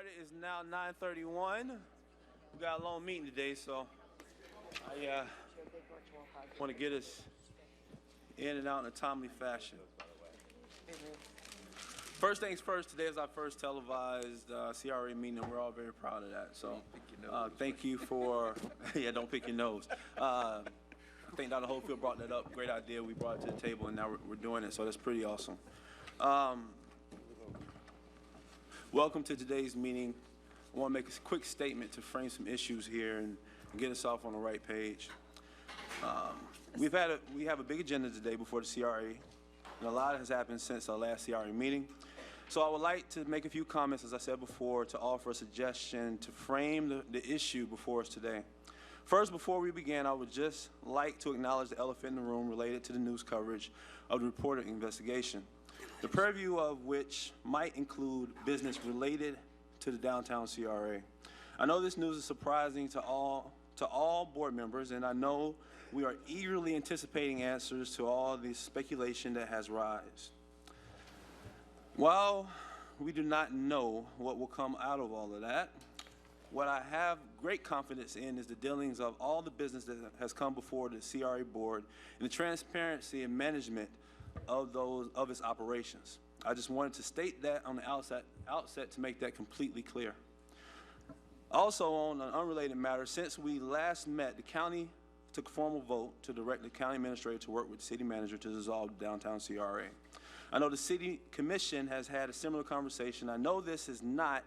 started. It's now 9:31. We got a long meeting today, so I want to get us in and out in a timely fashion. First things first, today is our first televised CRA meeting, and we're all very proud of that. So thank you for, yeah, don't pick your nose. I think Dr. Hopefield brought that up. Great idea. We brought it to the table, and now we're doing it, so that's pretty awesome. Welcome to today's meeting. I want to make a quick statement to frame some issues here and get us off on the right page. We have a big agenda today before the CRA, and a lot has happened since our last CRA meeting. So I would like to make a few comments, as I said before, to offer a suggestion to frame the issue before us today. First, before we begin, I would just like to acknowledge the elephant in the room related to the news coverage of the reported investigation, the purview of which might include business related to the downtown CRA. I know this news is surprising to all board members, and I know we are eagerly anticipating answers to all the speculation that has arisen. While we do not know what will come out of all of that, what I have great confidence in is the dealings of all the business that has come before the CRA board and the transparency and management of its operations. I just wanted to state that on the outset to make that completely clear. Also, on an unrelated matter, since we last met, the county took a formal vote to direct the county administrator to work with the city manager to dissolve the downtown CRA. I know the city commission has had a similar conversation. I know this is not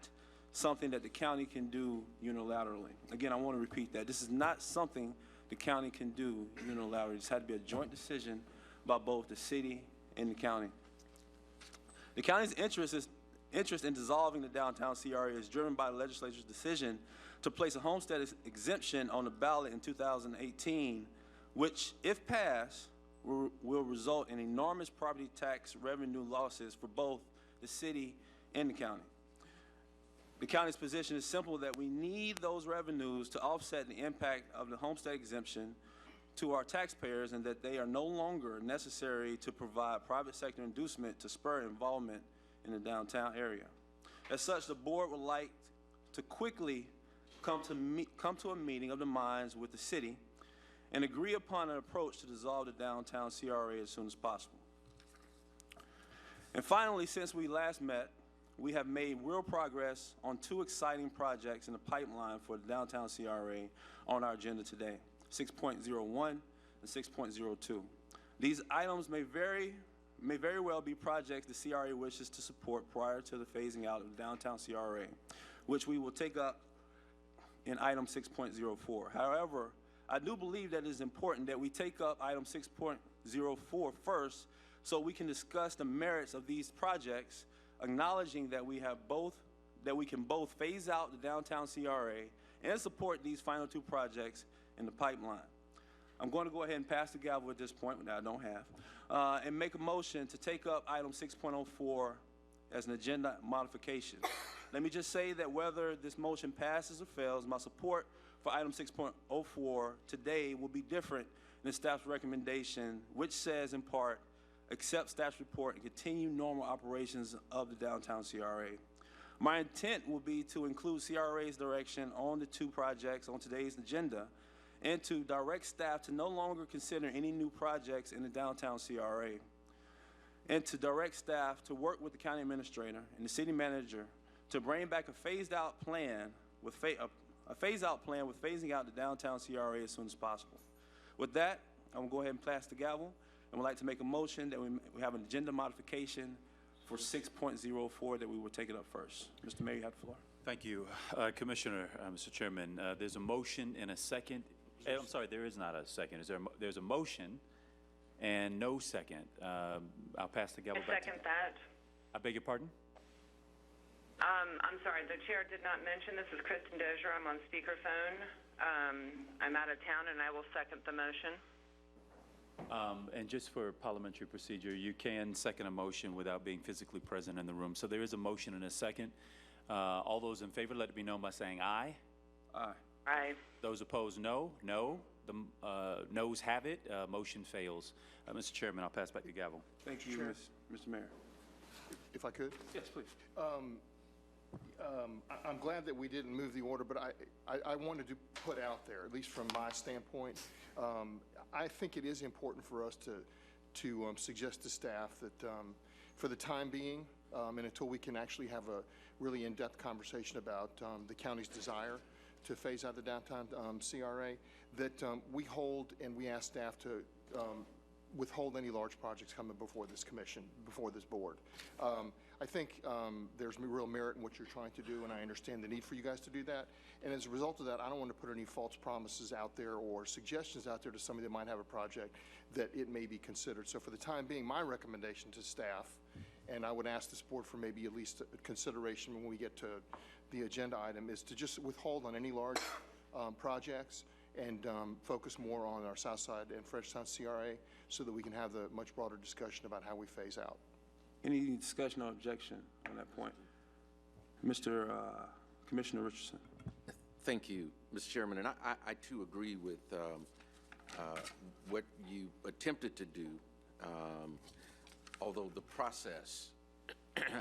something that the county can do unilaterally. Again, I want to repeat that. This is not something the county can do unilaterally. This had to be a joint decision by both the city and the county. The county's interest in dissolving the downtown CRA is driven by the legislature's decision to place a homestead exemption on the ballot in 2018, which, if passed, will result in enormous property tax revenue losses for both the city and the county. The county's position is simple, that we need those revenues to offset the impact of the homestead exemption to our taxpayers, and that they are no longer necessary to provide private sector inducement to spur involvement in the downtown area. As such, the board would like to quickly come to a meeting of the minds with the city and agree upon an approach to dissolve the downtown CRA as soon as possible. And finally, since we last met, we have made real progress on two exciting projects in the pipeline for the downtown CRA on our agenda today, 6.01 and 6.02. These items may very well be projects the CRA wishes to support prior to the phasing out of the downtown CRA, which we will take up in item 6.04. However, I do believe that it is important that we take up item 6.04 first, so we can discuss the merits of these projects, acknowledging that we can both phase out the downtown CRA and support these final two projects in the pipeline. I'm going to go ahead and pass the gavel at this point, that I don't have, and make a motion to take up item 6.04 as an agenda modification. Let me just say that whether this motion passes or fails, my support for item 6.04 today will be different than staff's recommendation, which says in part, accept staff's report and continue normal operations of the downtown CRA. My intent will be to include CRA's direction on the two projects on today's agenda, and to direct staff to no longer consider any new projects in the downtown CRA, and to direct staff to work with the county administrator and the city manager to bring back a phased-out plan with phasing out the downtown CRA as soon as possible. With that, I'm going to go ahead and pass the gavel, and would like to make a motion that we have an agenda modification for 6.04 that we will take it up first. Mr. Mayor, you have the floor. Thank you, Commissioner, Mr. Chairman. There's a motion and a second. I'm sorry, there is not a second. There's a motion and no second. I'll pass the gavel back to you. I second that. I beg your pardon? I'm sorry, the chair did not mention, this is Kristen Dozier. I'm on speakerphone. I'm out of town, and I will second the motion. And just for parliamentary procedure, you can second a motion without being physically present in the room. So there is a motion and a second. All those in favor, let it be known by saying aye. Aye. Aye. Those opposed, no. No. The noes have it. Motion fails. Mr. Chairman, I'll pass back the gavel. Thank you, Mr. Mayor. If I could? Yes, please. I'm glad that we didn't move the order, but I wanted to put out there, at least from my standpoint, I think it is important for us to suggest to staff that for the time being, and until we can actually have a really in-depth conversation about the county's desire to phase out the downtown CRA, that we hold and we ask staff to withhold any large projects coming before this commission, before this board. I think there's real merit in what you're trying to do, and I understand the need for you guys to do that. And as a result of that, I don't want to put any false promises out there or suggestions out there to somebody that might have a project that it may be considered. So for the time being, my recommendation to staff, and I would ask this board for maybe at least a consideration when we get to the agenda item, is to just withhold on any large projects and focus more on our Southside and Frenchtown CRA so that we can have the much broader discussion about how we phase out. Any discussion or objection on that point? Mr. Commissioner Richardson. Thank you, Mr. Chairman. And I too agree with what you attempted to do, although the process,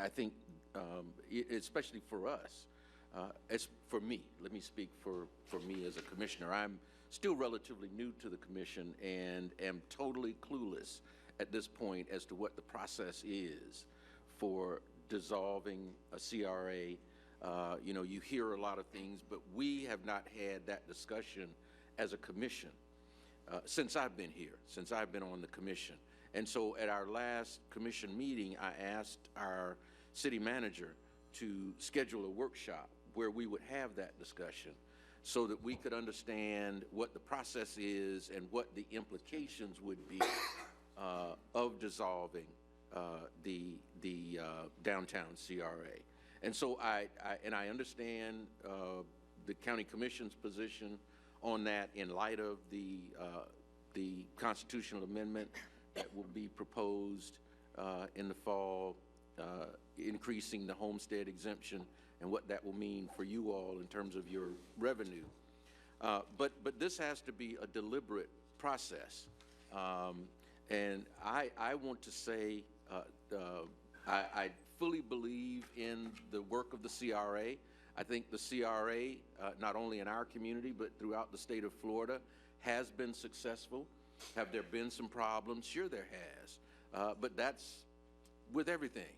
I think, especially for us, as for me, let me speak for me as a commissioner. I'm still relatively new to the commission and am totally clueless at this point as to what the process is for dissolving a CRA. You know, you hear a lot of things, but we have not had that discussion as a commission since I've been here, since I've been on the commission. And so at our last commission meeting, I asked our city manager to schedule a workshop where we would have that discussion so that we could understand what the process is and what the implications would be of dissolving the downtown CRA. And so I understand the county commission's position on that in light of the constitutional amendment that will be proposed in the fall, increasing the homestead exemption and what that will mean for you all in terms of your revenue. But this has to be a deliberate process. And I want to say I fully believe in the work of the CRA. I think the CRA, not only in our community, but throughout the state of Florida, has been successful. Have there been some problems? Sure there has. But that's with everything.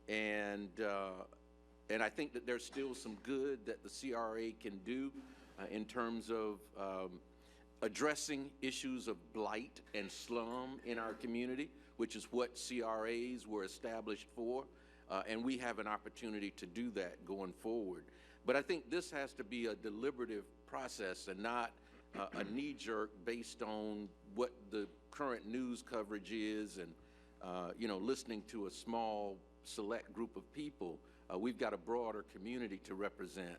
And I think that there's still some good that the CRA can do in terms of addressing issues of blight and slum in our community, which is what CRAs were established for. And we have an opportunity to do that going forward. But I think this has to be a deliberative process and not a knee-jerk based on what the current news coverage is and, you know, listening to a small select group of people. We've got a broader community to represent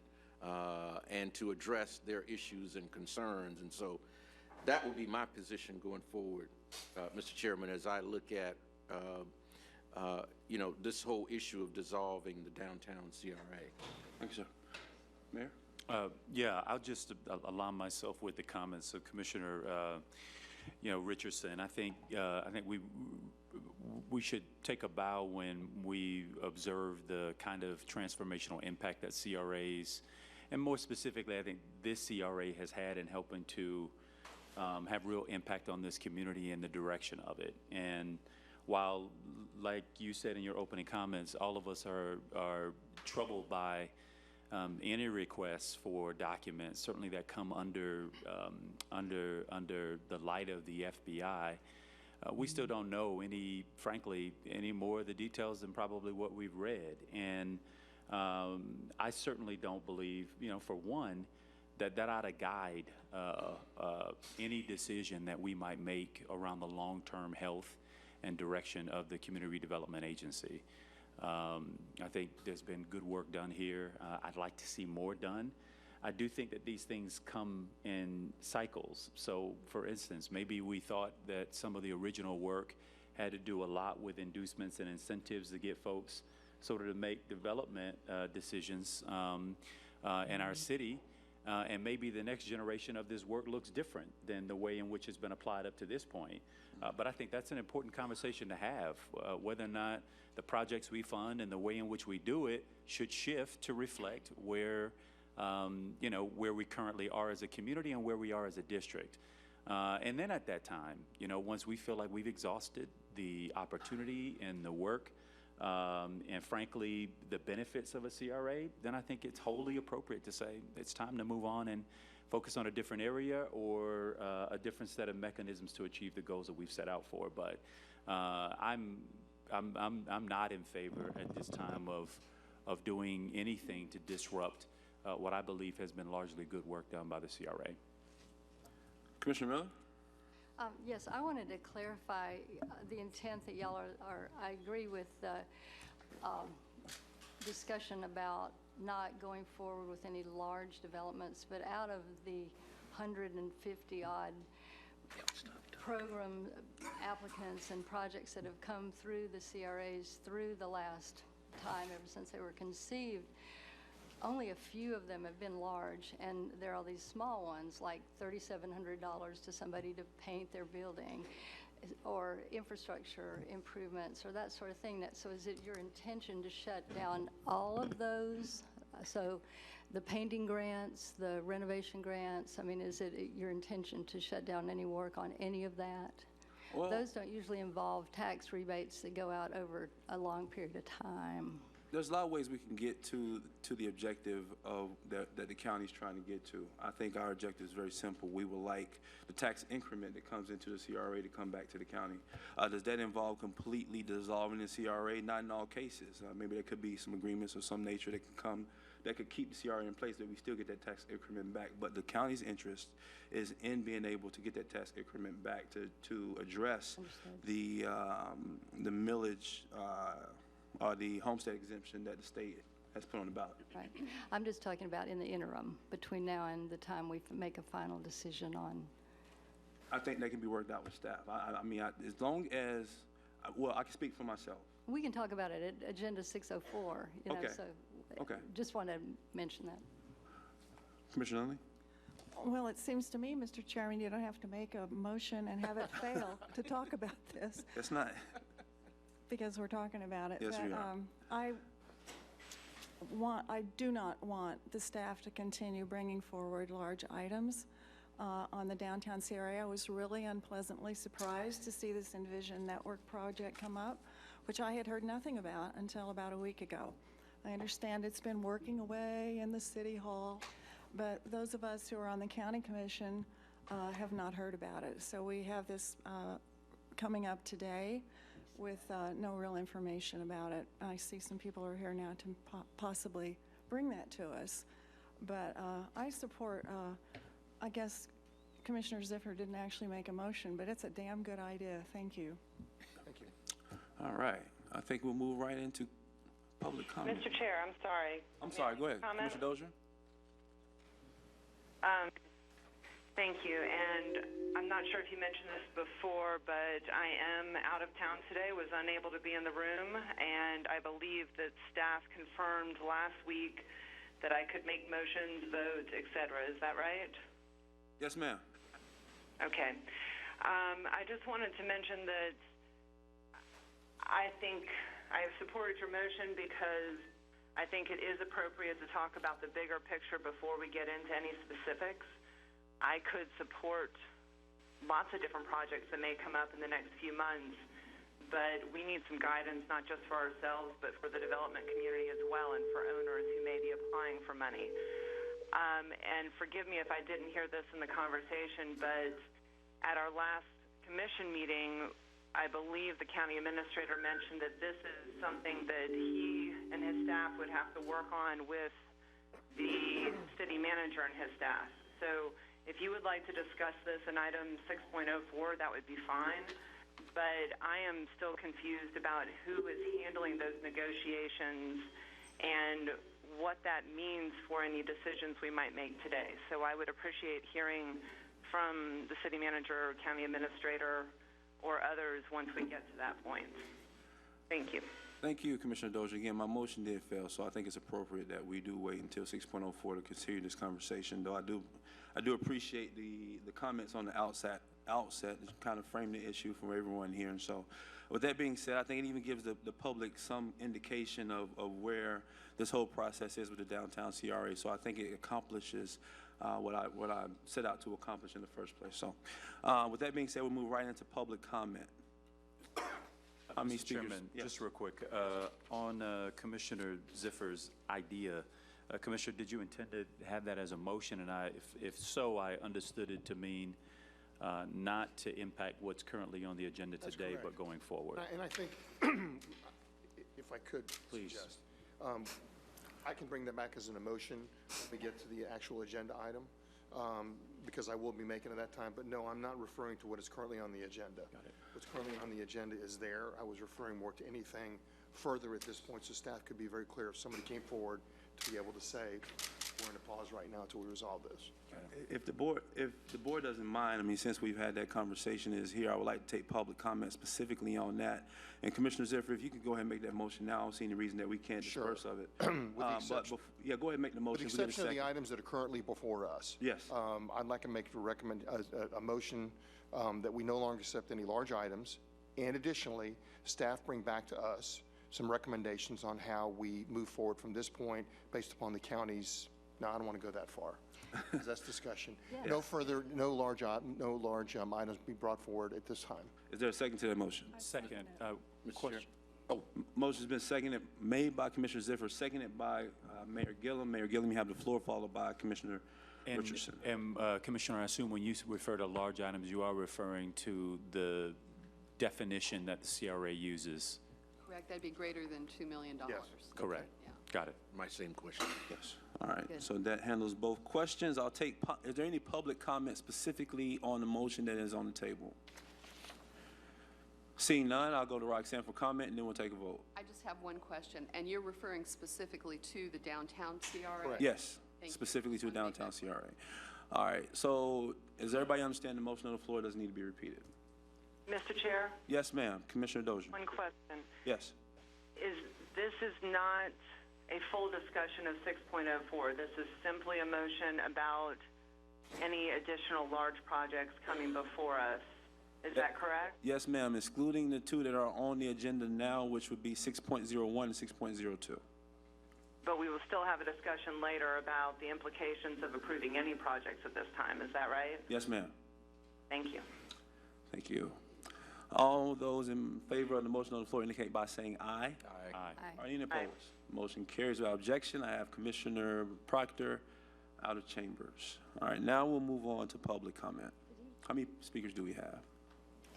and to address their issues and concerns. And so that will be my position going forward, Mr. Chairman, as I look at, you know, this whole issue of dissolving the downtown CRA. Thank you, sir. Mayor? Yeah, I'll just align myself with the comments of Commissioner, you know, Richardson. I think we should take a bow when we observe the kind of transformational impact that CRAs, and more specifically, I think this CRA has had in helping to have real impact on this community and the direction of it. And while, like you said in your opening comments, all of us are troubled by any requests for documents, certainly that come under the light of the FBI, we still don't know frankly, any more of the details than probably what we've read. And I certainly don't believe, you know, for one, that ought to guide any decision that we might make around the long-term health and direction of the Community Redevelopment Agency. I think there's been good work done here. I'd like to see more done. I do think that these things come in cycles. So, for instance, maybe we thought that some of the original work had to do a lot with inducements and incentives to get folks sort of to make development decisions in our city. And maybe the next generation of this work looks different than the way in which it's been applied up to this point. But I think that's an important conversation to have, whether or not the projects we fund and the way in which we do it should shift to reflect where, where we currently are as a community and where we are as a district. And then at that time, once we feel like we've exhausted the opportunity and the work, and frankly, the benefits of a CRA, then I think it's wholly appropriate to say it's time to move on and focus on a different area or a different set of mechanisms to achieve the goals that we've set out for. But I'm not in favor at this time of doing anything to disrupt what I believe has been largely good work done by the CRA. Commissioner Miller? Yes, I wanted to clarify the intent that y'all are, I agree with the discussion about not going forward with any large developments, but out of the 150 odd program applicants and projects that have come through the CRAs through the last time, ever since they were conceived, only a few of them have been large, and there are these small ones like $3,700 to somebody to paint their building or infrastructure improvements or that sort of thing. So is it your intention to shut down all of those? So the painting grants, the renovation grants, I mean, is it your intention to shut down any work on any of that? Well, those don't usually involve tax rebates that go out over a long period of time. there's a lot of ways we can get to the objective of that the county's trying to get to. I think our objective is very simple. We would like the tax increment that comes into the CRA to come back to the county. Does that involve completely dissolving the CRA? Not in all cases. Maybe there could be some agreements of some nature that could keep the CRA in place, that we still get that tax increment back. But the county's interest is in being able to get that tax increment back to address the millage or the homestead exemption that the state has put on the ballot. Right. I'm just talking about in the interim between now and the time we make a final decision on. I think that can be worked out with staff. I mean, as long as, well, I can speak for myself. We can talk about it at Agenda 604, you know, Okay. so Okay. just want to mention that. Commissioner Lindley? Well, it seems to me, Mr. Chairman, you don't have to make a motion and have it fail to talk about this, It's not. because we're talking about it. Yes, we are. I do not want the staff to continue bringing forward large items on the downtown CRA. I was really unpleasantly surprised to see this Envision Network project come up, which I had heard nothing about until about a week ago. I understand it's been working away in the City Hall, but those of us who are on the County Commission have not heard about it. So we have this coming up today with no real information about it. I see some people are here now to possibly bring that to us. But I support, I guess Commissioner Ziffer didn't actually make a motion, but it's a damn good idea. Thank you. Thank you. All right. I think we'll move right into public comment. Mr. Chair, I'm sorry. I'm sorry. Go ahead. Comment? Commissioner Dozier? Thank you, and I'm not sure if you mentioned this before, but I am out of town today, was unable to be in the room, and I believe that staff confirmed last week that I could make motions, votes, et cetera. Is that right? Yes, ma'am. Okay. I just wanted to mention that I think I have supported your motion because I think it is appropriate to talk about the bigger picture before we get into any specifics. I could support lots of different projects that may come up in the next few months, but we need some guidance, not just for ourselves, but for the development community as well, and for owners who may be applying for money. And forgive me if I didn't hear this in the conversation, but at our last commission meeting, I believe the county administrator mentioned that this is something that he and his staff would have to work on with the city manager and his staff. So if you would like to discuss this in item 6.04, that would be fine. But I am still confused about who is handling those negotiations and what that means for any decisions we might make today. So I would appreciate hearing from the city manager, county administrator, or others once we get to that point. Thank you. Thank you, Commissioner Dozier. Again, my motion did fail, so I think it's appropriate that we do wait until 6.04 to continue this conversation, though I do appreciate the comments on the outset to kind of frame the issue for everyone here. And so with that being said, I think it even gives the public some indication of where this whole process is with the downtown CRA. So I think it accomplishes what I set out to accomplish in the first place. So with that being said, we'll move right into public comment. How many Mr. speakers? Chairman, Yes. just real quick, on Commissioner Ziffer's idea, Commissioner, did you intend to have that as a motion? And if so, I understood it to mean not to impact what's currently on the agenda That's today, correct. but going forward. And I think, if I could Please. suggest, I can bring that back as an emotion when we get to the actual agenda item, because I will be making it that time. But no, I'm not referring to what is currently on the agenda. Got it. What's currently on the agenda is there. I was referring more to anything further at this point, so staff could be very clear if somebody came forward to be able to say, we're in a pause right now until we resolve this. If the board doesn't mind, I mean, since we've had that conversation is here, I would like to take public comment specifically on that. And Commissioner Ziffer, if you could go ahead and make that motion now, I don't see any reason that we can't Sure. disperse of it. With go ahead and make the With the motion. We'll get a exception of the second. items that are currently before us. Yes. I'd like to make a motion that we no longer accept any large items, and additionally, staff bring back to us some recommendations on how we move forward from this point based upon the county's, no, I don't want to go that far, because that's discussion. No large items be brought forward at this time. Is there a second to that motion? Second, Mr. Chair. Motion's been made by Commissioner Ziffer, seconded by Mayor Gillum. Mayor Gillum, you have the floor, followed by Commissioner Richardson. And Commissioner, I assume when you refer to large items, you are referring to the definition that the CRA uses. Correct, that'd be greater than $2 million. Yes. Correct. Yeah. Got it. My same question. Yes. All right, Good. so that handles both questions. I'll take, is there any public comment specifically on the motion that is on the table? Seeing none, I'll go to Roxanne for comment, and then we'll take a vote. I just have one question, and you're referring specifically to the downtown CRA? Correct. Yes, Thank you. specifically to Wanna make downtown that CRA. All right, so does everybody understand the motion on the floor doesn't need to be repeated? Mr. Chair, Yes, ma'am. Commissioner Dozier. one question. Yes. This is not a full discussion of 6.04. This is simply a motion about any additional large projects coming before us. Is that correct? Yes, ma'am, excluding the two that are on the agenda now, which would be 6.01 and 6.02. But we will still have a discussion later about the implications of approving any projects at this time. Is that right? Yes, ma'am. Thank you. Thank you. All those in favor of the motion on the floor indicate by saying aye. Aye. Aye. Are any opposed? Motion carries without objection. I have Commissioner Proctor out of chambers. All right, now we'll move on to public comment. How many speakers do we have?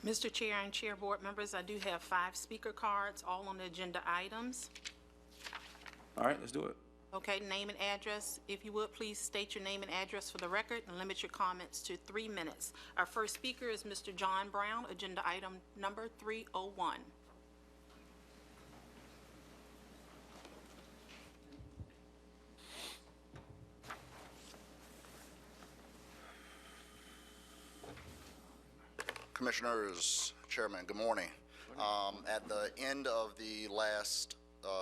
Mr. Chair and Chair Board members, I do have 5 speaker cards, all on the agenda items. All right, let's do it. Okay, name and address. If you would, please state your name and address for the record and limit your comments to 3 minutes. Our first speaker is Mr. John Brown, agenda item number 301. Commissioners, Chairman, good morning. At the end of the last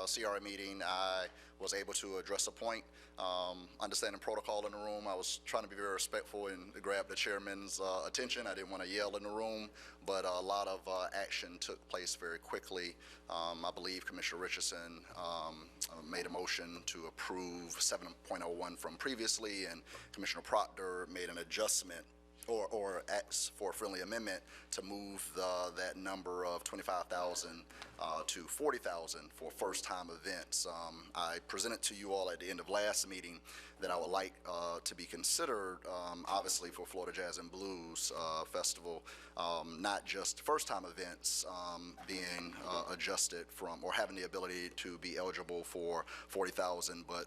CRA meeting, I was able to address a point. Understanding protocol in the room, I was trying to be very respectful and grab the chairman's attention. I didn't want to yell in the room, but a lot of action took place very quickly. I believe Commissioner Richardson made a motion to approve 7.01 from previously, and Commissioner Proctor made an adjustment or ask for a friendly amendment to move that number of 25,000 to 40,000 for first-time events. I presented to you all at the end of last meeting that I would like to be considered, obviously for Florida Jazz and Blues Festival, not just first-time events being adjusted from or having the ability to be eligible for 40,000, but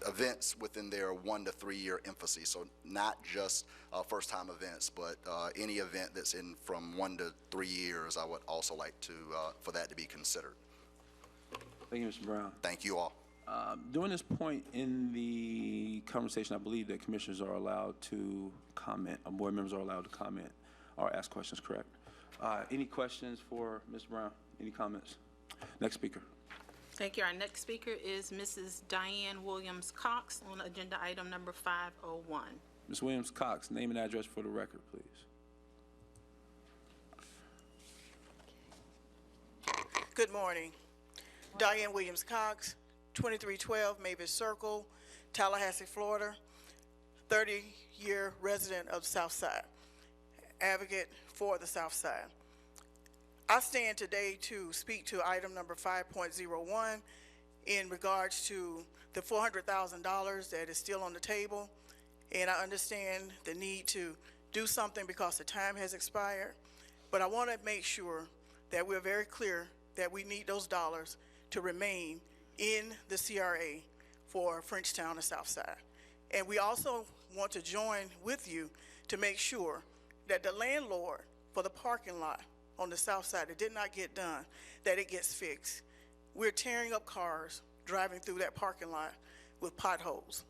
events within their 1 to 3 year emphasis. So not just first-time events, but any event that's in from 1 to 3 years, I would also like to for that to be considered. Thank you, Mr. Brown. Thank you all. During this point in the conversation, I believe that commissioners are allowed to comment, or board members are allowed to comment or ask questions, correct? Any questions for Ms. Brown? Any comments? Next speaker. Thank you. Our next speaker is Mrs. Diane Williams-Cox on agenda item number 501. Ms. Williams-Cox, name and address for the record, please. Good morning. Diane Williams-Cox, 2312 Mavis Circle, Tallahassee, Florida, 30-year resident of the South Side, advocate for the South Side. I stand today to speak to item number 5.01 in regards to the $400,000 that is still on the table, and I understand the need to do something because the time has expired, but I want to make sure that we're very clear that we need those dollars to remain in the CRA for Frenchtown and Southside. And we also want to join with you to make sure that the landlord for the parking lot on the south side that did not get done, that it gets fixed. We're tearing up cars driving through that parking lot with potholes.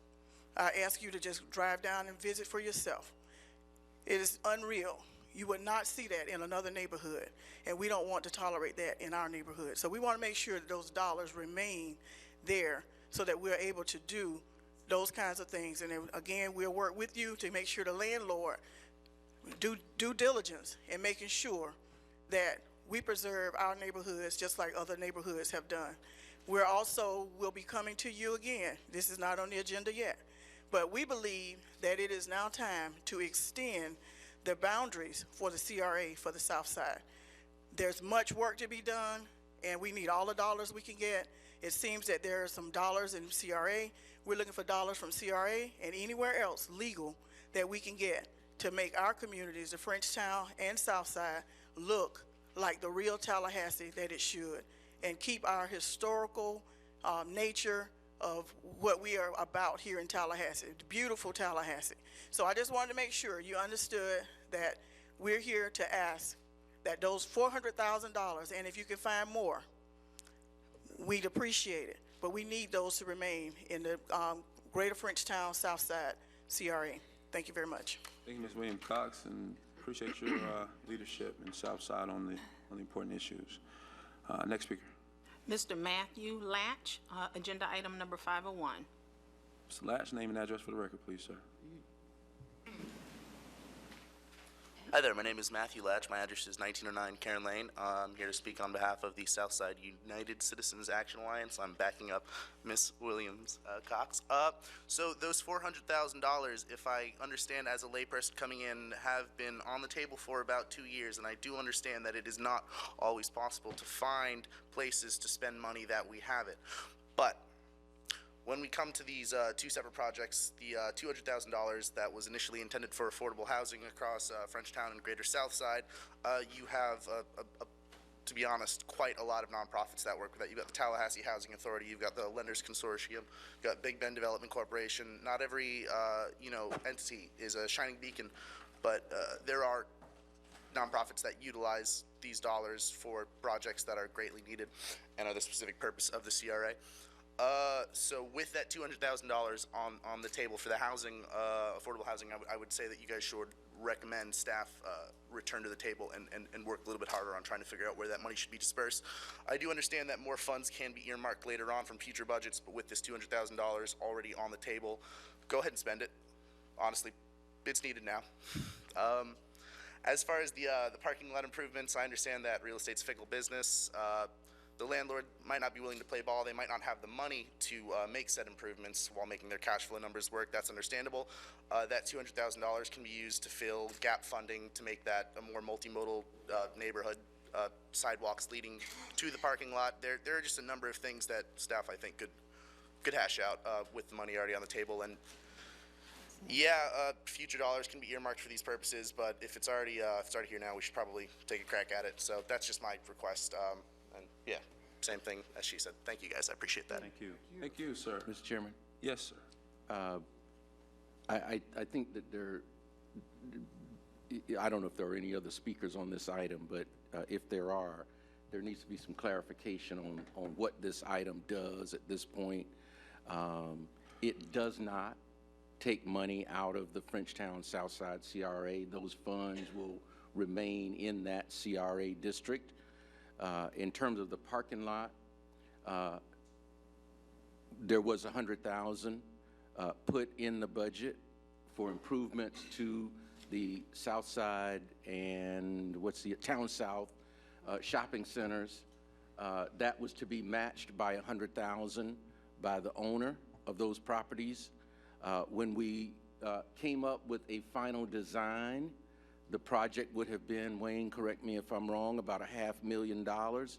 I ask you to just drive down and visit for yourself. It is unreal. You would not see that in another neighborhood, and we don't want to tolerate that in our neighborhood. So we want to make sure that those dollars remain there so that we're able to do those kinds of things. And then, again, we'll work with you to make sure the landlord do due diligence in making sure that we preserve our neighborhoods just like other neighborhoods have done. We'll be coming to you again. This is not on the agenda yet, but we believe that it is now time to extend the boundaries for the CRA for the South Side. There's much work to be done, and we need all the dollars we can get. It seems that there are some dollars in CRA. We're looking for dollars from CRA and anywhere else legal that we can get to make our communities, the Frenchtown and South Side, look like the real Tallahassee that it should, and keep our historical nature of what we are about here in Tallahassee, beautiful Tallahassee. So I just wanted to make sure you understood that we're here to ask that those $400,000, and if you can find more, we'd appreciate it. But we need those to remain in the Greater Frenchtown Southside CRA. Thank you very much. Thank you, Ms. Williams-Cox, and appreciate your leadership in Southside on the important issues. Next speaker. Mr. Matthew Latch, agenda item number 501. Mr. Latch, name and address for the record, please, sir. Hi there, my name is Matthew Latch. My address is 1909 Karen Lane. I'm here to speak on behalf of the Southside United Citizens Action Alliance. I'm backing up Ms. Williams-Cox. So those $400,000, if I understand as a layperson coming in, have been on the table for about 2 years, and I do understand that it is not always possible to find places to spend money that we have it. But when we come to these two separate projects, the $200,000 that was initially intended for affordable housing across Frenchtown and Greater Southside, you have, to be honest, quite a lot of nonprofits that work with that. You've got the Tallahassee Housing Authority, you've got the Lenders Consortium, you've got Big Bend Development Corporation. Not every entity is a shining beacon, but there are nonprofits that utilize these dollars for projects that are greatly needed and are the specific purpose of the CRA. So with that $200,000 on the table for the housing, affordable housing, I would say that you guys should recommend staff return to the table and work a little bit harder on trying to figure out where that money should be dispersed. I do understand that more funds can be earmarked later on from future budgets, but with this $200,000 already on the table, go ahead and spend it. Honestly, it's needed now. As far as the parking lot improvements, I understand that real estate's fickle business. The landlord might not be willing to play ball. They might not have the money to make said improvements while making their cash flow numbers work. That's understandable. That $200,000 can be used to fill gap funding to make that a more multimodal neighborhood, sidewalks leading to the parking lot. There are just a number of things that staff, I think, could hash out with the money already on the table. And yeah, future dollars can be earmarked for these purposes, but if it's already here now, we should probably take a crack at it. So that's just my request. And yeah, same thing as she said. Thank you, guys. I appreciate that. Thank you. Thank you, sir. Mr. Chairman? Yes, sir. I think that I don't know if there are any other speakers on this item, but if there are, there needs to be some clarification on what this item does at this point. It does not take money out of the Frenchtown Southside CRA. Those funds will remain in that CRA district. In terms of the parking lot, there was $100,000 put in the budget for improvements to the South Side and Town South shopping centers. That was to be matched by $100,000 by the owner of those properties. When we came up with a final design, the project would have been, Wayne, correct me if I'm wrong, about $500,000.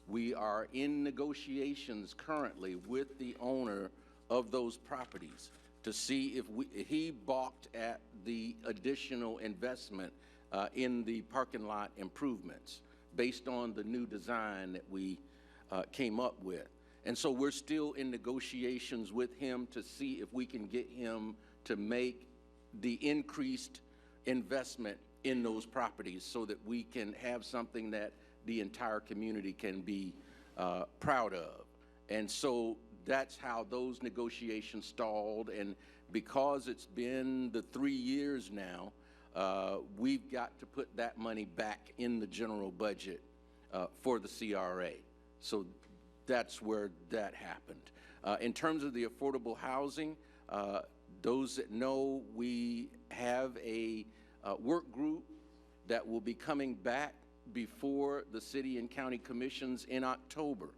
We are in negotiations currently with the owner of those properties to see if he balked at the additional investment in the parking lot improvements based on the new design that we came up with. And so we're still in negotiations with him to see if we can get him to make the increased investment in those properties so that we can have something that the entire community can be proud of. And so that's how those negotiations stalled. And because it's been the 3 years now, we've got to put that money back in the general budget for the CRA. So that's where that happened. In terms of the affordable housing, those that know, we have a work group that will be coming back before the city and county commissions in October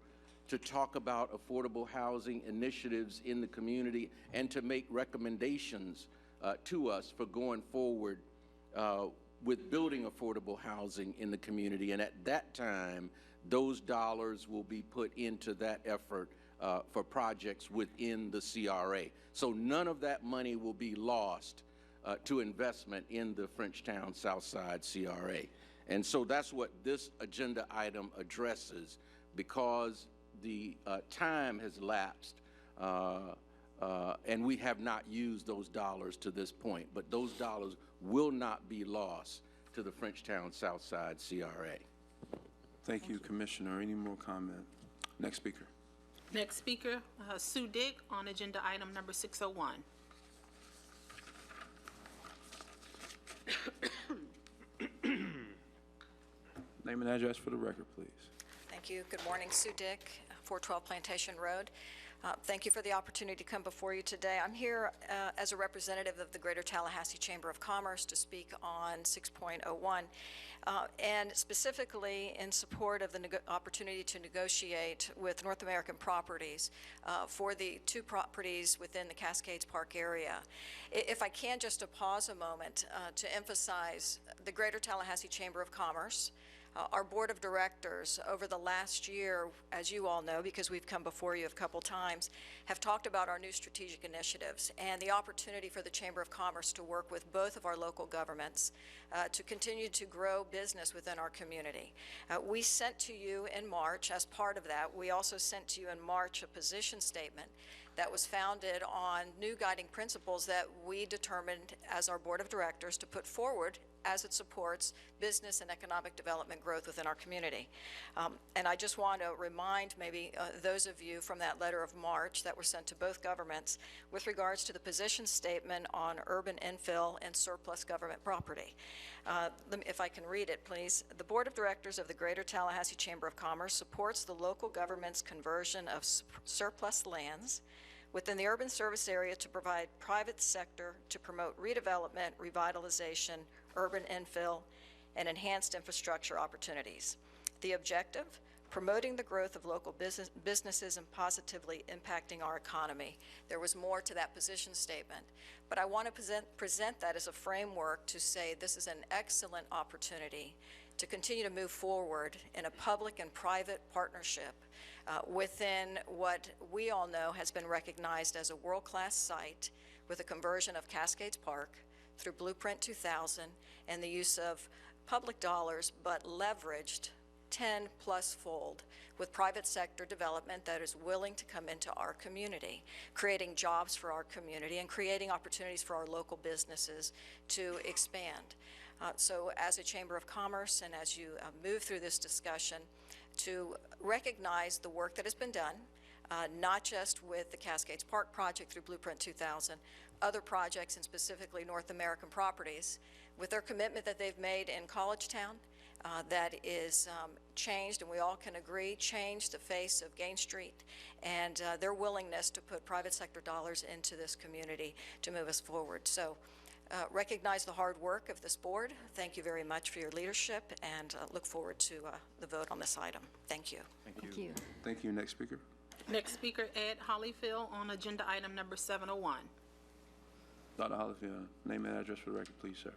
to talk about affordable housing initiatives in the community and to make recommendations to us for going forward with building affordable housing in the community. And at that time, those dollars will be put into that effort for projects within the CRA. So none of that money will be lost to investment in the Frenchtown Southside CRA. And so that's what this agenda item addresses, because the time has lapsed and we have not used those dollars to this point. But those dollars will not be lost to the Frenchtown Southside CRA. Thank you, Commissioner. Any more comment? Next speaker. Next speaker, Sue Dick on agenda item number 601. Name and address for the record, please. Thank you. Good morning, Sue Dick, 412 Plantation Road. Thank you for the opportunity to come before you today. I'm here as a representative of the Greater Tallahassee Chamber of Commerce to speak on 6.01, and specifically in support of the opportunity to negotiate with North American Properties for the 2 properties within the Cascades Park area. If I can just to pause a moment to emphasize the Greater Tallahassee Chamber of Commerce, our board of directors over the last year, as you all know, because we've come before you a couple times, have talked about our new strategic initiatives and the opportunity for the Chamber of Commerce to work with both of our local governments to continue to grow business within our community. We sent to you in March, as part of that, we also sent to you in March a position statement that was founded on new guiding principles that we determined as our board of directors to put forward as it supports business and economic development growth within our community. And I just want to remind maybe those of you from that letter of March that were sent to both governments with regards to the position statement on urban infill and surplus government property. If I can read it, please. The Board of Directors of the Greater Tallahassee Chamber of Commerce supports the local government's conversion of surplus lands within the urban service area to provide private sector to promote redevelopment, revitalization, urban infill, and enhanced infrastructure opportunities. The objective, promoting the growth of local businesses and positively impacting our economy. There was more to that position statement, but I want to present that as a framework to say this is an excellent opportunity to continue to move forward in a public and private partnership within what we all know has been recognized as a world-class site with a conversion of Cascades Park through Blueprint 2000 and the use of public dollars but leveraged 10+ fold with private sector development that is willing to come into our community, creating jobs for our community and creating opportunities for our local businesses to expand. So as a Chamber of Commerce and as you move through this discussion, to recognize the work that has been done, not just with the Cascades Park project through Blueprint 2000, other projects and specifically North American Properties, with their commitment that they've made in College Town, that is changed, and we all can agree, changed the face of Gain Street, and their willingness to put private sector dollars into this community to move us forward. So recognize the hard work of this board. Thank you very much for your leadership, and look forward to the vote on this item. Thank you. Thank you. Thank you. Next speaker. Next speaker, Ed Hollyfield, on agenda item number 701. Dr. Hollifield, name and address for the record, please, sir.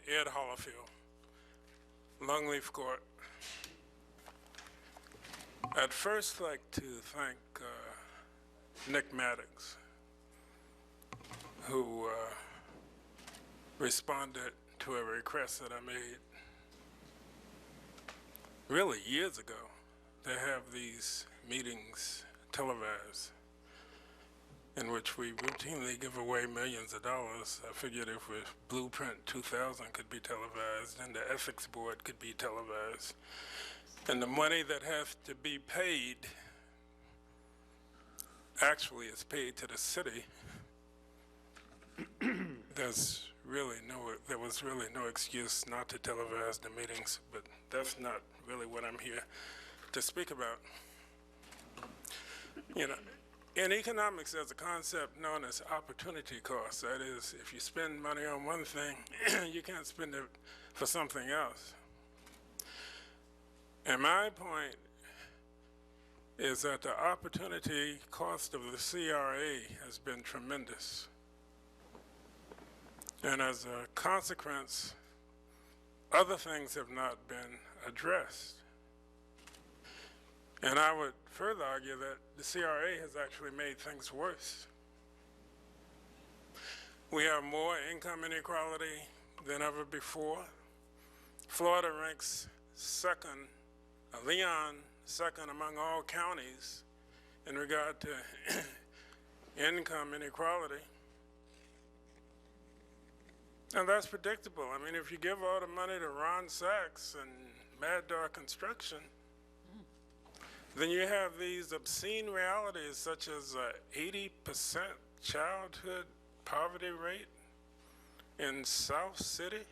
Ed Hollifield, Longleaf Court. I'd first like to thank Nick Maddox, who responded to a request that I made really years ago to have these meetings televised, in which we routinely give away millions of dollars. I figured if Blueprint 2000 could be televised and the Ethics Board could be televised, and the money that has to be paid actually is paid to the city, there was really no excuse not to televise the meetings, but that's not really what I'm here to speak about. You know, in economics, there's a concept known as opportunity cost. That is, if you spend money on one thing, you can't spend it for something else. And my point is that the opportunity cost of the CRA has been tremendous. And as a consequence, other things have not been addressed. And I would further argue that the CRA has actually made things worse. We have more income inequality than ever before. Florida ranks second, Leon second among all counties in regard to income inequality. And that's predictable. I mean, if you give all the money to Ron Sachs and Mad Dog Construction, then you have these obscene realities such as 80% childhood poverty rate in South City.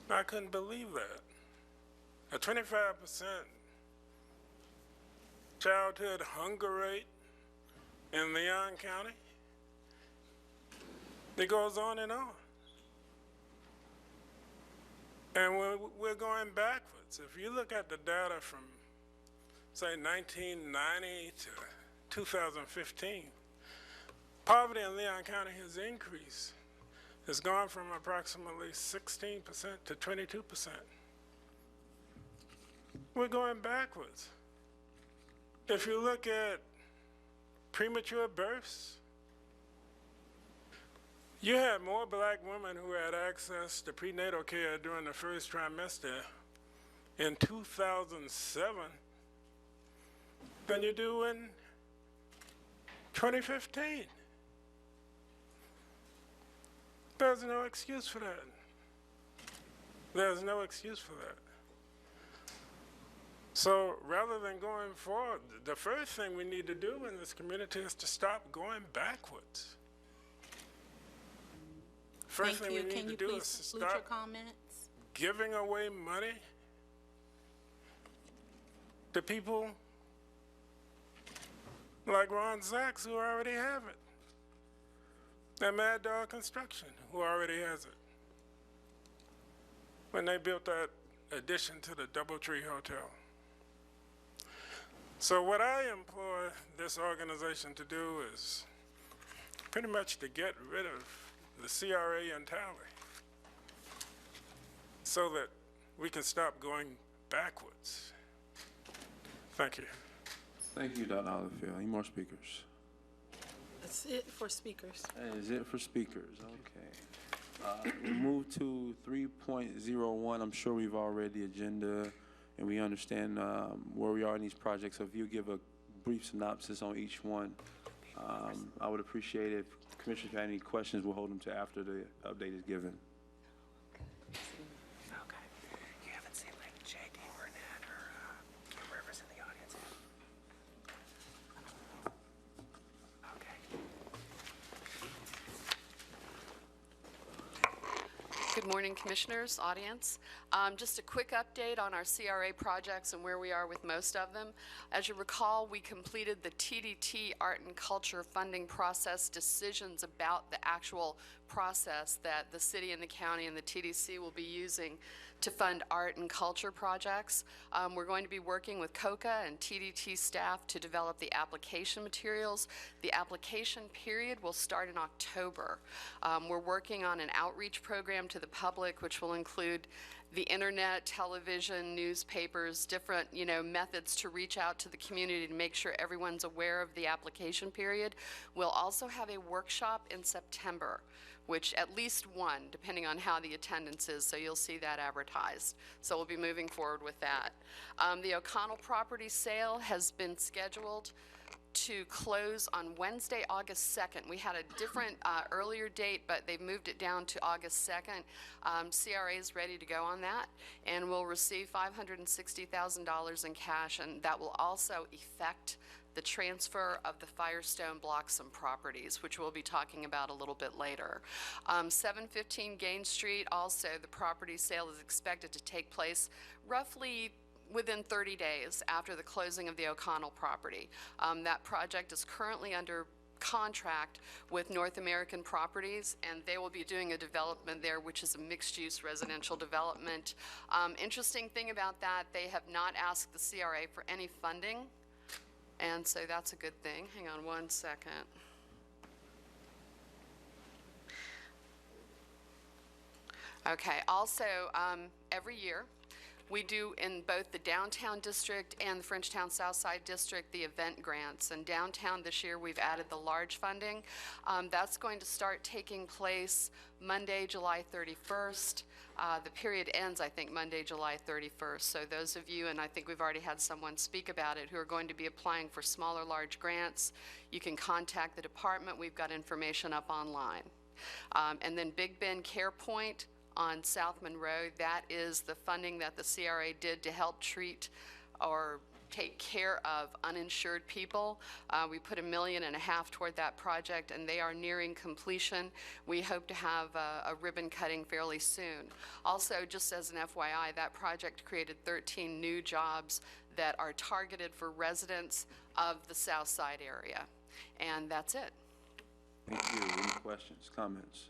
I couldn't believe that. A 25% childhood hunger rate in Leon County. It goes on and on. And we're going backwards. If you look at the data from, say, 1990 to 2015, poverty in Leon County has increased. It's gone from approximately 16% to 22%. We're going backwards. If you look at premature births, you had more black women who had access to prenatal care during the first trimester in 2007 than you do in 2015. There's no excuse for that. There's no excuse for that. So rather than going forward, the first thing we need to do in this community is to stop going backwards. First thing we need to do is to stop giving away money to people like Ron Sachs, who already have it, and Mad Dog Construction, who already has it, when they built that addition to the DoubleTree Hotel. So what I implore this organization to do is pretty much to get rid of the CRA entirely, so that we can stop going backwards. Thank you. Thank you, Dr. Hollifield. Any more speakers? That's it for speakers. That is it for speakers. Okay. We move to 3.01. I'm sure we've all read the agenda. and we understand where we are in these projects. So if you give a brief synopsis on each one, I would appreciate it. If commissioners have any questions, we'll hold them to after the update is given. You haven't seen like J.D. Burnett or whoever's in the audience. Good morning, Commissioners, audience. Just a quick update on our CRA projects and where we are with most of them. As you recall, we completed the TDT Art and Culture funding process decisions about the actual process that the city and the county and the TDC will be using to fund art and culture projects. We're going to be working with COCA and TDT staff to develop the application materials. The application period will start in October. We're working on an outreach program to the public, which will include the internet, television, newspapers, different, methods to reach out to the community to make sure everyone's aware of the application period. We'll also have a workshop in September, which at least one, depending on how the attendance is, so you'll see that advertised. So we'll be moving forward with that. The O'Connell property sale has been scheduled to close on Wednesday, August 2nd. We had a different earlier date, but they've moved it down to August 2nd. CRA is ready to go on that, and we'll receive $560,000 in cash, and that will also effect the transfer of the Firestone Bloxham properties, which we'll be talking about a little bit later. 715 Gain Street, also the property sale is expected to take place roughly within 30 days after the closing of the O'Connell property. That project is currently under contract with North American Properties, and they will be doing a development there, which is a mixed-use residential development. Interesting thing about that, they have not asked the CRA for any funding, and so that's a good thing. Hang on one second. Okay, also, every year, we do in both the downtown district and the Frenchtown Southside district the event grants. And downtown this year we've added the large funding. That's going to start taking place Monday, July 31st. The period ends, I think, Monday, July 31st. So those of you, and I think we've already had someone speak about it, who are going to be applying for small or large grants, you can contact the department. We've got information up online. And then Big Bend Care Point on South Monroe, that is the funding that the CRA did to help treat or take care of uninsured people. We put $1.5 million toward that project, and they are nearing completion. We hope to have a ribbon cutting fairly soon. Also, just as an FYI, that project created 13 new jobs that are targeted for residents of the South Side area. And that's it. Thank you. Any questions, comments?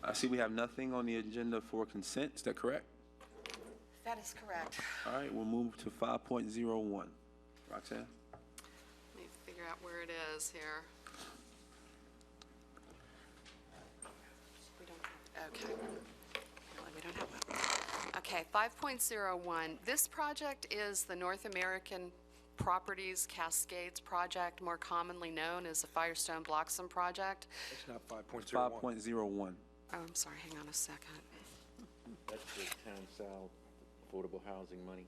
I see we have nothing on the agenda for consent. Is that correct? That is correct. All right, we'll move to 5.01. Roxanne? Let me figure out where it is here. Okay. We don't have that. Okay, 5.01. This project is the North American Properties Cascades Project, more commonly known as the Firestone Bloxham Project. It's not 5.01. 5.01. Oh, I'm sorry, hang on a second. That's the town south affordable housing money.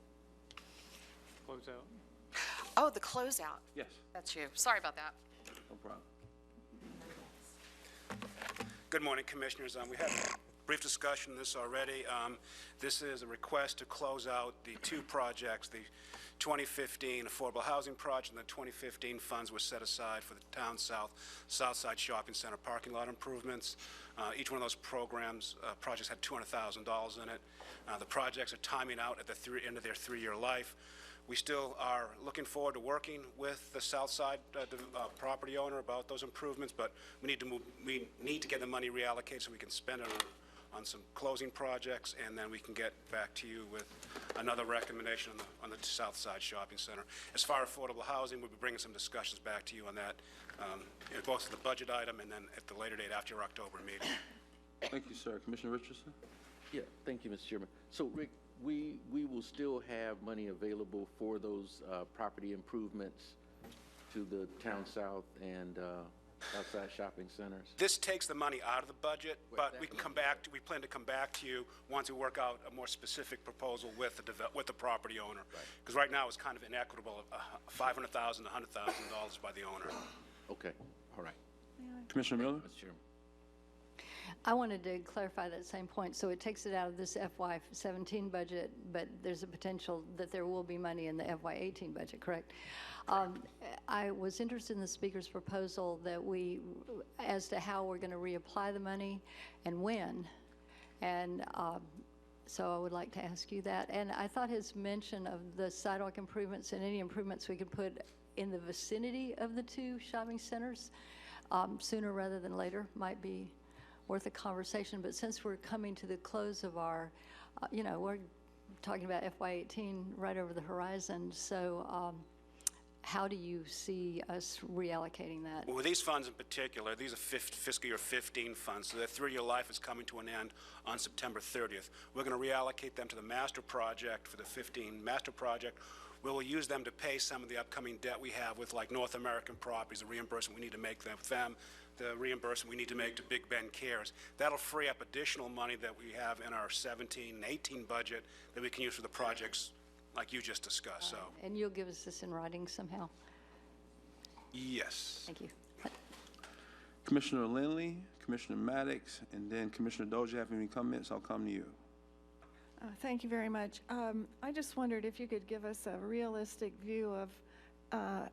Close out. Oh, the closeout. Yes. That's you. Sorry about that. No problem. Good morning, Commissioners. We had a brief discussion on this already. This is a request to close out the two projects, the 2015 Affordable Housing Project and the 2015 funds were set aside for the Town Southside Shopping Center parking lot improvements. Each one of those projects had $200,000 in it. The projects are timing out at the end of their 3-year life. We still are looking forward to working with the Southside property owner about those improvements, but we need to get the money reallocated so we can spend it on some closing projects, and then we can get back to you with another recommendation on the Southside Shopping Center. As far as affordable housing, we'll be bringing some discussions back to you on that, both the budget item and then at the later date after your October meeting. Thank you, sir. Commissioner Richardson? Yeah, thank you, Mr. Chairman. So, Rick, we will still have money available for those property improvements to the town south and outside shopping centers? This takes the money out of the budget, but we can come back, we plan to come back to you once we work out a more specific proposal with the property owner. Because right now it's kind of inequitable, $500,000 to $100,000 by the owner. Okay, all right. Commissioner Miller? Mr. Chairman. I wanted to clarify that same point. So it takes it out of this FY17 budget, but there's a potential that there will be money in the FY18 budget, correct? I was interested in the speaker's proposal that as to how we're going to reapply the money and when. And so I would like to ask you that. And I thought his mention of the sidewalk improvements and any improvements we could put in the vicinity of the two shopping centers sooner rather than later might be worth a conversation. But since we're coming to the close of our, we're talking about FY18 right over the horizon. So how do you see us reallocating that? Well, with these funds in particular, these are fiscal year 15 funds, so their 3-year life is coming to an end on September 30th. We're going to reallocate them to the master project for the 15 master project. We will use them to pay some of the upcoming debt we have with like North American Properties, the reimbursement we need to make them with them, the reimbursement we need to make to Big Bend Cares. That'll free up additional money that we have in our 17 and 18 budget that we can use for the projects like you just discussed. So. And you'll give us this in writing somehow? Yes. Thank you. Commissioner Lindley, Commissioner Maddox, and then Commissioner Dozier. Have any comments? I'll come to you. Thank you very much. I just wondered if you could give us a realistic view of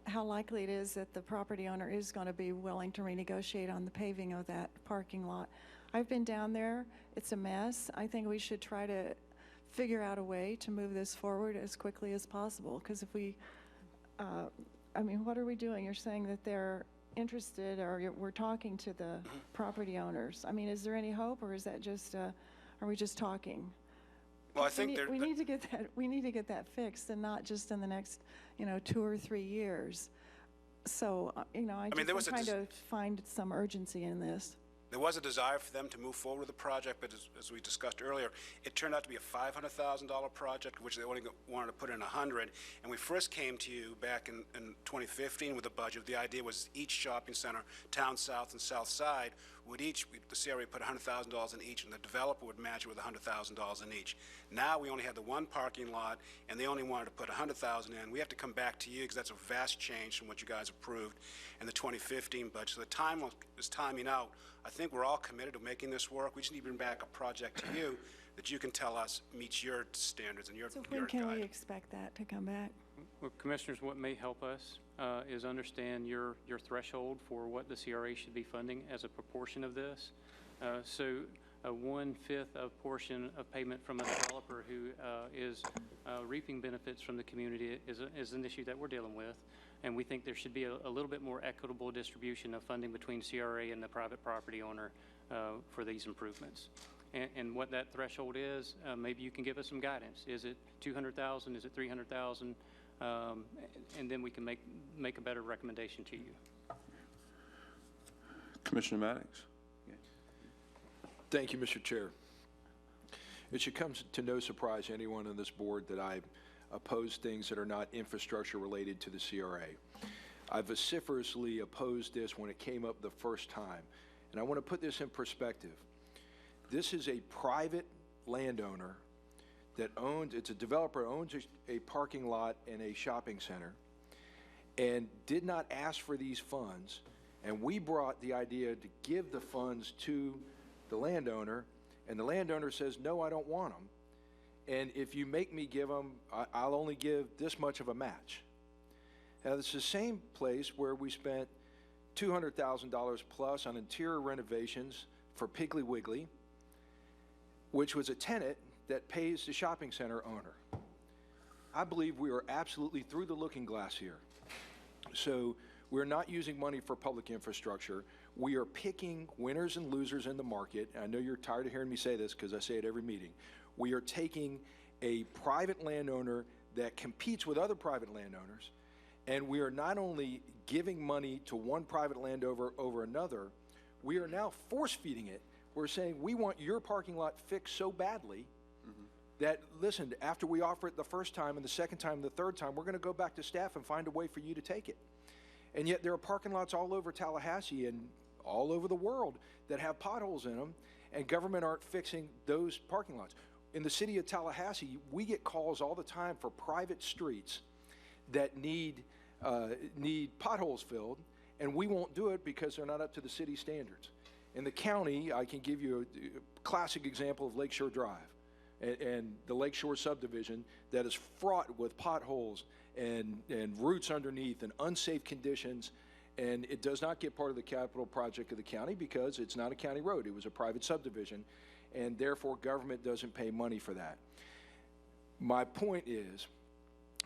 how likely it is that the property owner is going to be willing to renegotiate on the paving of that parking lot. I've been down there. It's a mess. I think we should try to figure out a way to move this forward as quickly as possible, because if we, what are we doing? You're saying that they're interested, or we're talking to the property owners. Is there any hope, or is that just, are we just talking? Well, I think we need to get that fixed, and not just in the next, 2 or 3 years. So, I'm trying to find some urgency in this. There was a desire for them to move forward with the project, but as we discussed earlier, it turned out to be a $500,000 project, which they only wanted to put in $100,000. And we first came to you back in 2015 with a budget. The idea was each shopping center, Town South and South Side, would the CRA put $100,000 in each, and the developer would match it with $100,000 in each. Now we only had the one parking lot, and they only wanted to put $100,000 in. We have to come back to you because that's a vast change from what you guys approved in the 2015 budget. So the time is timing out. I think we're all committed to making this work. We just need to bring back a project to you that you can tell us meets your standards and your So when can we expect that to come back? Well, Commissioners, what may help us is understand your threshold for what the CRA should be funding as a proportion of this. So a 1/5 of portion of payment from a developer who is reaping benefits from the community is an issue that we're dealing with. And we think there should be a little bit more equitable distribution of funding between CRA and the private property owner for these improvements. And what that threshold is, maybe you can give us some guidance. Is it $200,000? Is it $300,000? And then we can make a better recommendation to you. Commissioner Maddox. Thank you, Mr. Chair. It should come to no surprise to anyone on this board that I oppose things that are not infrastructure related to the CRA. I vociferously opposed this when it came up the first time. And I want to put this in perspective. This is a private landowner that it's a developer owns a parking lot and a shopping center and did not ask for these funds. And we brought the idea to give the funds to the landowner, and the landowner says, no, I don't want them. And if you make me give them, I'll only give this much of a match. Now, it's the same place where we spent $200,000 plus on interior renovations for Piggly Wiggly, which was a tenant that pays the shopping center owner. I believe we are absolutely through the looking glass here. So we're not using money for public infrastructure. We are picking winners and losers in the market. I know you're tired of hearing me say this because I say it every meeting. We are taking a private landowner that competes with other private landowners, and we are not only giving money to one private landowner over another, we are now force-feeding it. We're saying we want your parking lot fixed so badly that, listen, after we offer it the first time and the second time and the third time, we're going to go back to staff and find a way for you to take it. And yet there are parking lots all over Tallahassee and all over the world that have potholes in them, and government aren't fixing those parking lots. In the city of Tallahassee, we get calls all the time for private streets that need potholes filled, and we won't do it because they're not up to the city standards. In the county, I can give you a classic example of Lakeshore Drive and the Lakeshore subdivision that is fraught with potholes and roots underneath and unsafe conditions, and it does not get part of the capital project of the county because it's not a county road. It was a private subdivision, and therefore government doesn't pay money for that. My point is,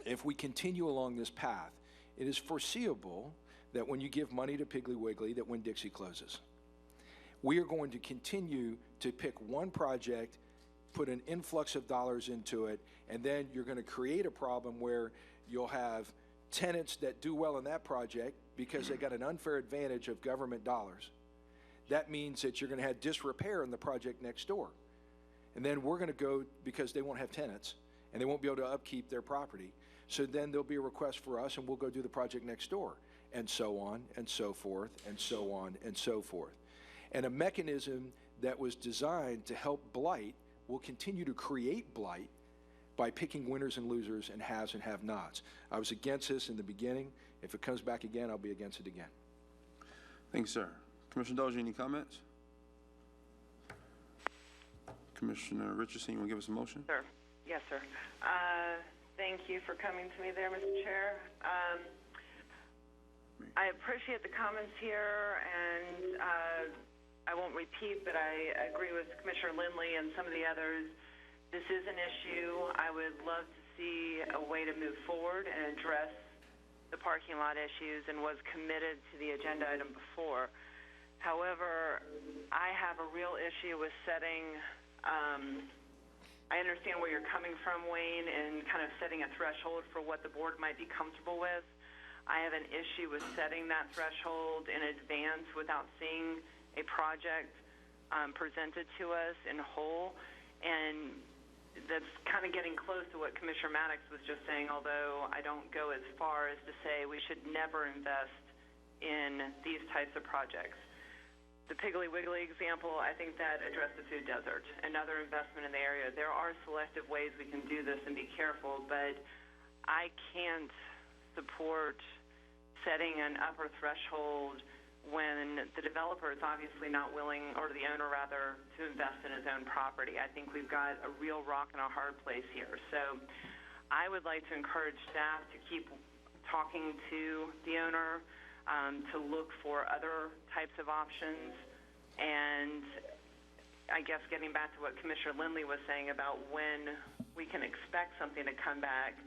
if we continue along this path, it is foreseeable that when you give money to Piggly Wiggly, that Winn-Dixie closes. We are going to continue to pick one project, put an influx of dollars into it, and then you're going to create a problem where you'll have tenants that do well in that project because they got an unfair advantage of government dollars. That means that you're going to have disrepair in the project next door. And then we're going to go, because they won't have tenants, and they won't be able to upkeep their property. So then there'll be a request for us, and we'll go do the project next door, and so on, and so forth, and so on, and so forth. And a mechanism that was designed to help blight will continue to create blight by picking winners and losers and haves and have-nots. I was against this in the beginning. If it comes back again, I'll be against it again. Thank you, sir. Commissioner Dozier, any comments? Commissioner Richardson, you want to give us a motion? Sir. Yes, sir. Thank you for coming to me there, Mr. Chair. I appreciate the comments here, and I won't repeat, but I agree with Commissioner Lindley and some of the others. This is an issue. I would love to see a way to move forward and address the parking lot issues, and was committed to the agenda item before. However, I have a real issue with setting, I understand where you're coming from, Wayne, and kind of setting a threshold for what the board might be comfortable with. I have an issue with setting that threshold in advance without seeing a project presented to us in whole, and that's kind of getting close to what Commissioner Maddox was just saying, although I don't go as far as to say we should never invest in these types of projects. The Piggly Wiggly example, I think that addressed the food desert, another investment in the area. There are selective ways we can do this and be careful, but I can't support setting an upper threshold when the developer is obviously not willing, or the owner rather, to invest in his own property. I think we've got a real rock and a hard place here. So I would like to encourage staff to keep talking to the owner, to look for other types of options. And I guess getting back to what Commissioner Lindley was saying about when we can expect something to come back,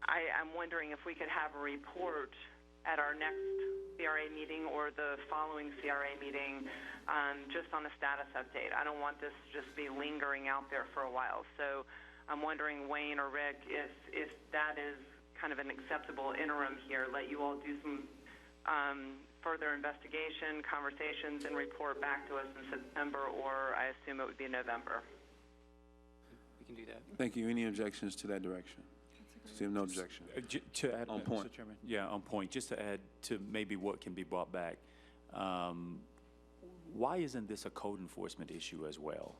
I'm wondering if we could have a report at our next CRA meeting or the following CRA meeting, just on a status update. I don't want this to just be lingering out there for a while. So I'm wondering, Wayne or Rick, if that is kind of an acceptable interim here, let you all do some further investigation, conversations, and report back to us in September, or I assume it would be November. We can do that. Thank you. Any objections to that direction? See, no objection. To add, On point. Mr. Chairman. Yeah, on point. Just to add to maybe what can be brought back. Why isn't this a code enforcement issue as well?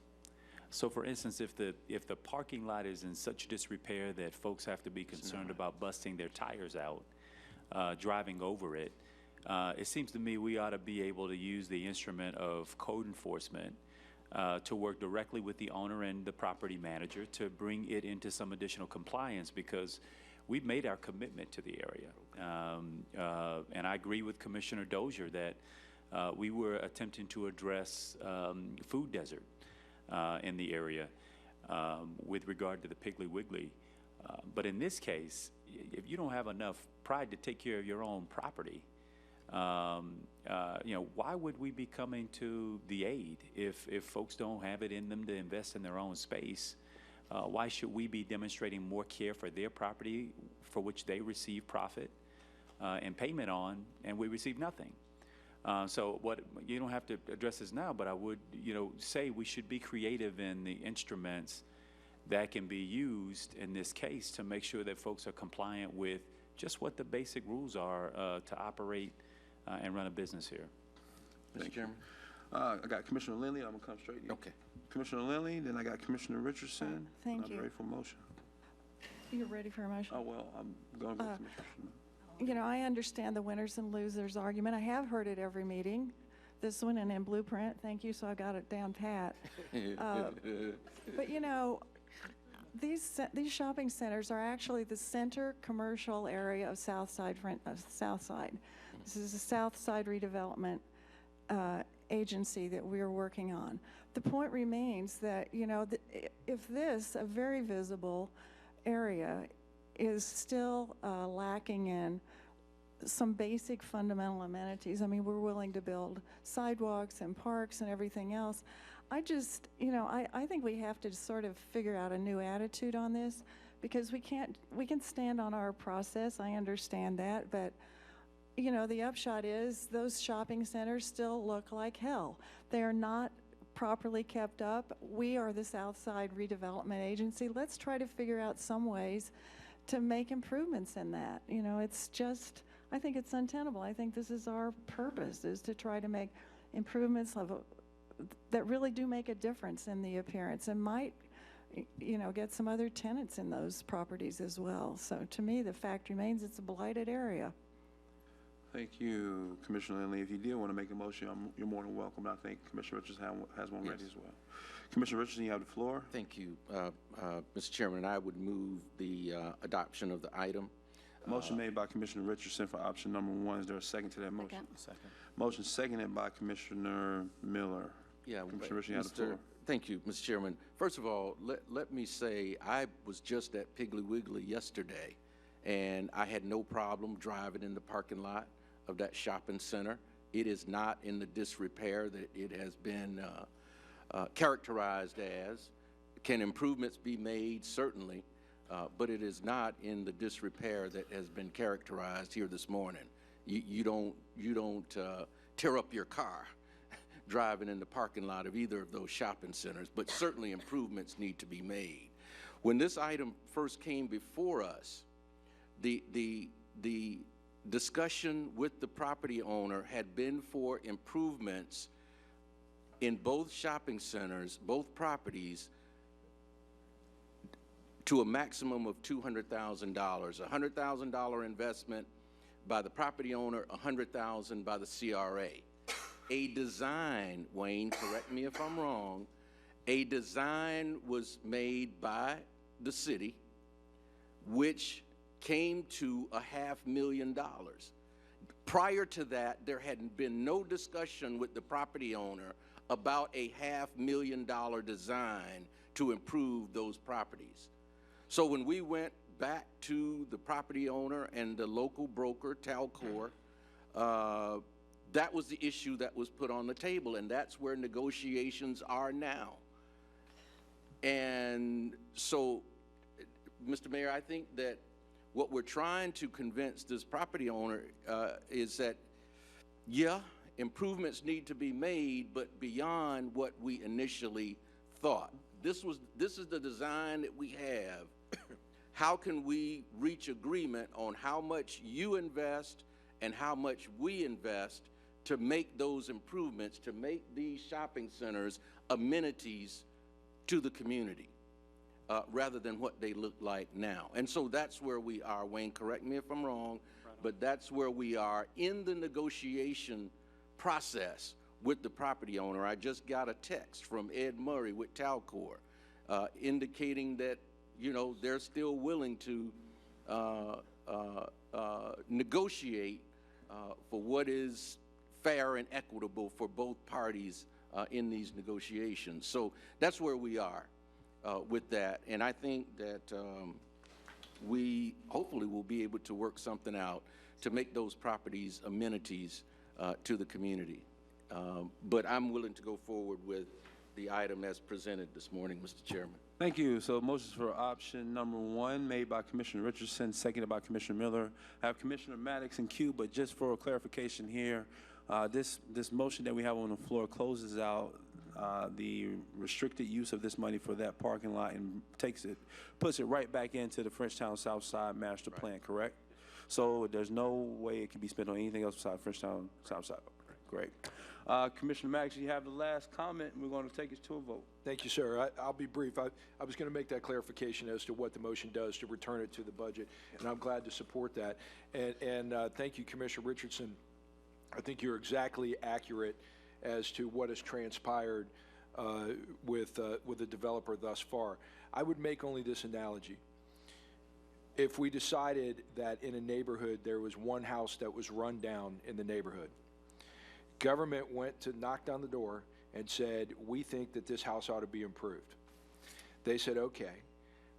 So, for instance, if the parking lot is in such disrepair that folks have to be concerned about busting their tires out, driving over it, it seems to me we ought to be able to use the instrument of code enforcement to work directly with the owner and the property manager to bring it into some additional compliance, because we've made our commitment to the area. And I agree with Commissioner Dozier that we were attempting to address food desert in the area with regard to the Piggly Wiggly. But in this case, if you don't have enough pride to take care of your own property, why would we be coming to the aid if folks don't have it in them to invest in their own space? Why should we be demonstrating more care for their property for which they receive profit and payment on, and we receive nothing? So what, you don't have to address this now, but I would, say we should be creative in the instruments that can be used in this case to make sure that folks are compliant with just what the basic rules are to operate and run a business here. Mr. Chairman? I got Commissioner Lindley. I'm going to come straight to you. Okay. Commissioner Lindley, then I got Commissioner Richardson. Thank I'm you. ready for motion. You're ready for a motion? Oh, well, I'm going to go Commissioner. You know, I understand the winners and losers argument. I have heard it every meeting. This one and in Blueprint. Thank you, so I got it down pat. But you know, these shopping centers are actually the center commercial area of Southside. This is a Southside redevelopment agency that we're working on. The point remains that, you know, if this, a very visible area, is still lacking in some basic fundamental amenities. I mean, we're willing to build sidewalks and parks and everything else. I just, you know, I think we have to sort of figure out a new attitude on this, because we can stand on our process. I understand that, but you know, the upshot is those shopping centers still look like hell. They are not properly kept up. We are the Southside Redevelopment Agency. Let's try to figure out some ways to make improvements in that. You know, it's just, I think it's untenable. I think this is our purpose, is to try to make improvements that really do make a difference in the appearance and might, you know, get some other tenants in those properties as well. So to me, the fact remains it's a blighted area. Thank you, Commissioner Lindley. If you did want to make a motion, you're more than welcome. I think Commissioner Richardson has one ready as well. Commissioner Richardson, you have the floor. Thank you, Mr. Chairman. I would move the adoption of the item. Motion made by Commissioner Richardson for option number 1. Is there a second to that motion? Second. Motion seconded by Commissioner Miller. Yeah, Commissioner Richardson, you have the floor. Thank you, Mr. Chairman. First of all, let me say I was just at Piggly Wiggly yesterday, and I had no problem driving in the parking lot of that shopping center. It is not in the disrepair that it has been characterized as. Can improvements be made? Certainly, but it is not in the disrepair that has been characterized here this morning. You don't tear up your car driving in the parking lot of either of those shopping centers, but certainly improvements need to be made. When this item first came before us, the discussion with the property owner had been for improvements in both shopping centers, both properties, to a maximum of $200,000. A $100,000 investment by the property owner, $100,000 by the CRA. A design, Wayne, correct me if I'm wrong, a design was made by the city, which came to $500,000. Prior to that, there had been no discussion with the property owner about a $500,000 design to improve those properties. So when we went back to the property owner and the local broker, Talcor, that was the issue that was put on the table, and that's where negotiations are now. And so, Mr. Mayor, I think that what we're trying to convince this property owner is that, yeah, improvements need to be made, but beyond what we initially thought. This is the design that we have. How can we reach agreement on how much you invest and how much we invest to make those improvements, to make these shopping centers amenities to the community, rather than what they look like now? And so that's where we are, Wayne, correct me if I'm wrong, but that's where we are in the negotiation process with the property owner. I just got a text from Ed Murray with Talcor indicating that, you know, they're still willing to negotiate for what is fair and equitable for both parties in these negotiations. So that's where we are with that. And I think that we hopefully will be able to work something out to make those properties amenities to the community. But I'm willing to go forward with the item as presented this morning, Mr. Chairman. Thank you. So motions for option number 1 made by Commissioner Richardson, seconded by Commissioner Miller. I have Commissioner Maddox in queue, but just for clarification here, this motion that we have on the floor closes out the restricted use of this money for that parking lot and puts it right back into the Frenchtown South Side master plan, correct? So there's no way it can be spent on anything else besides Frenchtown Southside. Great. Commissioner Maddox, you have the last comment, and we're going to take it to a vote. Thank you, sir. I'll be brief. I was going to make that clarification as to what the motion does to return it to the budget, and I'm glad to support that. And thank you, Commissioner Richardson. I think you're exactly accurate as to what has transpired with the developer thus far. I would make only this analogy. If we decided that in a neighborhood there was one house that was run down in the neighborhood, government went to knock down the door and said, we think that this house ought to be improved. They said, okay,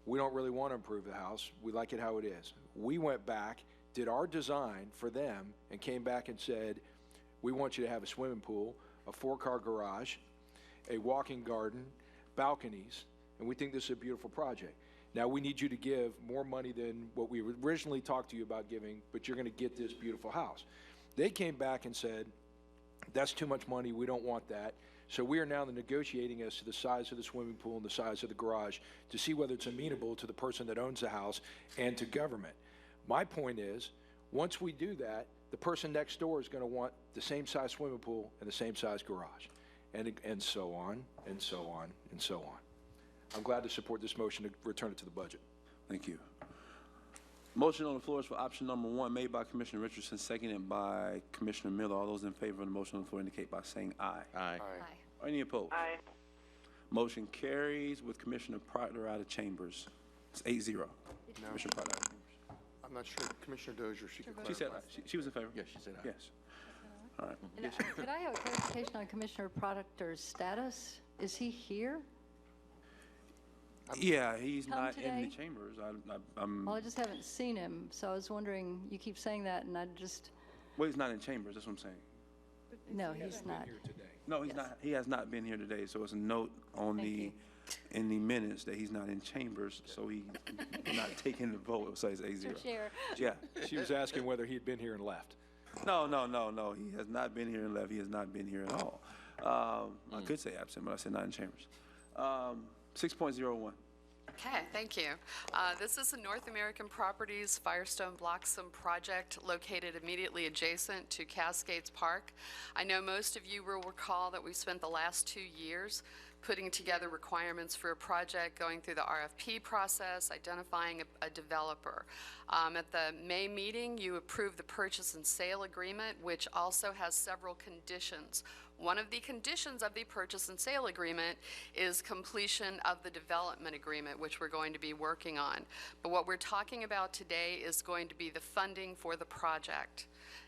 we don't really want to improve the house. We like it how it is. We went back, did our design for them, and came back and said, we want you to have a swimming pool, a 4-car garage, a walking garden, balconies, and we think this is a beautiful project. Now, we need you to give more money than what we originally talked to you about giving, but you're going to get this beautiful house. They came back and said, that's too much money, we don't want that. So we are now negotiating as to the size of the swimming pool and the size of the garage to see whether it's amenable to the person that owns the house and to government. My point is, once we do that, the person next door is going to want the same size swimming pool and the same size garage, and so on, and so on, and so on. I'm glad to support this motion to return it to the budget. Thank you. Motion on the floor is for option number 1, made by Commissioner Richardson, seconded by Commissioner Miller. All those in favor of the motion on the floor indicate by saying aye. Aye. Aye. Any opposed? Aye. Motion carries with Commissioner Proctor out of chambers. It's 8-0. Commissioner Proctor out of chambers. I'm not sure, Commissioner Dozier, she could She said clarify. aye. She was in favor? Yes, she said aye. Yes. All right. And, could I have a clarification on Commissioner Proctor's status? Is he here? Yeah, he's Come not in the today? chambers. Well, I just haven't seen him, so I was wondering, you keep saying that, and I just, well, he's not in chambers, that's what I'm saying. no, he's not. No, he's not. He has not been here today, so it's a note on Thank in the minutes that he's not in chambers, so he not taking the vote, so it's 8-0. Mr. Chair, Yeah. She was asking whether he had been here and left. No. He has not been here and left. He has not been here at all. I could say absent, but I said not in chambers. 6.01. Okay, thank you. This is the North American Properties Firestone Blossom project located immediately adjacent to Cascades Park. I know most of you will recall that we spent the last 2 years putting together requirements for a project, going through the RFP process, identifying a developer. At the May meeting, you approved the purchase and sale agreement, which also has several conditions. One of the conditions of the purchase and sale agreement is completion of the development agreement, which we're going to be working on. But what we're talking about today is going to be the funding for the project.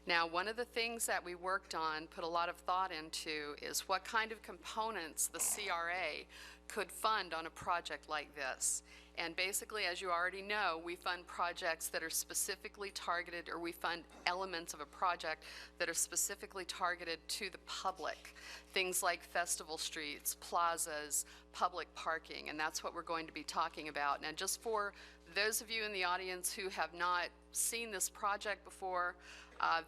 Now, one of the things that we worked on, put a lot of thought into, is what kind of components the CRA could fund on a project like this. And basically, as you already know, we fund projects that are specifically targeted, or we fund elements of a project that are specifically targeted to the public. Things like festival streets, plazas, public parking, and that's what we're going to be talking about. Now, just for those of you in the audience who have not seen this project before,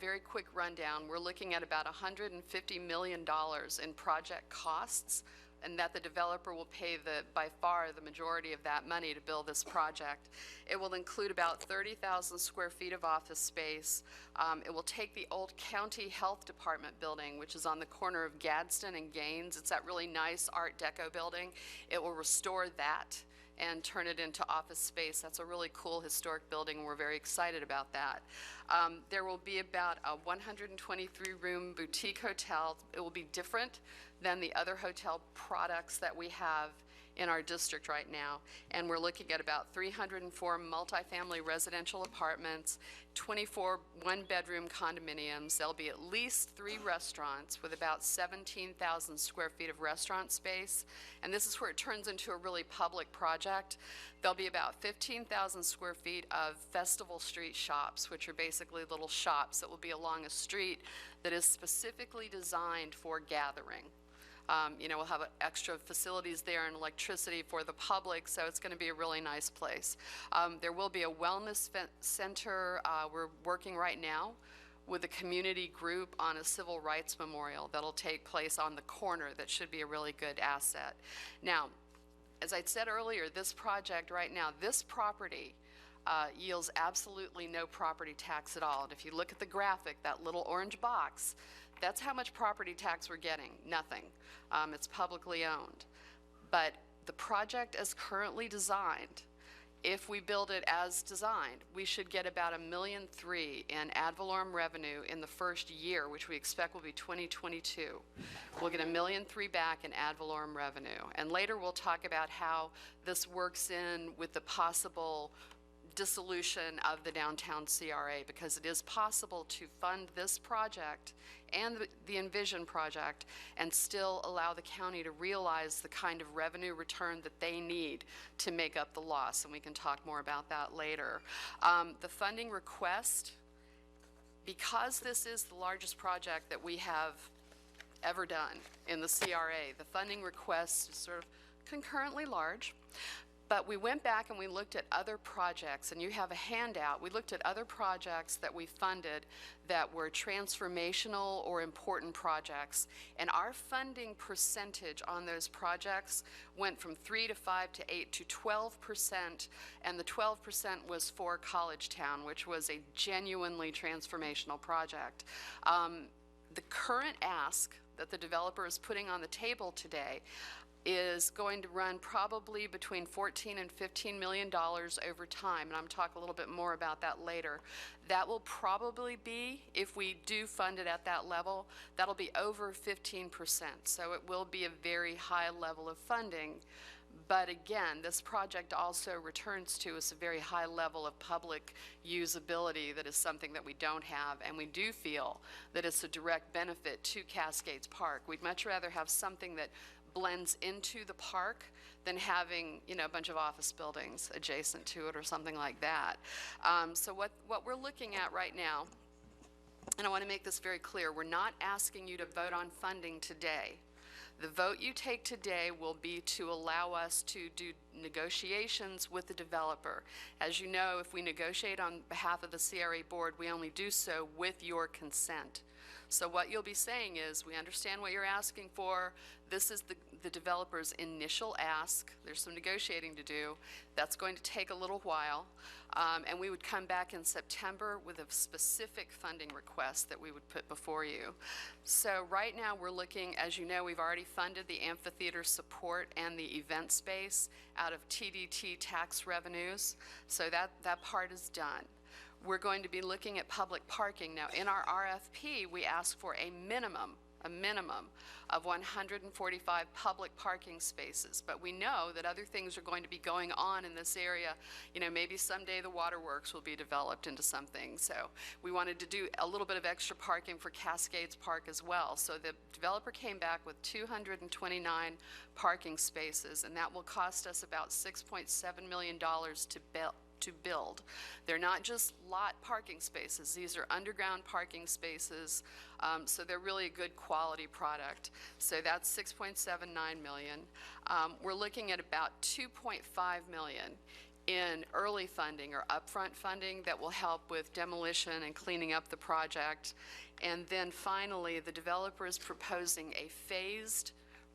very quick rundown. We're looking at about $150 million in project costs, and that the developer will pay by far the majority of that money to build this project. It will include about 30,000 square feet of office space. It will take the old County Health Department building, which is on the corner of Gadsden and Gaines. It's that really nice Art Deco building. It will restore that and turn it into office space. That's a really cool historic building, and we're very excited about that. There will be about a 123-room boutique hotel. It will be different than the other hotel products that we have in our district right now. And we're looking at about 304 multifamily residential apartments, 24 one-bedroom condominiums. There'll be at least 3 restaurants with about 17,000 square feet of restaurant space. And this is where it turns into a really public project. There'll be about 15,000 square feet of Festival Street shops, which are basically little shops that will be along a street that is specifically designed for gathering. We'll have extra facilities there and electricity for the public, so it's going to be a really nice place. There will be a wellness center. We're working right now with a community group on a civil rights memorial that'll take place on the corner. That should be a really good asset. Now, as I said earlier, this project right now, this property yields absolutely no property tax at all. And if you look at the graphic, that little orange box, that's how much property tax we're getting, nothing. It's publicly owned. But the project as currently designed, if we build it as designed, we should get about $1.3 million in ad valorem revenue in the first year, which we expect will be 2022. We'll get $1.3 million back in ad valorem revenue. And later we'll talk about how this works in with the possible dissolution of the downtown CRA, because it is possible to fund this project and the Envision project and still allow the county to realize the kind of revenue return that they need to make up the loss, and we can talk more about that later. The funding request, because this is the largest project that we have ever done in the CRA, the funding request is sort of concurrently large. But we went back and we looked at other projects, and you have a handout. We looked at other projects that we funded that were transformational or important projects, and our funding percentage on those projects went from 3 to 5 to 8 to 12%, and the 12% was for College Town, which was a genuinely transformational project. The current ask that the developer is putting on the table today is going to run probably between $14 and $15 million over time, and I'm talking a little bit more about that later. That will probably be, if we do fund it at that level, that'll be over 15%, so it will be a very high level of funding. But again, this project also returns to us a very high level of public usability that is something that we don't have, and we do feel that it's a direct benefit to Cascades Park. We'd much rather have something that blends into the park than having, you know, a bunch of office buildings adjacent to it or something like that. So what we're looking at right now, and I want to make this very clear, we're not asking you to vote on funding today. The vote you take today will be to allow us to do negotiations with the developer. As you know, if we negotiate on behalf of the CRA board, we only do so with your consent. So what you'll be saying is, we understand what you're asking for. This is the developer's initial ask. There's some negotiating to do. That's going to take a little while. And we would come back in September with a specific funding request that we would put before you. So right now we're looking, as you know, we've already funded the amphitheater support and the event space out of TDT tax revenues. So that part is done. We're going to be looking at public parking. Now, in our RFP, we ask for a minimum of 145 public parking spaces. But we know that other things are going to be going on in this area. You know, maybe someday the waterworks will be developed into something. So we wanted to do a little bit of extra parking for Cascades Park as well. So the developer came back with 229 parking spaces, and that will cost us about $6.7 million to build. They're not just lot parking spaces. These are underground parking spaces, so they're really a good quality product. So that's $6.79 million. We're looking at about $2.5 million in early funding or upfront funding that will help with demolition and cleaning up the project. And then finally, the developer is proposing a phased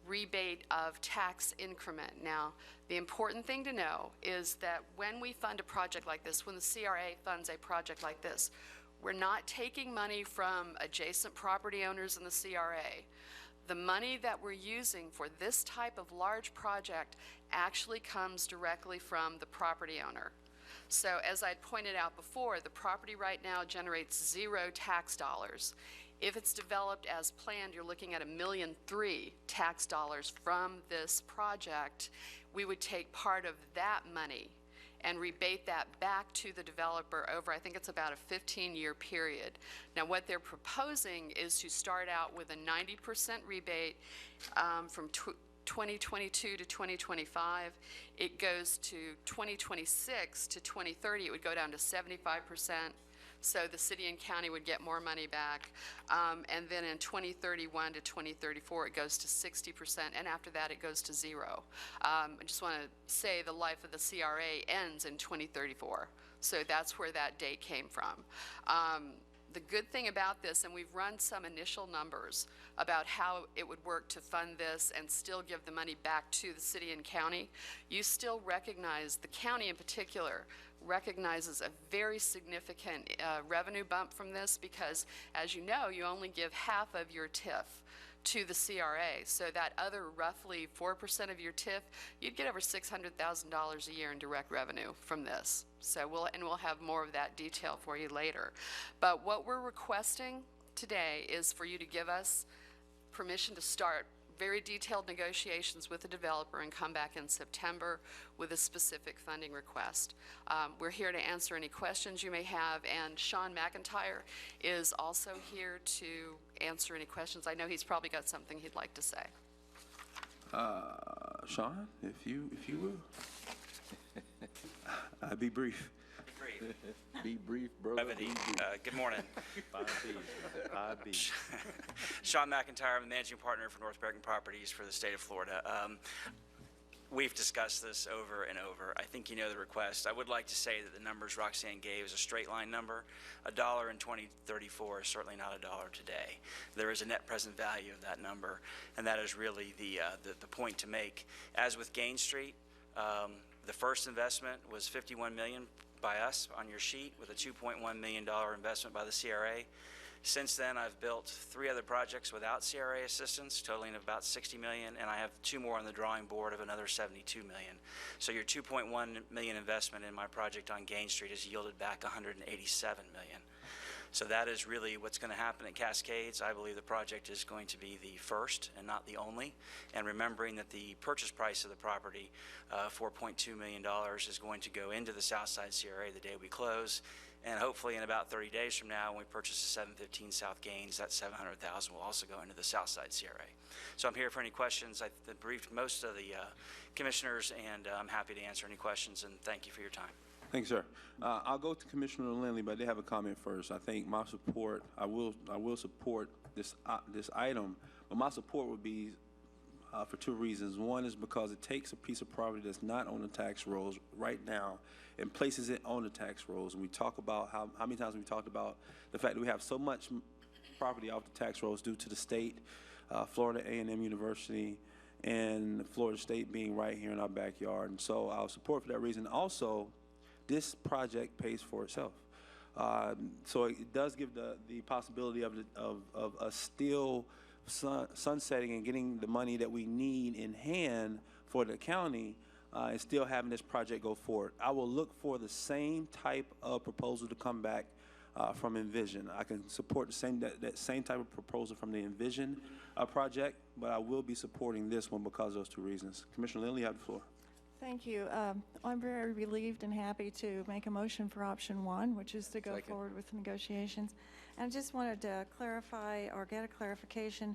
rebate of tax increment. Now, the important thing to know is that when we fund a project like this, when the CRA funds a project like this, we're not taking money from adjacent property owners in the CRA. The money that we're using for this type of large project actually comes directly from the property owner. So as I pointed out before, the property right now generates 0 tax dollars. If it's developed as planned, you're looking at $1.3 million tax dollars from this project. We would take part of that money and rebate that back to the developer over, I think it's about a 15-year period. Now, what they're proposing is to start out with a 90% rebate from 2022 to 2025. It goes to 2026 to 2030. It would go down to 75%. So the city and county would get more money back. And then in 2031 to 2034, it goes to 60%, and after that, it goes to 0. I just want to say the life of the CRA ends in 2034. So that's where that date came from. The good thing about this, and we've run some initial numbers about how it would work to fund this and still give the money back to the city and county, you still recognize, the county in particular, recognizes a very significant revenue bump from this because, as you know, you only give half of your TIF to the CRA. So that other roughly 4% of your TIF, you'd get over $600,000 a year in direct revenue from this. So we'll have more of that detail for you later. But what we're requesting today is for you to give us permission to start very detailed negotiations with the developer and come back in September with a specific funding request. We're here to answer any questions you may have, and Sean McIntyre is also here to answer any questions. I know he's probably got something he'd like to say. Sean, if you will. I'll be brief. Be brief, brother. Brevity. Good morning. 5B. Sean McIntyre, I'm the managing partner for North American Properties for the state of Florida. We've discussed this over and over. I think you know the request. I would like to say that the numbers Roxanne gave is a straight line number. $1 in 2034 is certainly not $1 today. There is a net present value of that number, and that is really the point to make. As with Gain Street, the first investment was $51 million by us on your sheet, with a $2.1 million investment by the CRA. Since then, I've built 3 other projects without CRA assistance, totaling about $60 million, and I have 2 more on the drawing board of another $72 million. So your $2.1 million investment in my project on Gain Street has yielded back $187 million. So that is really what's going to happen at Cascades. I believe the project is going to be the first and not the only. And remembering that the purchase price of the property, $4.2 million, is going to go into the Southside CRA the day we close. And hopefully in about 30 days from now, when we purchase the 715 South Gaines, that $700,000 will also go into the Southside CRA. So I'm here for any questions. I briefed most of the commissioners, and I'm happy to answer any questions, and thank you for your time. Thanks, sir. I'll go to Commissioner Lindley, but I did have a comment first. I think my support, I will support this item, but my support would be for 2 reasons. One is because it takes a piece of property that's not on the tax rolls right now and places it on the tax rolls. And we talk about how many times we talked about the fact that we have so much property off the tax rolls due to the state, Florida A&M University, and Florida State being right here in our backyard. And so I'll support for that reason. Also, this project pays for itself. So it does give the possibility of us still sunsetting and getting the money that we need in hand for the county and still having this project go forward. I will look for the same type of proposal to come back from Envision. I can support that same type of proposal from the Envision project, but I will be supporting this one because of those 2 reasons. Commissioner Lindley, you have the floor. Thank you. I'm very relieved and happy to make a motion for option 1, which is to go forward with negotiations. And I just wanted to clarify or get a clarification.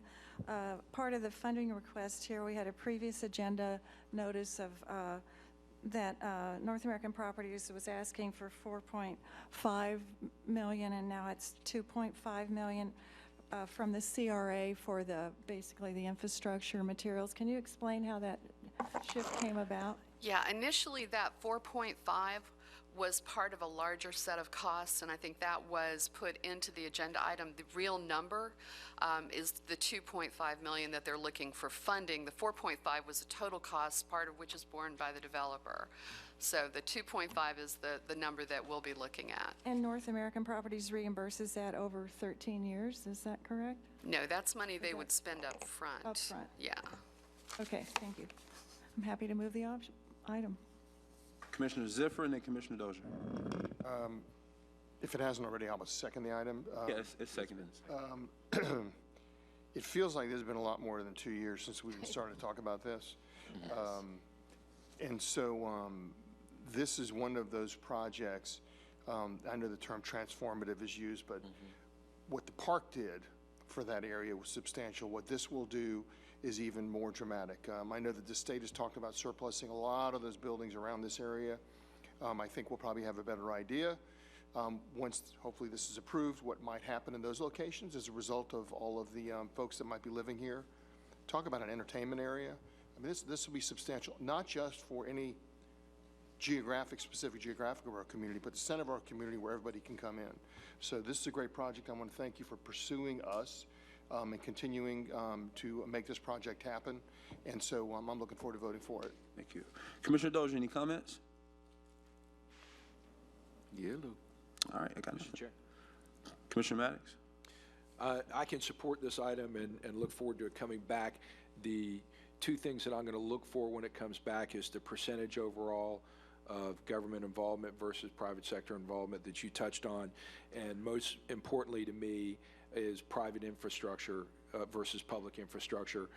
Part of the funding request here, we had a previous agenda notice of that North American Properties was asking for $4.5 million, and now it's $2.5 million from the CRA for basically the infrastructure materials. Can you explain how that shift came about? Yeah, initially that 4.5 was part of a larger set of costs, and I think that was put into the agenda item. The real number is the $2.5 million that they're looking for funding. The 4.5 was the total cost, part of which is borne by the developer. So the 2.5 is the number that we'll be looking at. And North American Properties reimburses that over 13 years, is that correct? No, that's money they would spend up front. Up front. Yeah. Okay, thank you. I'm happy to move the item. Commissioner Ziffer and then Commissioner Dozier. If it hasn't already, I'll second the item. Yes, it's seconded. It feels like there's been a lot more than 2 years since we've started to talk about this. And so this is one of those projects, I know the term transformative is used, but what the park did for that area was substantial. What this will do is even more dramatic. I know that the state has talked about surplusing a lot of those buildings around this area. I think we'll probably have a better idea once hopefully this is approved, what might happen in those locations as a result of all of the folks that might be living here. Talk about an entertainment area. I mean, this will be substantial, not just for any specific geographic of our community, but the center of our community where everybody can come in. So this is a great project. I want to thank you for pursuing us and continuing to make this project happen. And so I'm looking forward to voting for it. Thank you. Commissioner Dozier, any comments? Yellow. All right, I got Mr. Chair. Commissioner Maddox. I can support this item and look forward to it coming back. The two things that I'm going to look for when it comes back is the percentage overall of government involvement versus private sector involvement that you touched on, and most importantly to me is private infrastructure versus public infrastructure,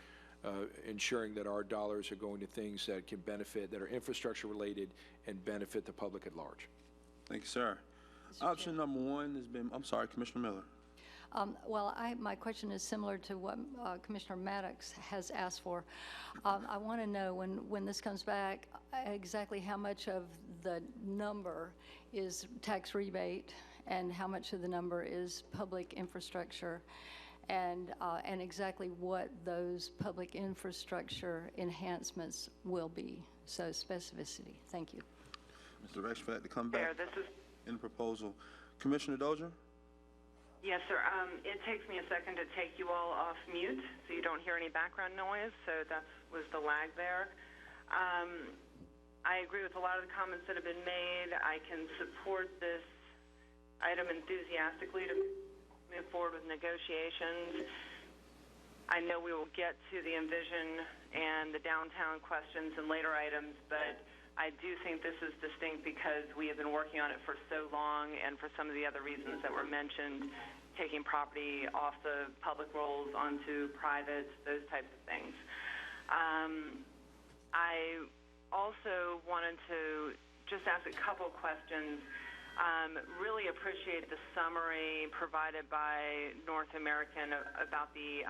ensuring that our dollars are going to things that can benefit, that are infrastructure related and benefit the public at large. Thank you, sir. Option number one has been, I'm sorry, Commissioner Miller. Well, my question is similar to what Commissioner Maddox has asked for. I want to know when this comes back exactly how much of the number is tax rebate and how much of the number is public infrastructure, and exactly what those public infrastructure enhancements will be. So specificity. Thank you. Direction for that to come back in the proposal. Commissioner Dozier? Yes, sir. It takes me a second to take you all off mute so you don't hear any background noise, so that was the lag there. I agree with a lot of the comments that have been made. I can support this item enthusiastically to move forward with negotiations. I know we will get to the Envision and the downtown questions in later items, but I do think this is distinct because we have been working on it for so long, and for some of the other reasons that were mentioned, taking property off the public rolls onto private, those types of things. I also wanted to just ask a couple questions. Really appreciate the summary provided by North American about the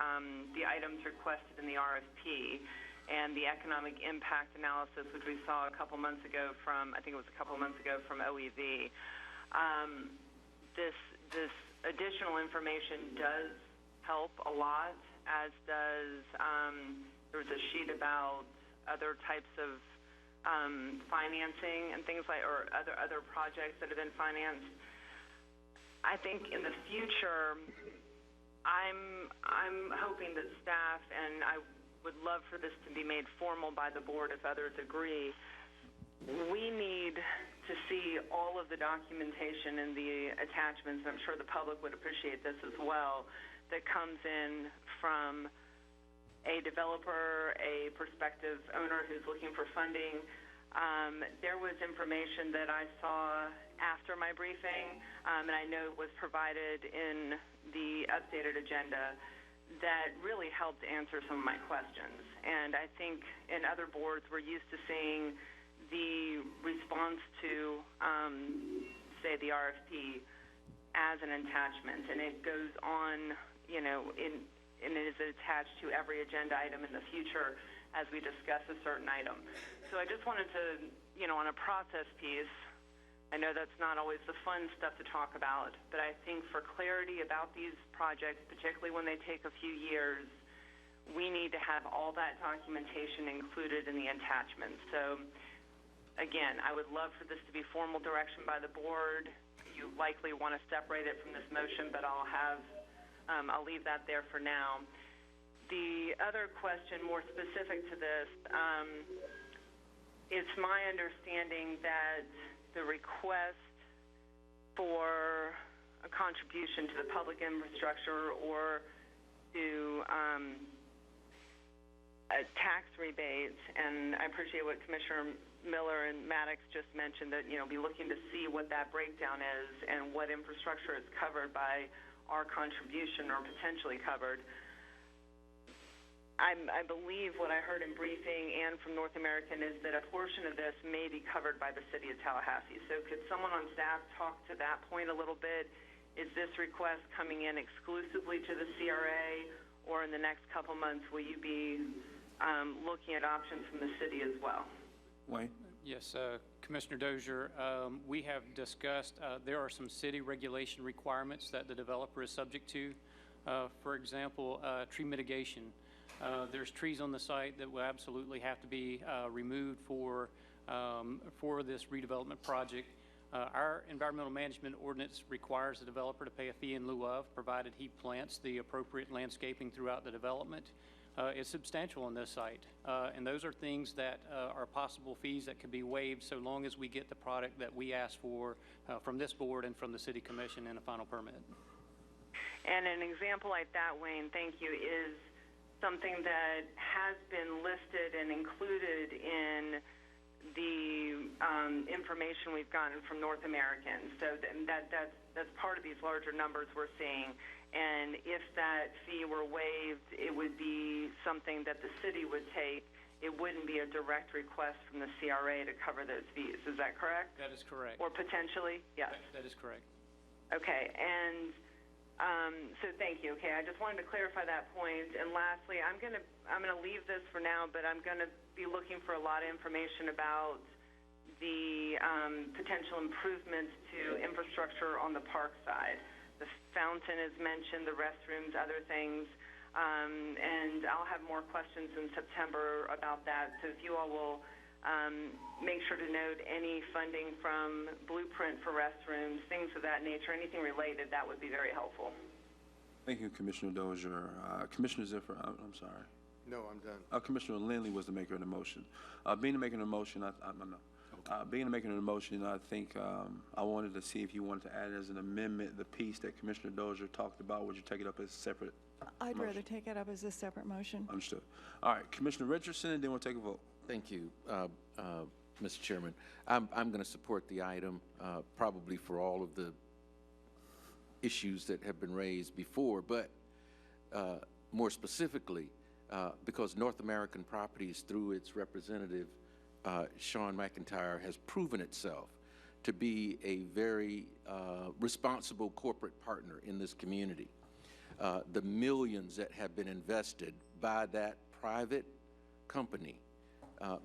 items requested in the RFP and the economic impact analysis, which we saw a couple months ago from, I think it was a couple months ago from OEV. This additional information does help a lot, as does, there was a sheet about other types of financing and things like, or other projects that have been financed. I think in the future, I'm hoping that staff, and I would love for this to be made formal by the board if others agree, we need to see all of the documentation and the attachments, I'm sure the public would appreciate this as well, that comes in from a developer, a prospective owner who's looking for funding. There was information that I saw after my briefing, and I know it was provided in the updated agenda, that really helped answer some of my questions. And I think in other boards, we're used to seeing the response to, say, the RFP as an attachment, and it goes on, you know, and it is attached to every agenda item in the future as we discuss a certain item. So I just wanted to, you know, on a process piece, I know that's not always the fun stuff to talk about, but I think for clarity about these projects, particularly when they take a few years, we need to have all that documentation included in the attachments. So again, I would love for this to be formal direction by the board. You likely want to separate it from this motion, but I'll leave that there for now. The other question, more specific to this, it's my understanding that the request for a contribution to the public infrastructure or to tax rebates, and I appreciate what Commissioner Miller and Maddox just mentioned, that, you know, be looking to see what that breakdown is and what infrastructure is covered by our contribution or potentially covered. I believe what I heard in briefing and from North American is that a portion of this may be covered by the city of Tallahassee. So could someone on staff talk to that point a little bit? Is this request coming in exclusively to the CRA, or in the next couple months will you be looking at options from the city as well? Wayne? Yes, Commissioner Dozier, we have discussed, there are some city regulation requirements that the developer is subject to. For example, tree mitigation. There's trees on the site that will absolutely have to be removed for this redevelopment project. Our environmental management ordinance requires the developer to pay a fee in lieu of, provided he plants the appropriate landscaping throughout the development. is substantial on this site. And those are things that are possible fees that could be waived so long as we get the product that we ask for from this board and from the City Commission in a final permit. And an example like that, Wayne, thank you, is something that has been listed and included in the information we've gotten from North American. So that's part of these larger numbers we're seeing. And if that fee were waived, it would be something that the city would take. It wouldn't be a direct request from the CRA to cover those fees. Is that correct? That is correct. Or potentially? Yes. That is correct. Okay. And so thank you. Okay, I just wanted to clarify that point. And lastly, I'm gonna leave this for now, but I'm gonna be looking for a lot of information about the potential improvements to infrastructure on the park side. The fountain is mentioned, the restrooms, other things, and I'll have more questions in September about that. So if you all will make sure to note any funding from Blueprint for restrooms, things of that nature, anything related, that would be very helpful. Thank you, Commissioner Dozier. Commissioner Ziffer, I'm sorry. No, I'm done. Commissioner Lindley was the maker of the motion. Being the maker of the motion, being the maker of the motion, I think I wanted to see if you wanted to add as an amendment the piece that Commissioner Dozier talked about. Would you take it up as a separate I'd motion? rather take it up as a separate motion. Understood. All right, Commissioner Richardson, and then we'll take a vote. Thank you, Mr. Chairman. I'm going to support the item, probably for all of the issues that have been raised before, but more specifically, because North American Properties, through its representative, Sean McIntyre, has proven itself to be a very responsible corporate partner in this community. The millions that have been invested by that private company,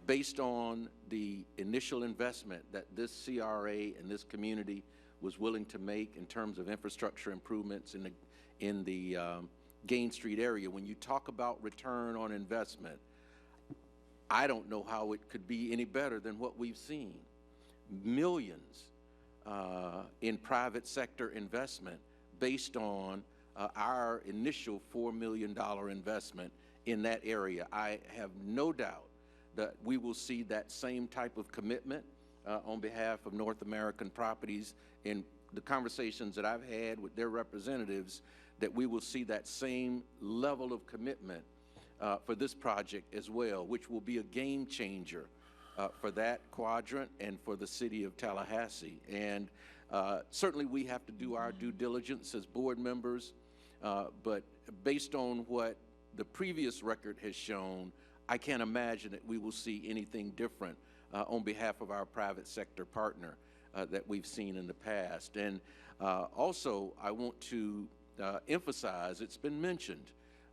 based on the initial investment that this CRA and this community was willing to make in terms of infrastructure improvements in the Gain Street area. When you talk about return on investment, I don't know how it could be any better than what we've seen. Millions in private sector investment based on our initial $4 million investment in that area. I have no doubt that we will see that same type of commitment on behalf of North American Properties in the conversations that I've had with their representatives, that we will see that same level of commitment for this project as well, which will be a game changer for that quadrant and for the city of Tallahassee. And certainly we have to do our due diligence as board members, but based on what the previous record has shown, I can't imagine that we will see anything different on behalf of our private sector partner that we've seen in the past. And also, I want to emphasize, it's been mentioned,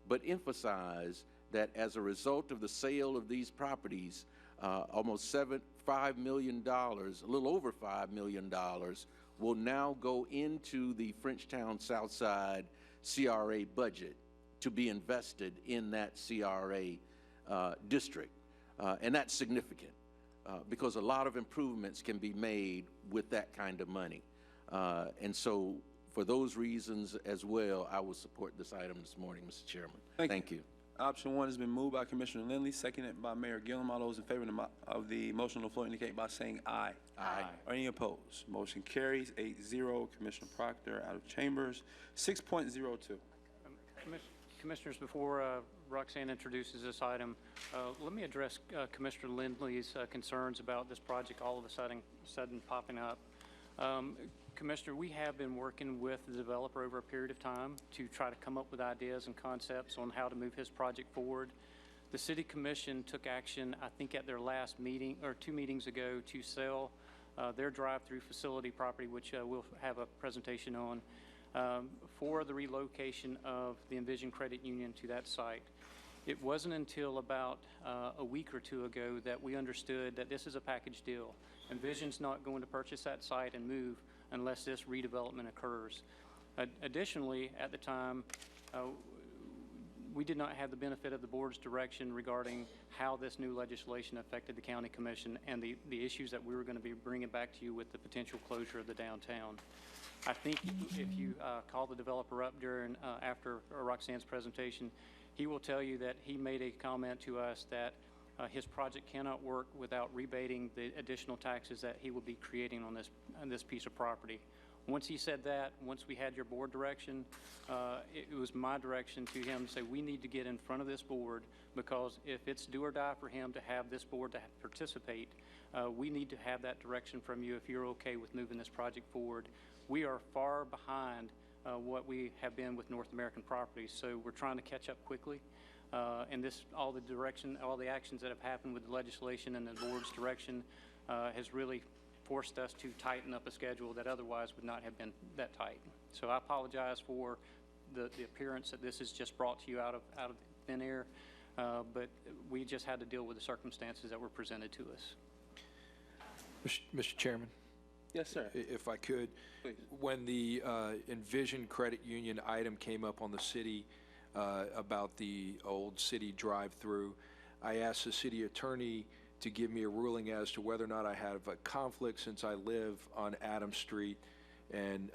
but emphasize that as a result of the sale of these properties, almost $5 million, a little over $5 million, will now go into the Frenchtown Southside CRA budget to be invested in that CRA district. And that's significant because a lot of improvements can be made with that kind of money. And so for those reasons as well, I will support this item this morning, Mr. Chairman. Thank you. Option 1 has been moved by Commissioner Lindley, seconded by Mayor Gillum. All those in favor of the motion on the floor indicate by saying aye. Aye. Are any opposed? Motion carries 8-0. Commissioner Proctor out of chambers. 6.02. Commissioners, before Roxanne introduces this item, let me address Commissioner Lindley's concerns about this project all of a sudden popping up. Commissioner, we have been working with the developer over a period of time to try to come up with ideas and concepts on how to move his project forward. The City Commission took action, I think, at their last meeting or 2 meetings ago to sell their drive-through facility property, which we'll have a presentation on, for the relocation of the Envision Credit Union to that site. It wasn't until about a week or 2 ago that we understood that this is a package deal. Envision's not going to purchase that site and move unless this redevelopment occurs. Additionally, at the time, we did not have the benefit of the board's direction regarding how this new legislation affected the county commission and the issues that we were going to be bringing back to you with the potential closure of the downtown. I think if you call the developer up after Roxanne's presentation, He will tell you that he made a comment to us that his project cannot work without rebating the additional taxes that he will be creating on this piece of property. Once he said that, once we had your board direction, it was my direction to him to say we need to get in front of this board, because if it's do or die for him to have this board to participate, we need to have that direction from you if you're okay with moving this project forward. We are far behind what we have been with North American Properties, so we're trying to catch up quickly. And all the actions that have happened with the legislation and the board's direction has really forced us to tighten up a schedule that otherwise would not have been that tight. So I apologize for the appearance that this is just brought to you out of thin air, but we just had to deal with the circumstances that were presented to us. Mr. Chairman? Yes, sir. If I could. Please. When the Envision Credit Union item came up on the city about the old city drive-through, I asked the city attorney to give me a ruling as to whether or not I have a conflict since I live on Adams Street, and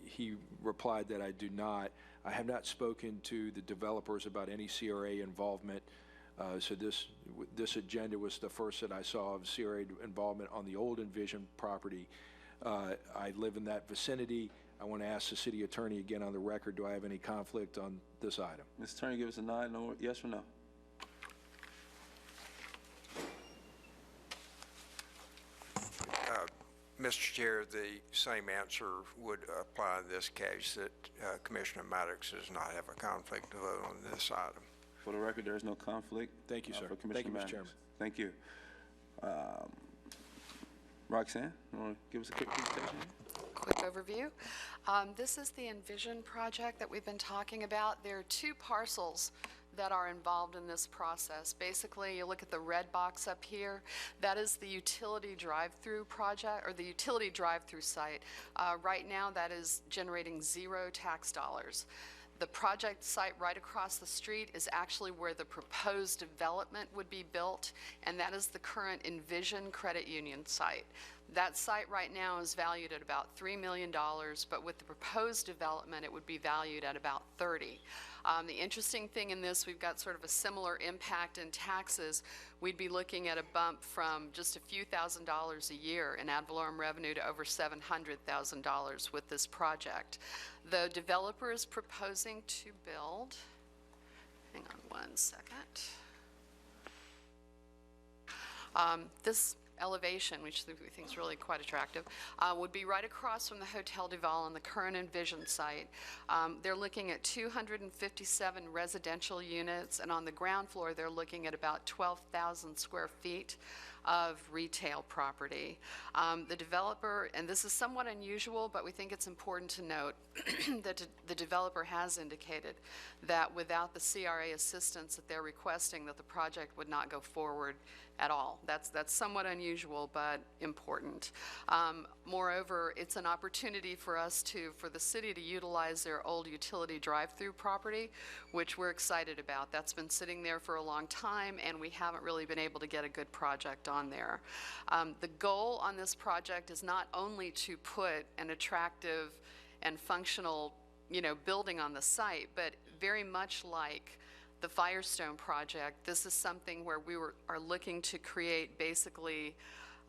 he replied that I do not. I have not spoken to the developers about any CRA involvement, so this agenda was the first that I saw of CRA involvement on the old Envision property. I live in that vicinity. I want to ask the city attorney again on the record, do I have any conflict on this item? Mr. Attorney, give us a nod, no, yes or no? Mr. Chair, the same answer would apply in this case, that Commissioner Maddox does not have a conflict of vote on this item. For the record, there is no conflict. Thank you, sir. For Commissioner Thank you, Mr. Maddox. Chairman. Thank you. Roxanne, you want to give us a quick presentation? Quick overview. This is the Envision project that we've been talking about. There are two parcels that are involved in this process. Basically, you look at the red box up here, that is the utility drive-through project, or the utility drive-through site. Right now, that is generating 0 tax dollars. The project site right across the street is actually where the proposed development would be built, and that is the current Envision Credit Union site. That site right now is valued at about $3 million, but with the proposed development, it would be valued at about $30. The interesting thing in this, we've got sort of a similar impact in taxes. We'd be looking at a bump from just a few $1,000s a year in ad valorem revenue to over $700,000 with this project. The developer is proposing to build, hang on one second. This elevation, which we think is really quite attractive, would be right across from the Hotel Duval on the current Envision site. They're looking at 257 residential units, and on the ground floor, they're looking at about 12,000 square feet of retail property. The developer, and this is somewhat unusual, but we think it's important to note that the developer has indicated that without the CRA assistance that they're requesting, that the project would not go forward at all. That's somewhat unusual, but important. Moreover, it's an opportunity for the city to utilize their old utility drive-through property, which we're excited about. That's been sitting there for a long time, and we haven't really been able to get a good project on there. The goal on this project is not only to put an attractive and functional, building on the site, but very much like the Firestone project, this is something where we are looking to create basically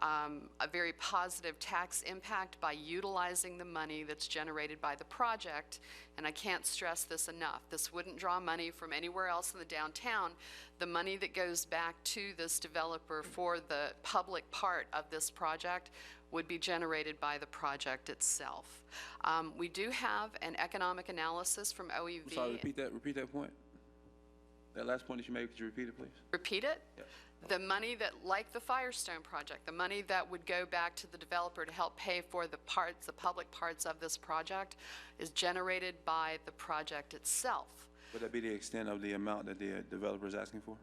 a very positive tax impact by utilizing the money that's generated by the project. And I can't stress this enough. This wouldn't draw money from anywhere else in the downtown. The money that goes back to this developer for the public part of this project would be generated by the project itself. We do have an economic analysis from OEV. I'm sorry, repeat that point. That last point that you made, could you repeat it, please? Repeat it? Yes. The money that, like the Firestone project, the money that would go back to the developer to help pay for the public parts of this project is generated by the project itself. Would that be the extent of the amount that the developer is asking for?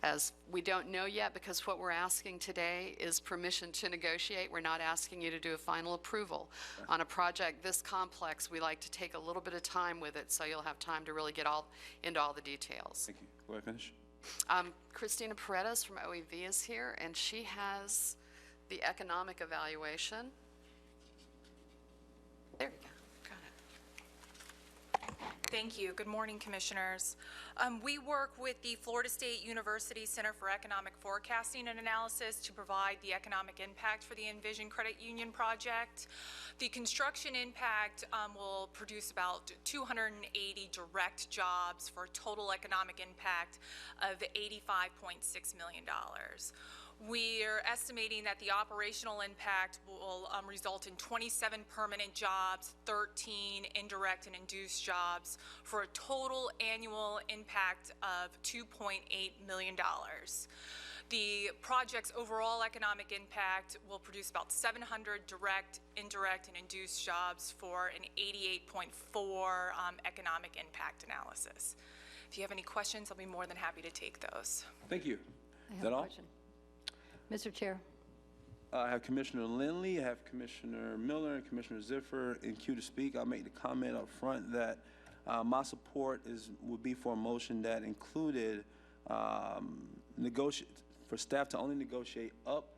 As we don't know yet, because what we're asking today is permission to negotiate. We're not asking you to do a final approval. Okay. On a project this complex, we like to take a little bit of time with it, so you'll have time to really get into all the details. Thank you. Go ahead, finish. Christina Paredes from OEV is here, and she has the economic evaluation. There you go. Got it. Thank you. Good morning, Commissioners. We work with the Florida State University Center for Economic Forecasting and Analysis to provide the economic impact for the Envision Credit Union project. The construction impact will produce about 280 direct jobs for a total economic impact of $85.6 million. We're estimating that the operational impact will result in 27 permanent jobs, 13 indirect and induced jobs, for a total annual impact of $2.8 million. The project's overall economic impact will produce about 700 direct, indirect, and induced jobs for an 88.4 economic impact analysis. If you have any questions, I'll be more than happy to take those. Thank you. I Is have that a all? question. Mr. Chair. I have Commissioner Lindley, I have Commissioner Miller, and Commissioner Ziffer in queue to speak. I'll make the comment up front that my support would be for a motion that included for staff to only negotiate up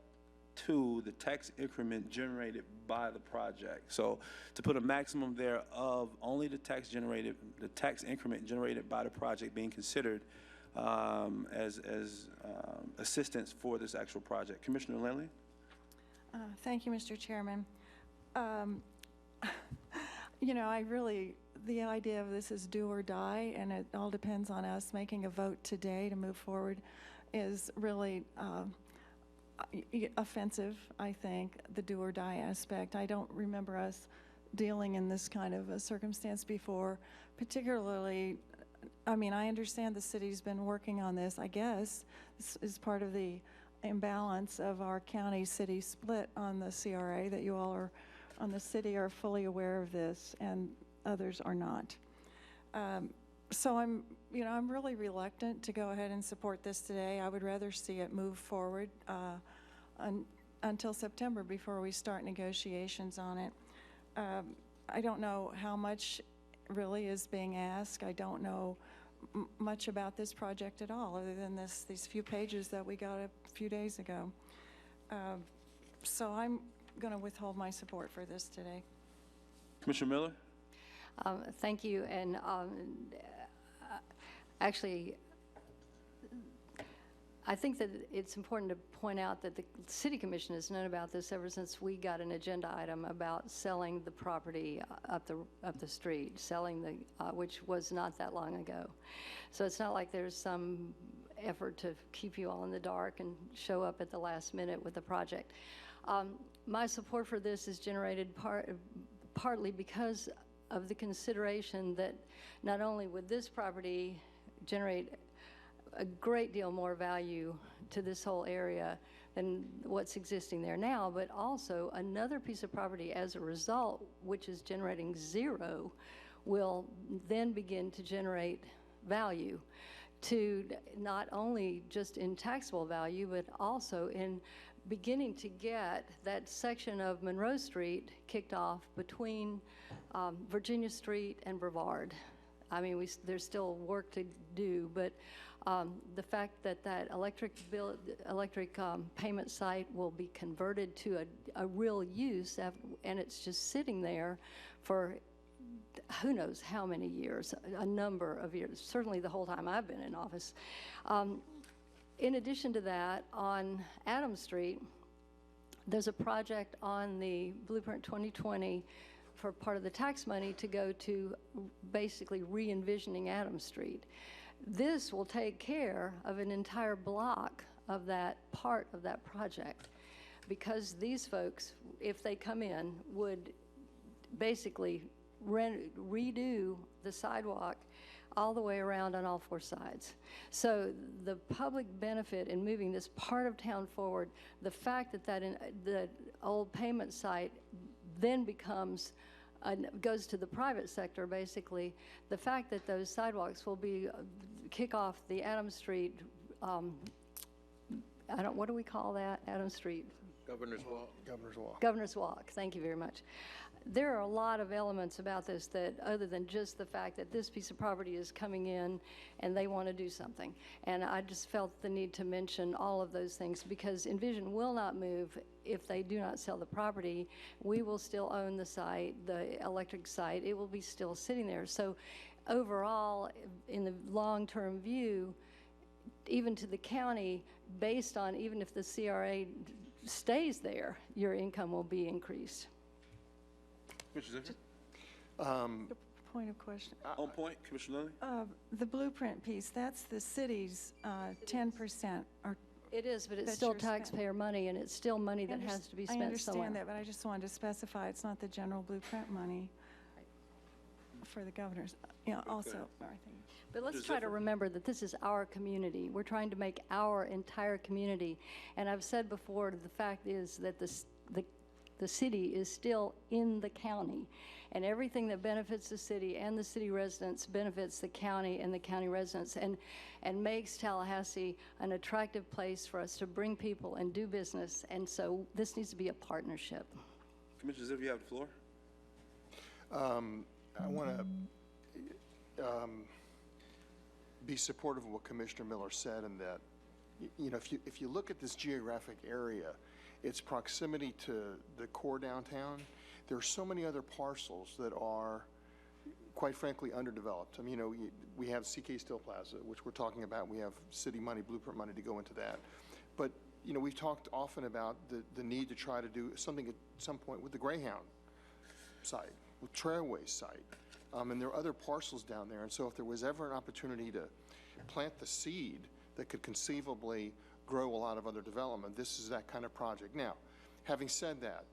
to the tax increment generated by the project. So to put a maximum there of only the tax increment generated by the project being considered as assistance for this actual project. Commissioner Lindley? Thank you, Mr. Chairman. You know, the idea of this is do or die, and it all depends on us making a vote today to move forward, is really offensive, I think, the do or die aspect. I don't remember us dealing in this kind of a circumstance before, particularly, I mean, I understand the city's been working on this. I guess this is part of the imbalance of our county-city split on the CRA, that you all are, on the city, are fully aware of this, and others are not. So I'm really reluctant to go ahead and support this today. I would rather see it move forward until September before we start negotiations on it. I don't know how much really is being asked. I don't know much about this project at all, other than these few pages that we got a few days ago. So I'm going to withhold my support for this today. Commissioner Miller? Thank you. And actually, I think that it's important to point out that the City Commission has known about this ever since we got an agenda item about selling the property up the street, which was not that long ago. So it's not like there's some effort to keep you all in the dark and show up at the last minute with the project. My support for this is generated partly because of the consideration that not only would this property generate a great deal more value to this whole area than what's existing there now, but also another piece of property as a result, which is generating zero, will then begin to generate value, to not only just in taxable value, but also in beginning to get that section of Monroe Street kicked off between Virginia Street and Brevard. I mean, there's still work to do, but the fact that electric payment site will be converted to a real use, and it's just sitting there for who knows how many years, a number of years, certainly the whole time I've been in office. In addition to that, on Adams Street, there's a project on the Blueprint 2020 for part of the tax money to go to basically re-envisioning Adams Street. This will take care of an entire block of that part of that project, because these folks, if they come in, would basically redo the sidewalk all the way around on all four sides. So the public benefit in moving this part of town forward, the fact that the old payment site then goes to the private sector, basically, the fact that those sidewalks will kick off the Adams Street, what do we call that, Adams Street? Governor's Walk. Governor's Walk. Governor's Walk, thank you very much. There are a lot of elements about this that, other than just the fact that this piece of property is coming in and they want to do something. And I just felt the need to mention all of those things, because Envision will not move if they do not sell the property. We will still own the site, the electric site. It will be still sitting there. So overall, in the long-term view, even to the county, based on even if the CRA stays there, your income will be increased. Commissioner Ziffer? Point of question. On point, Commissioner Lilly? The blueprint piece, that's the city's 10%. Or It is, but it's that still you're spend- taxpayer money, and it's still money that has to be I spent somewhere. understand that, but I just wanted to specify it's not the general blueprint money for the governors. Yeah, also. All right, thank you. But let's try to remember that this is our community. We're trying to make our entire community. And I've said before, the fact is that the city is still in the county. And everything that benefits the city and the city residents benefits the county and the county residents, and makes Tallahassee an attractive place for us to bring people and do business. And so this needs to be a partnership. Commissioner Ziffer, you have the floor. I want to be supportive of what Commissioner Miller said, in that, you know, if you look at this geographic area, its proximity to the core downtown, there are so many other parcels that are, quite frankly, underdeveloped. I mean, you know, we have CK Steel Plaza, which we're talking about. We have city money, blueprint money to go into that. But, you know, we've talked often about the need to try to do something at some point with the Greyhound site, with Trailways site. And there are other parcels down there. And so if there was ever an opportunity to plant the seed that could conceivably grow a lot of other development, this is that kind of project. Now, having said that,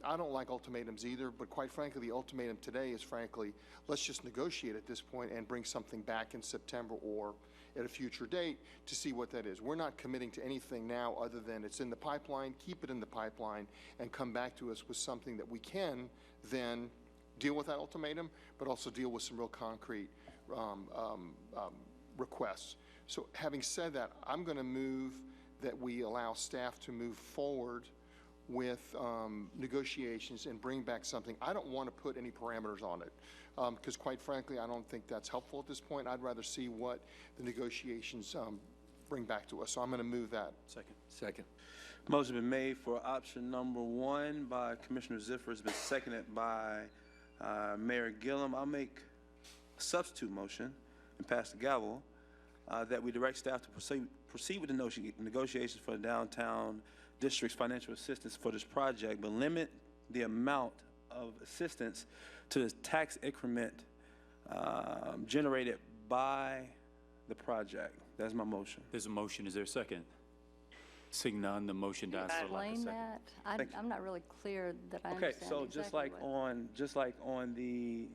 I don't like ultimatums either, but quite frankly, the ultimatum today is, frankly, let's just negotiate at this point and bring something back in September or at a future date to see what that is. We're not committing to anything now other than it's in the pipeline, keep it in the pipeline, and come back to us with something that we can then deal with that ultimatum, but also deal with some real concrete requests. So having said that, I'm going to move that we allow staff to move forward with negotiations and bring back something. I don't want to put any parameters on it because, quite frankly, I don't think that's helpful at this point. I'd rather see what the negotiations bring back to us. So I'm going to move that. Second. Motion been made for option number 1 by Commissioner Ziffer. It's been seconded by Mayor Gillum. I'll make a substitute motion and pass the gavel that we direct staff to proceed with the negotiations for the downtown district's financial assistance for this project, but limit the amount of assistance to the tax increment generated by the project. That's my motion. There's a motion. Is there a second? Seeing none, the motion dies for lack of Explain second. that. I'm not really clear that I Okay, understand so exactly just like on the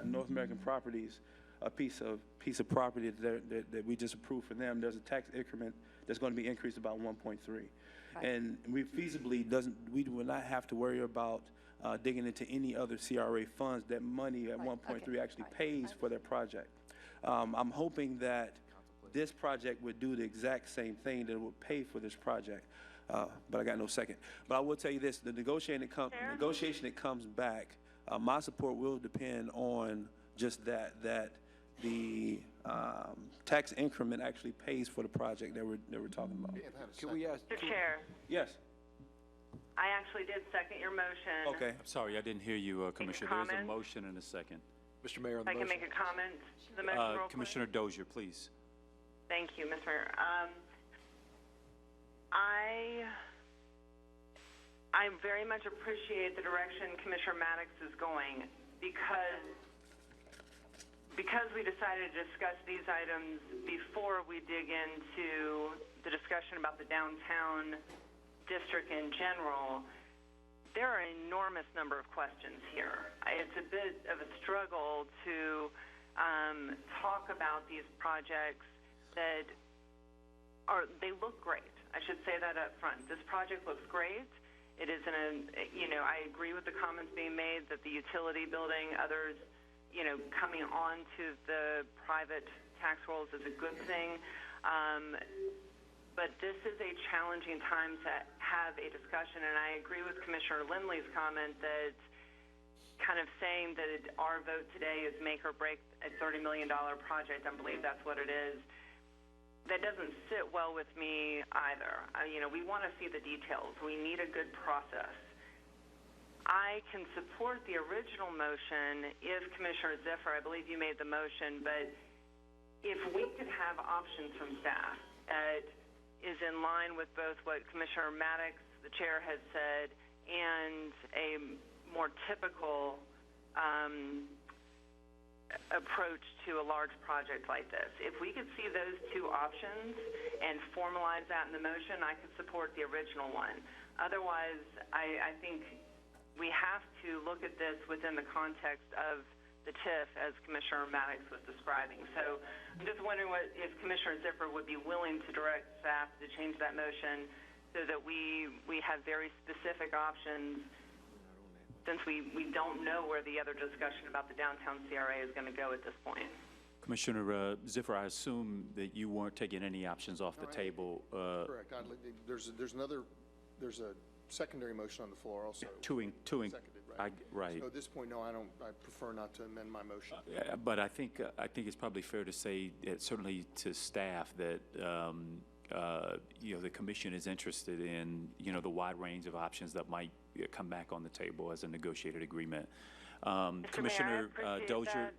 North American Properties, a piece of property that we just approved for them, there's a tax increment that's going to be increased about 1.3. Right. And we we will not have to worry about digging into any other CRA funds. That money at 1.3 actually pays for their project. I'm hoping that this project would do the exact same thing, that it would pay for this project. But I got no second. But I will tell you this, the negotiation that comes back, my support will depend on just that the tax increment actually pays for the project that we're talking about. Can we ask? Mr. Chair, Yes. I actually did second your motion. Okay. I'm sorry, I didn't hear you, Commissioner. There's a comment? motion and a second. Mr. Mayor, on the If I can motion. make a comment to the motion real quick. Commissioner Dozier, please. Thank you, Mr. Mayor. I very much appreciate the direction Commissioner Maddox is going because we decided to discuss these items before we dig into the discussion about the downtown district in general. There are an enormous number of questions here. It's a bit of a struggle to talk about these projects that they look great. I should say that up front. This project looks great. It is I agree with the comments being made that the utility building, others, coming on to the private tax rolls is a good thing. But this is a challenging time to have a discussion, and I agree with Commissioner Lindley's comment that kind of saying that our vote today is make or break a $30 million project. I believe that's what it is. That doesn't sit well with me either. We want to see the details. We need a good process. I can support the original motion if Commissioner Ziffer, I believe you made the motion, but if we could have options from staff that is in line with both what Commissioner Maddox, the chair, has said, and a more typical approach to a large project like this. If we could see those two options and formalize that in the motion, I could support the original one. Otherwise, I think we have to look at this within the context of the TIF as Commissioner Maddox was describing. So I'm just wondering if Commissioner Ziffer would be willing to direct staff to change that motion so that we have very specific options, since we don't know where the other discussion about the downtown CRA is going to go at this point. Commissioner Ziffer, I assume that you weren't taking any options off the table. Correct. There's a secondary motion on the floor also. Seconded, right? Right. So at this point, no, I prefer not to amend my motion. But I think it's probably fair to say, certainly to staff, that the commission is interested in the wide range of options that might come back on the table as a negotiated agreement. Commissioner Dozier.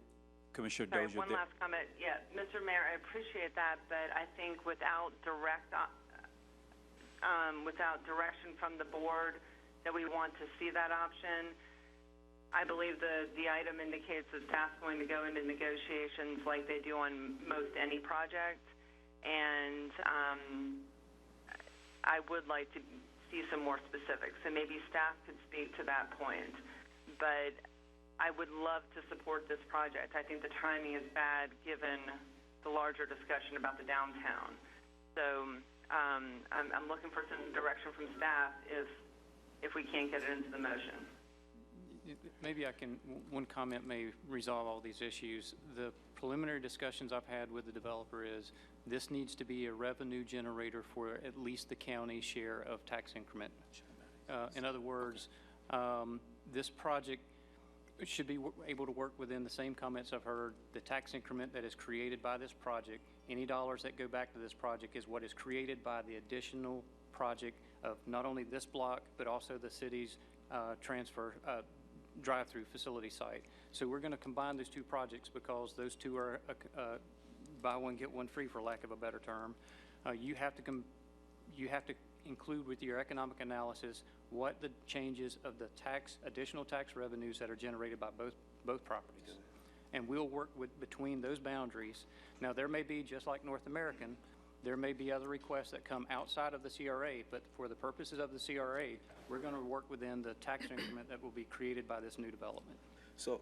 Commissioner Dozier. One last comment. Yeah, Mr. Mayor, I appreciate that, but I think without direction from the board that we want to see that option, I believe the item indicates that staff's going to go into negotiations like they do on most any project, and I would like to see some more specifics, and maybe staff could speak to that point. But I would love to support this project. I think the timing is bad given the larger discussion about the downtown. So I'm looking for some direction from staff if we can't get it into the motion. Maybe one comment may resolve all these issues. The preliminary discussions I've had with the developer is this needs to be a revenue generator for at least the county share of tax increment. In other words, this project should be able to work within the same comments I've heard. The tax increment that is created by this project, any dollars that go back to this project is what is created by the additional project of not only this block, but also the city's transfer drive-through facility site. So we're going to combine those two projects because those two are buy one, get one free, for lack of a better term. You have to include with your economic analysis what the changes of the additional tax revenues that are generated by both properties. And we'll work between those boundaries. Now, there may be, just like North American, there may be other requests that come outside of the CRA, but for the purposes of the CRA, we're going to work within the tax increment that will be created by this new development. So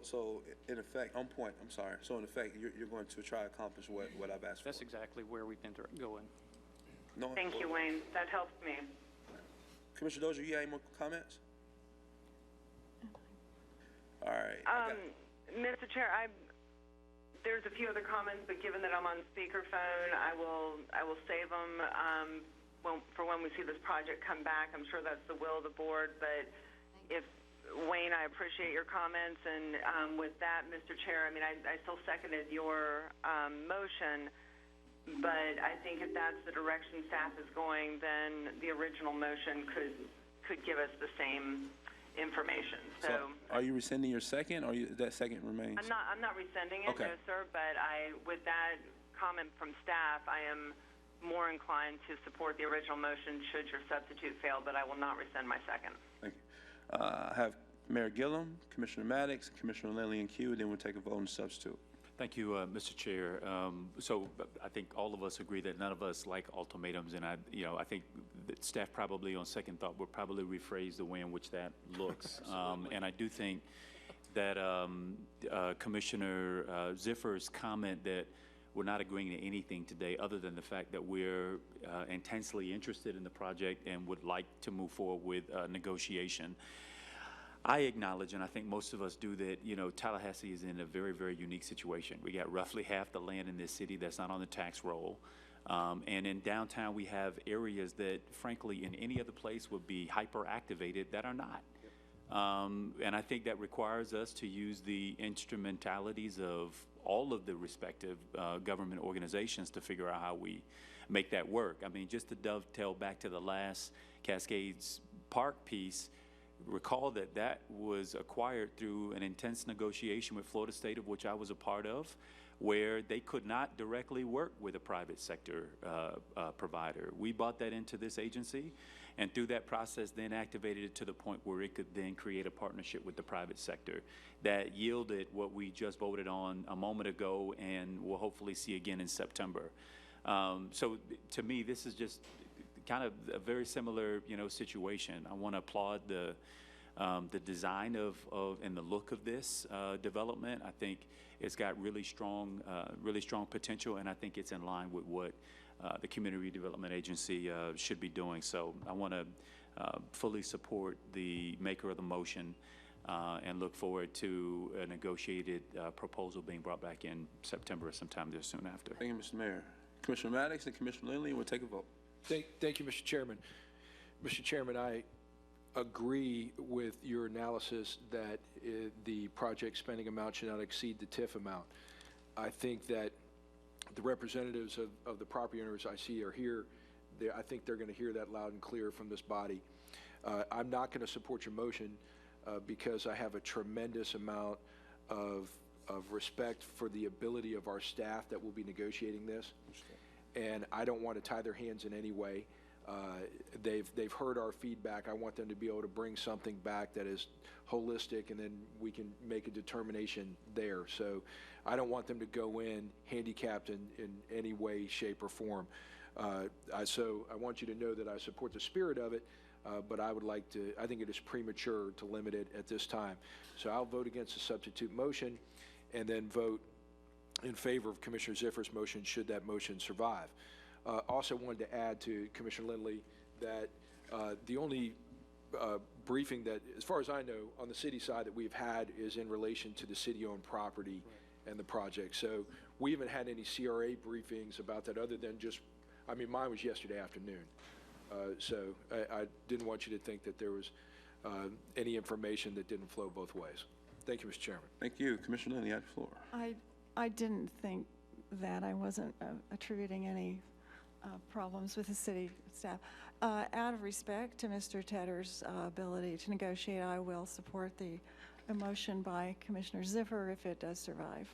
in effect, on point, I'm sorry. So in effect, you're going to try to accomplish what I've asked for. That's exactly where we've been going. No. Thank you, Wayne. That helps me. Commissioner Dozier, you have any more comments? All right. Mr. Chair, there's a few other comments, but given that I'm on speakerphone, I will save them for when we see this project come back. I'm sure that's the will of the board, but if Wayne, I appreciate your comments, and with that, Mr. Chair, I mean, I still seconded your motion, but I think if that's the direction staff is going, then the original motion could give us the same information. So are you rescinding your second, or that second remains? I'm not rescinding it, okay. No, sir, but with that comment from staff, I am more inclined to support the original motion should your substitute fail, but I will not rescind my second. Thank you. I have Mayor Gillum, Commissioner Maddox, Commissioner Lindley, and Q, then we'll take a vote on the substitute. Thank you, Mr. Chair. So I think all of us agree that none of us like ultimatums, and I think that staff probably, on second thought, would probably rephrase the way in which that looks. And I do think that Commissioner Ziffer's comment that we're not agreeing to anything today other than the fact that we're intensely interested in the project and would like to move forward with negotiation. I acknowledge, and I think most of us do, that Tallahassee is in a very, very unique situation. We got roughly half the land in this city that's not on the tax roll, and in downtown we have areas that, frankly, in any other place would be hyper-activated that are not. And I think that requires us to use the instrumentalities of all of the respective government organizations to figure out how we make that work. I mean, just to dovetail back to the last Cascades Park piece, recall that that was acquired through an intense negotiation with Florida State, of which I was a part of, where they could not directly work with a private sector provider. We brought that into this agency, and through that process then activated it to the point where it could then create a partnership with the private sector that yielded what we just voted on a moment ago and we'll hopefully see again in September. So to me, this is just kind of a very similar, situation. I want to applaud the design of and the look of this development. I think it's got really strong potential, and I think it's in line with what the Community Redevelopment Agency should be doing. So I want to fully support the maker of the motion and look forward to a negotiated proposal being brought back in September or sometime there soon after. Thank you, Mr. Mayor. Commissioner Maddox and Commissioner Lindley will take a vote. Thank you, Mr. Chairman. Mr. Chairman, I agree with your analysis that the project spending amount should not exceed the TIF amount. I think that the representatives of the property owners I see are here. I think they're going to hear that loud and clear from this body. I'm not going to support your motion because I have a tremendous amount of respect for the ability of our staff that will be negotiating this. And I don't want to tie their hands in any way. They've heard our feedback. I want them to be able to bring something back that is holistic, and then we can make a determination there. So I don't want them to go in handicapped in any way, shape, or form. So I want you to know that I support the spirit of it, but I think it is premature to limit it at this time. So I'll vote against the substitute motion and then vote in favor of Commissioner Ziffer's motion should that motion survive. Also wanted to add to Commissioner Lindley that the only briefing that, as far as I know, on the city side that we've had is in relation to the city-owned property and the project. So we haven't had any CRA briefings about that other than just, mine was yesterday afternoon. So I didn't want you to think that there was any information that didn't flow both ways. Thank you, Mr. Chairman. Thank you. Commissioner Lindley, you have the floor. I didn't think that. I wasn't attributing any problems with the city staff. Out of respect to Mr. Tedder's ability to negotiate, I will support the motion by Commissioner Ziffer if it does survive.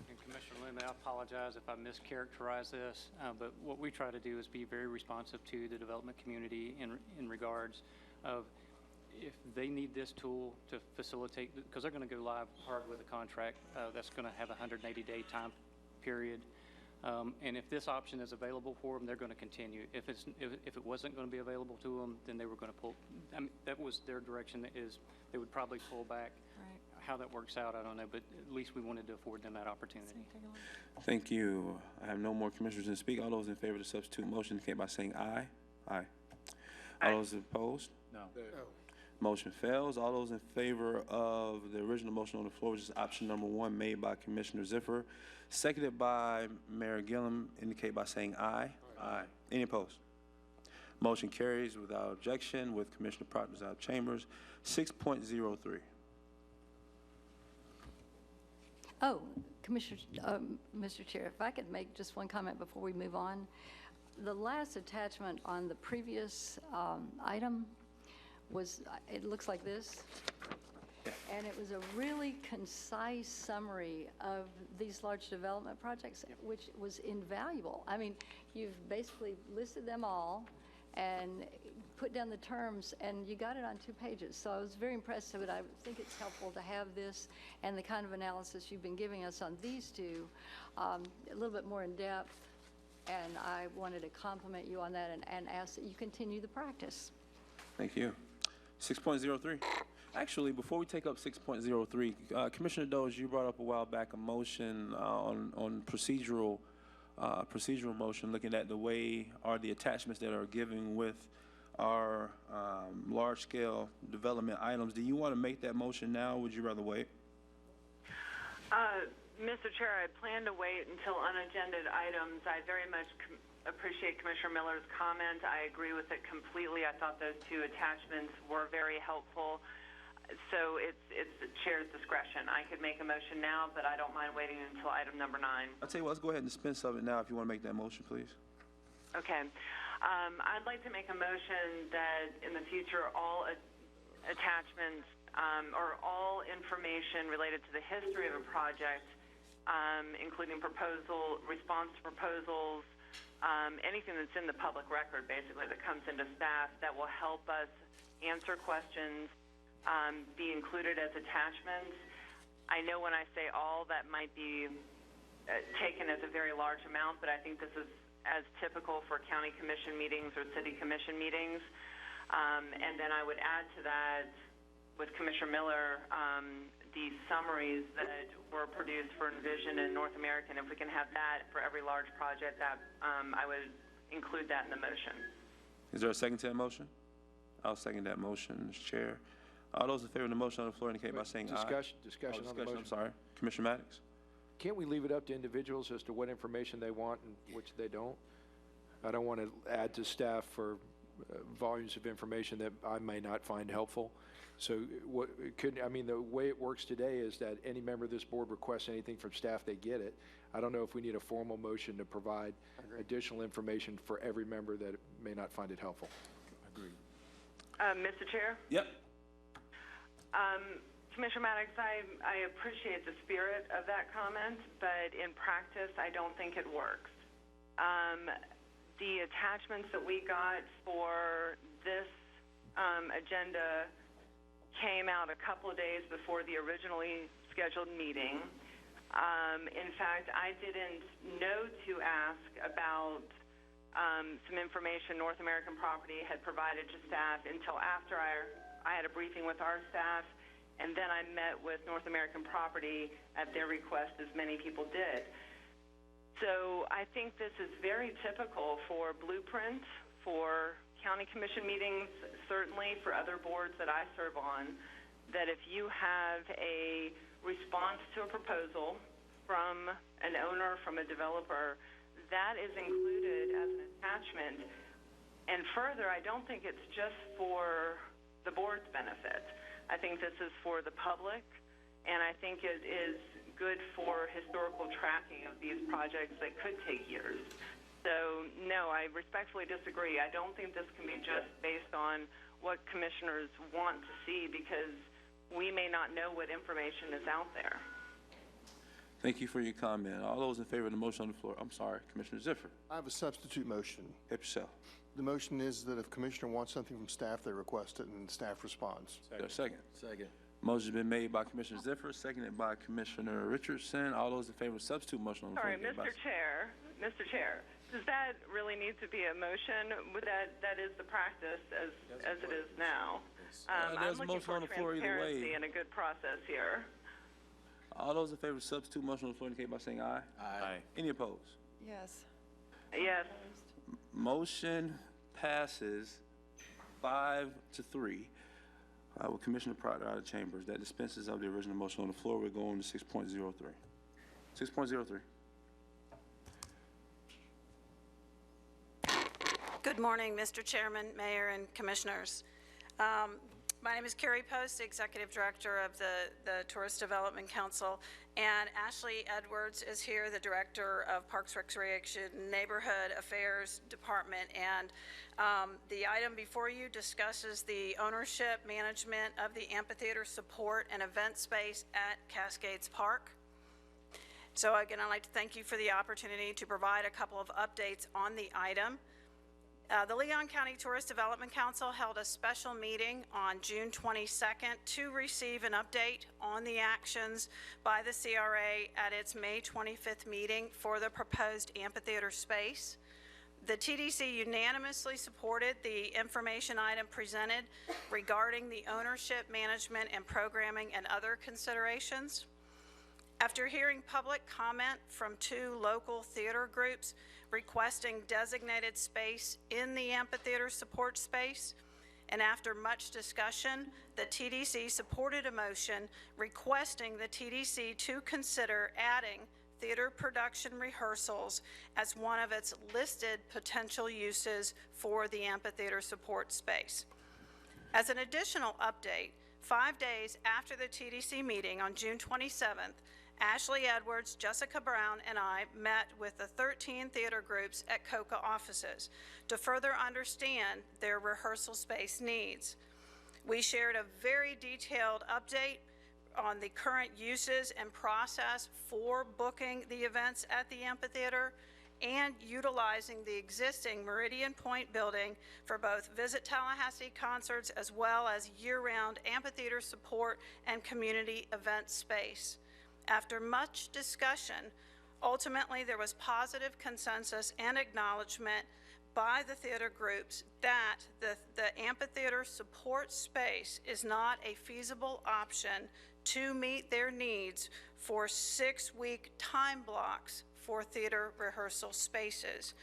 And Commissioner Lindley, I apologize if I mischaracterize this, but what we try to do is be very responsive to the development community in regards of if they need this tool to facilitate, because they're going to go live hard with a contract that's going to have a 180-day time period. And if this option is available for them, they're going to continue. If it wasn't going to be available to them, then they were going to pull. That was their direction, is they would probably pull back. Right. How that works out, I don't know, but at least we wanted to afford them that opportunity. Thank you. I have no more commissioners to speak. All those in favor of the substitute motion indicate by saying aye. Aye. All those opposed? No. Motion fails. All those in favor of the original motion on the floor, which is option number 1 made by Commissioner Ziffer, seconded by Mayor Gillum, indicate by saying aye. Aye. Any opposed? Motion carries without objection with Commissioner Proctor's out of chambers. 6.03. Oh, Commissioner, Mr. Chair, if I could make just one comment before we move on. The last attachment on the previous item was, it looks like this, and it was a really concise summary of these large development projects, which was invaluable. You've basically listed them all and put down the terms, and you got it on 2 pages. So I was very impressed with it. I think it's helpful to have this and the kind of analysis you've been giving us on these two, a little bit more in depth, and I wanted to compliment you on that and ask that you continue the practice. Thank you. 6.03. Actually, before we take up 6.03, Commissioner Doge, you brought up a while back a motion on procedural motion, looking at the way or the attachments that are given with our large-scale development items. Do you want to make that motion now, or would you rather wait? Mr. Chair, I plan to wait until unagended items. I very much appreciate Commissioner Miller's comment. I agree with it completely. I thought those 2 attachments were very helpful. So it's the chair's discretion. I could make a motion now, but I don't mind waiting until item number 9. I'll tell you what, let's go ahead and dispense of it now if you want to make that motion, please. Okay. I'd like to make a motion that in the future all attachments or all information related to the history of a project, including response to proposals, anything that's in the public record, basically, that comes into staff that will help us answer questions, be included as attachments. I know when I say all, that might be taken as a very large amount, but I think this is as typical for county commission meetings or city commission meetings. And then I would add to that, with Commissioner Miller, the summaries that were produced for Envision and North American. If we can have that for every large project, that I would include that in the motion. Is there a second to that motion? I'll second that motion, Mr. Chair. All those in favor of the motion on the floor indicate by saying aye. Discussion on the motion. I'm sorry. Commissioner Maddox? Can't we leave it up to individuals as to what information they want and which they don't? I don't want to add to staff for volumes of information that I may not find helpful. So the way it works today is that any member of this board requests anything from staff, they get it. I don't know if we need a formal motion to provide additional information for every member that may not find it helpful. Agreed. Mr. Chair? Yep. Commissioner Maddox, I appreciate the spirit of that comment, but in practice, I don't think it works. The attachments that we got for this agenda came out a couple of days before the originally scheduled meeting. In fact, I didn't know to ask about some information North American Property had provided to staff until after I had a briefing with our staff, and then I met with North American Property at their request, as many people did. So I think this is very typical for Blueprint, for county commission meetings, certainly for other boards that I serve on, that if you have a response to a proposal from an owner, from a developer, that is included as an attachment. And further, I don't think it's just for the board's benefit. I think this is for the public, and I think it is good for historical tracking of these projects that could take years. So, no, I respectfully disagree. I don't think this can be just based on what commissioners want to see, because we may not know what information is out there. Thank you for your comment. All those in favor of the motion on the floor? I'm sorry, Commissioner Ziffer. I have a substitute motion. Help yourself. The motion is that if Commissioner wants something from staff, they request it, and staff responds. Second. Second. Motion's been made by Commissioner Ziffer, seconded by Commissioner Richardson. All those in favor of substitute motion on the floor? Sorry, Mr. Chair, does that really need to be a motion? That is the practice as it is now. I'm looking for transparency and a good process here. All those in favor of substitute motion on the floor indicate by saying aye. Aye. Any opposed? Yes. Yes. Motion passes 5-3. With Commissioner Proctor out of chambers, that dispenses of the original motion on the floor. We're going to 6.03. 6.03. Good morning, Mr. Chairman, Mayor, and Commissioners. My name is Carrie Post, Executive Director of the Tourist Development Council, and Ashley Edwards is here, the Director of Parks, Recreation, Neighborhood Affairs Department. And the item before you discusses the ownership, management of the amphitheater support and event space at Cascades Park. So again, I'd like to thank you for the opportunity to provide a couple of updates on the item. The Leon County Tourist Development Council held a special meeting on June 22nd to receive an update on the actions by the CRA at its May 25th meeting for the proposed amphitheater space. The TDC unanimously supported the information item presented regarding the ownership, management, and programming and other considerations. After hearing public comment from 2 local theater groups requesting designated space in the amphitheater support space, and after much discussion, the TDC supported a motion requesting the TDC to consider adding theater production rehearsals as one of its listed potential uses for the amphitheater support space. As an additional update, 5 days after the TDC meeting on June 27th, Ashley Edwards, Jessica Brown, and I met with the 13 theater groups at COCA offices to further understand their rehearsal space needs. We shared a very detailed update on the current uses and process for booking the events at the amphitheater and utilizing the existing Meridian Point building for both Visit Tallahassee concerts as well as year-round amphitheater support and community event space. After much discussion, ultimately there was positive consensus and acknowledgement by the theater groups that the amphitheater support space is not a feasible option to meet their needs for 6-week time blocks for theater rehearsal spaces.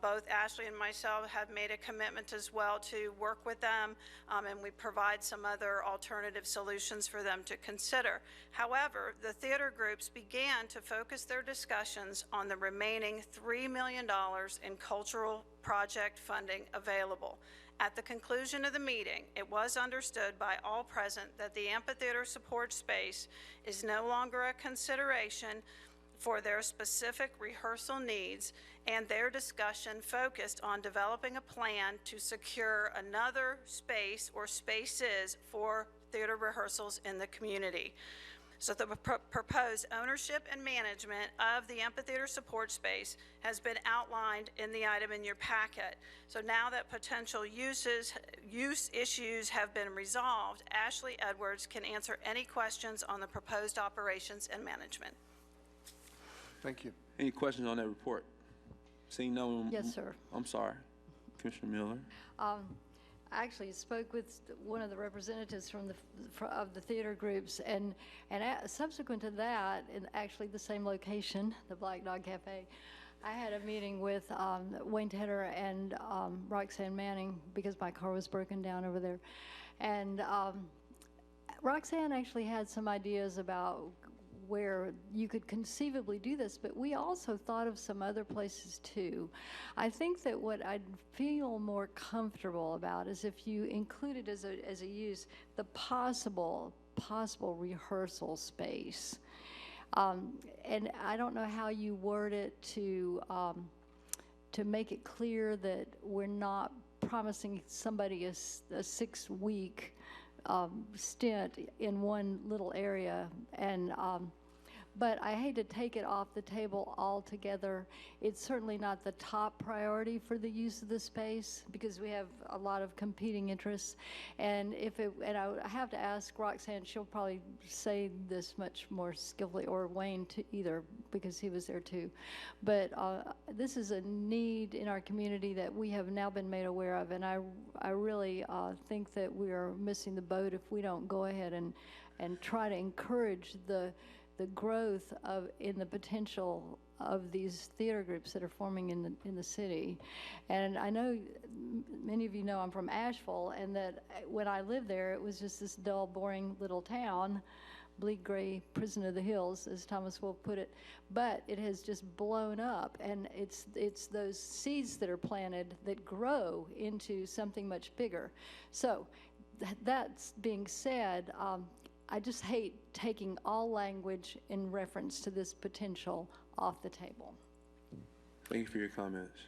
Both Ashley and myself have made a commitment as well to work with them, and we provide some other alternative solutions for them to consider. However, the theater groups began to focus their discussions on the remaining $3 million in cultural project funding available. At the conclusion of the meeting, it was understood by all present that the amphitheater support space is no longer a consideration for their specific rehearsal needs, and their discussion focused on developing a plan to secure another space or spaces for theater rehearsals in the community. So the proposed ownership and management of the amphitheater support space has been outlined in the item in your packet. So now that potential use issues have been resolved, Ashley Edwards can answer any questions on the proposed operations and management. Thank you. Any questions on that report? Seeing no. Yes, sir. I'm sorry. Commissioner Miller. I actually spoke with one of the representatives of the theater groups, and subsequent to that, in actually the same location, the Black Dog Cafe, I had a meeting with Wayne Tedder and Roxanne Manning because my car was broken down over there. And Roxanne actually had some ideas about where you could conceivably do this, but we also thought of some other places too. I think that what I'd feel more comfortable about is if you included as a use the possible rehearsal space. And I don't know how you word it to make it clear that we're not promising somebody a 6-week stint in one little area, and but I hate to take it off the table altogether. It's certainly not the top priority for the use of the space because we have a lot of competing interests. And I have to ask Roxanne, she'll probably say this much more skillfully, or Wayne either, because he was there too. But this is a need in our community that we have now been made aware of, and I really think that we are missing the boat if we don't go ahead and try to encourage the growth in the potential of these theater groups that are forming in the city. And I know many of you know I'm from Asheville, and that when I lived there, it was just this dull, boring little town, bleak gray prison of the hills, as Thomas Wolfe put it. But it has just blown up, and it's those seeds that are planted that grow into something much bigger. So that's being said, I just hate taking all language in reference to this potential off the table. Thank you for your comments.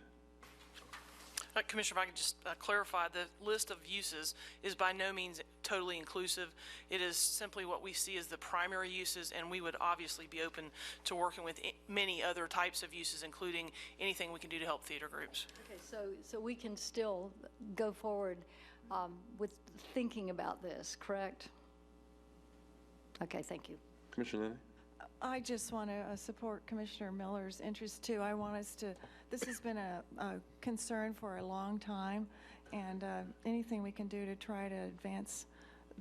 Commissioner, if I could just clarify, the list of uses is by no means totally inclusive. It is simply what we see as the primary uses, and we would obviously be open to working with many other types of uses, including anything we can do to help theater groups. Okay, so we can still go forward with thinking about this, correct? Okay, thank you. Commissioner Lilly? I just want to support Commissioner Miller's interest too. I want us to, this has been a concern for a long time, and anything we can do to try to advance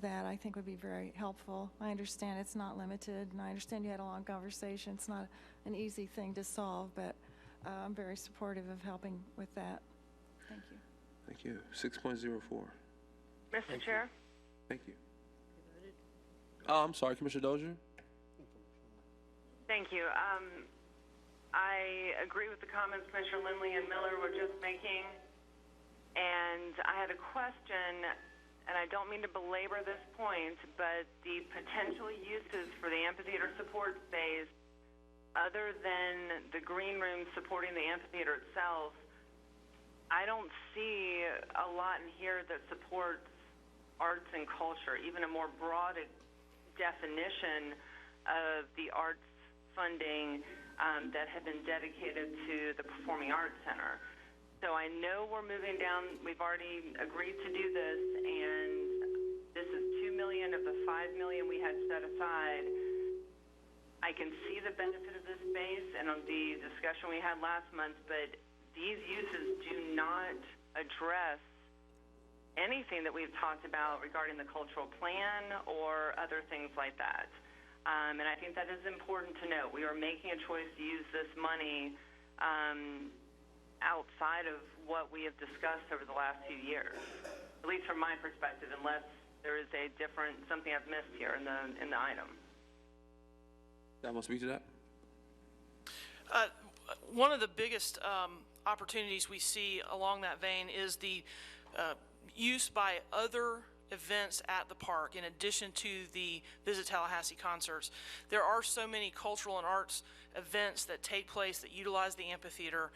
that I think would be very helpful. I understand it's not limited, and I understand you had a long conversation. It's not an easy thing to solve, but I'm very supportive of helping with that. Thank you. Thank you. 6.04. Mr. Chair? Thank you. Oh, I'm sorry, Commissioner Dozier? Thank you. I agree with the comments Commissioner Lindley and Miller were just making, and I had a question, and I don't mean to belabor this point, but the potential uses for the amphitheater support space, other than the green room supporting the amphitheater itself, I don't see a lot in here that supports arts and culture, even a more broad definition of the arts funding that had been dedicated to the Performing Arts Center. So I know we're moving down, we've already agreed to do this, and this is $2 million of the $5 million we had set aside. I can see the benefit of this space and of the discussion we had last month, but these uses do not address anything that we've talked about regarding the cultural plan or other things like that. And I think that is important to note. We are making a choice to use this money outside of what we have discussed over the last few years, at least from my perspective, unless there is a different, something I've missed here in the item. That must speak to that. One of the biggest opportunities we see along that vein is the use by other events at the park in addition to the Visit Tallahassee concerts. There are so many cultural and arts events that take place that utilize the amphitheater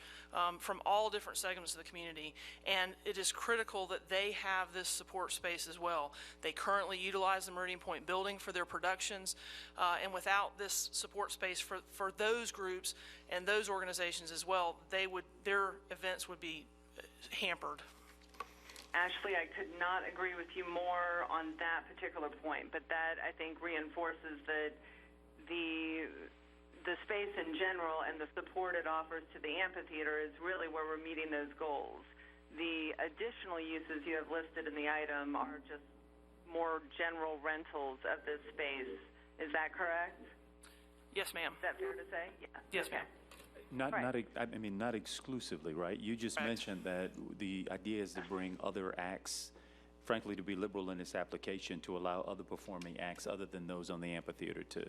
from all different segments of the community, and it is critical that they have this support space as well. They currently utilize the Meridian Point building for their productions, and without this support space for those groups and those organizations as well, their events would be hampered. Ashley, I could not agree with you more on that particular point, but that, I think, reinforces that the space in general and the support it offers to the amphitheater is really where we're meeting those goals. The additional uses you have listed in the item are just more general rentals of this space. Is that correct? Yes, ma'am. Is that fair to say? Yeah. Yes, ma'am. Not exclusively, right? You just mentioned that the idea is to bring other acts, frankly, to be liberal in this application, to allow other performing acts other than those on the amphitheater to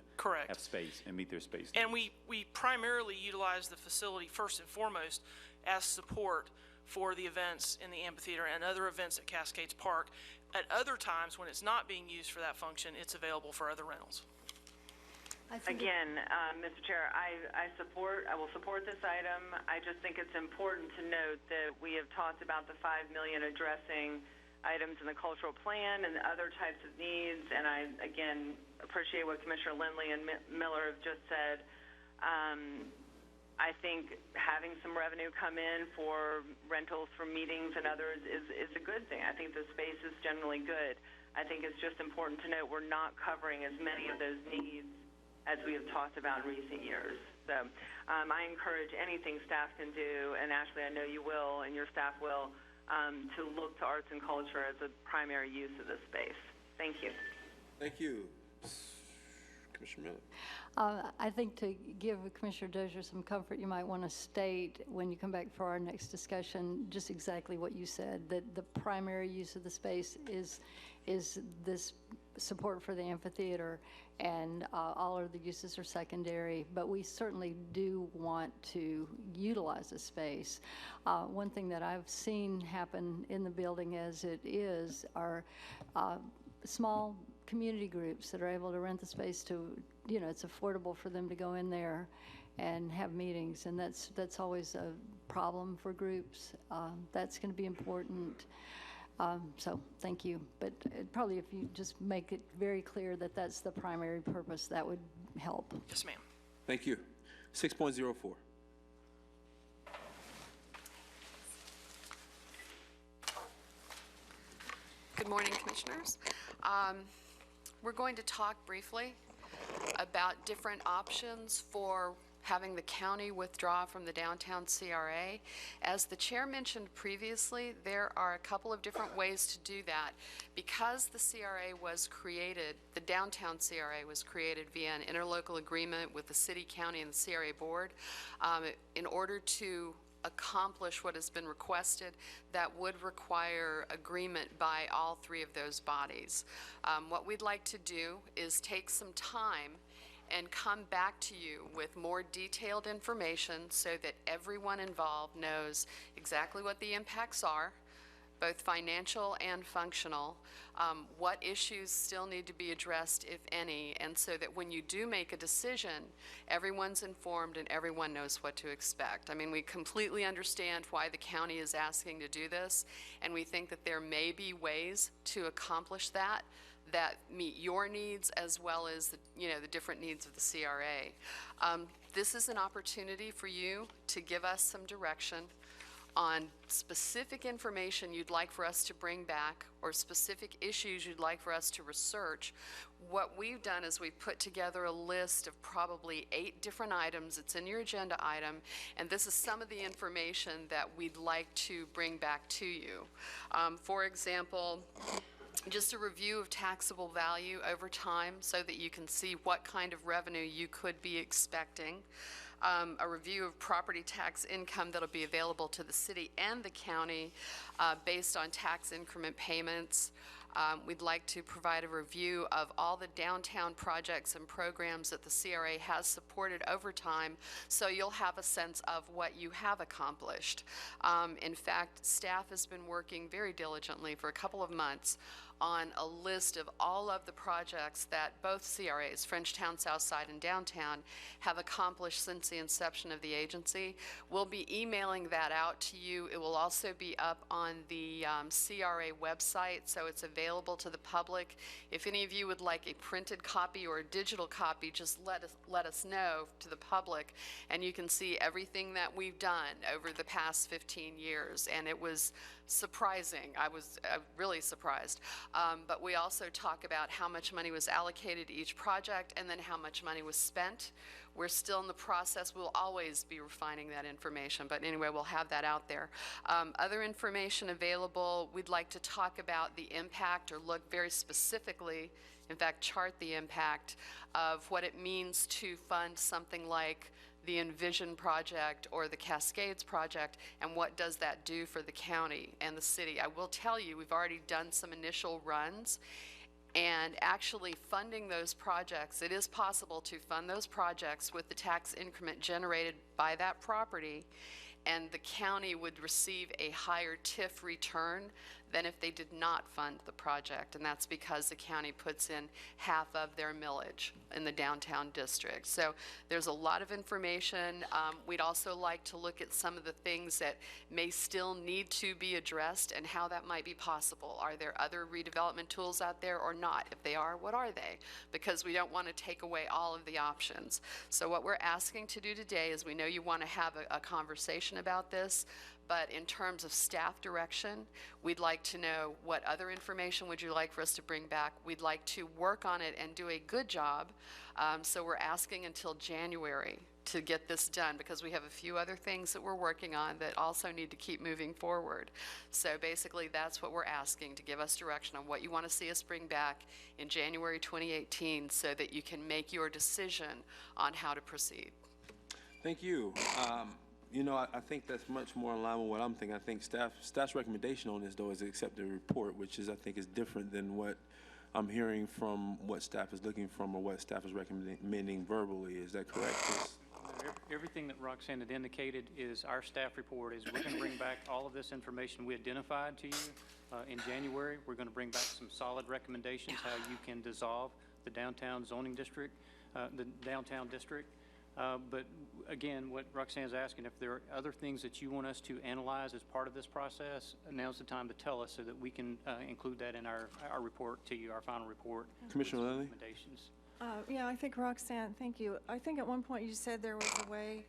have space and meet their space. And we primarily utilize the facility first and foremost as support for the events in the amphitheater and other events at Cascades Park. At other times, when it's not being used for that function, it's available for other rentals. Again, Mr. Chair, I will support this item. I just think it's important to note that we have talked about the $5 million addressing items in the cultural plan and other types of needs, and I, again, appreciate what Commissioner Lindley and Miller have just said. I think having some revenue come in for rentals for meetings and others is a good thing. I think the space is generally good. I think it's just important to note we're not covering as many of those needs as we have talked about in recent years. So I encourage anything staff can do, and Ashley, I know you will, and your staff will, to look to arts and culture as a primary use of this space. Thank you. Thank you. Commissioner Miller. I think to give Commissioner Dozier some comfort, you might want to state when you come back for our next discussion just exactly what you said, that the primary use of the space is this support for the amphitheater, and all of the uses are secondary, but we certainly do want to utilize the space. One thing that I've seen happen in the building as it is are small community groups that are able to rent the space to, it's affordable for them to go in there and have meetings, and that's always a problem for groups. That's going to be important. So thank you. But probably if you just make it very clear that that's the primary purpose, that would help. Yes, ma'am. Thank you. 6.04. Good morning, Commissioners. We're going to talk briefly about different options for having the county withdraw from the downtown CRA. As the chair mentioned previously, there are a couple of different ways to do that. Because the CRA was created, the downtown CRA was created via an interlocal agreement with the city, county, and the CRA board, in order to accomplish what has been requested, that would require agreement by all three of those bodies. What we'd like to do is take some time and come back to you with more detailed information so that everyone involved knows exactly what the impacts are, both financial and functional, what issues still need to be addressed, if any, and so that when you do make a decision, everyone's informed and everyone knows what to expect. I mean, we completely understand why the county is asking to do this, and we think that there may be ways to accomplish that meet your needs as well as the different needs of the CRA. This is an opportunity for you to give us some direction on specific information you'd like for us to bring back or specific issues you'd like for us to research. What we've done is we've put together a list of probably 8 different items. It's in your agenda item, and this is some of the information that we'd like to bring back to you. For example, just a review of taxable value over time so that you can see what kind of revenue you could be expecting. A review of property tax income that'll be available to the city and the county based on tax increment payments. We'd like to provide a review of all the downtown projects and programs that the CRA has supported over time, so you'll have a sense of what you have accomplished. In fact, staff has been working very diligently for a couple of months on a list of all of the projects that both CRAs, Frenchtown, Southside, and Downtown, have accomplished since the inception of the agency. We'll be emailing that out to you. It will also be up on the CRA website, so it's available to the public. If any of you would like a printed copy or a digital copy, just let us know to the public, and you can see everything that we've done over the past 15 years. And it was surprising. I was really surprised. But we also talk about how much money was allocated to each project and then how much money was spent. We're still in the process. We'll always be refining that information, but anyway, we'll have that out there. Other information available, we'd like to talk about the impact or look very specifically, in fact, chart the impact of what it means to fund something like the Envision project or the Cascades project, and what does that do for the county and the city. I will tell you, we've already done some initial runs, and actually funding those projects, it is possible to fund those projects with the tax increment generated by that property, and the county would receive a higher TIF return than if they did not fund the project, and that's because the county puts in half of their millage in the downtown district. So there's a lot of information. We'd also like to look at some of the things that may still need to be addressed and how that might be possible. Are there other redevelopment tools out there or not? If they are, what are they? Because we don't want to take away all of the options. So what we're asking to do today is, we know you want to have a conversation about this, but in terms of staff direction, we'd like to know what other information would you like for us to bring back. We'd like to work on it and do a good job. So we're asking until January to get this done, because we have a few other things that we're working on that also need to keep moving forward. So basically, that's what we're asking, to give us direction on what you want to see us bring back in January 2018 so that you can make your decision on how to proceed. Thank you. You know, I think that's much more in line with what I'm thinking. I think staff's recommendation on this, though, is to accept the report, which is, I think, is different than what I'm hearing from what staff is looking from or what staff is recommending verbally. Is that correct? Everything that Roxanne had indicated is our staff report. Is we're going to bring back all of this information we identified to you in January. We're going to bring back some solid recommendations how you can dissolve the downtown zoning district, the downtown district. But again, what Roxanne is asking, if there are other things that you want us to analyze as part of this process, now's the time to tell us so that we can include that in our report to you, our final report. Commissioner Lilly? Recommendations. Yeah, I think, Roxanne, thank you. I think at one point you said there was a way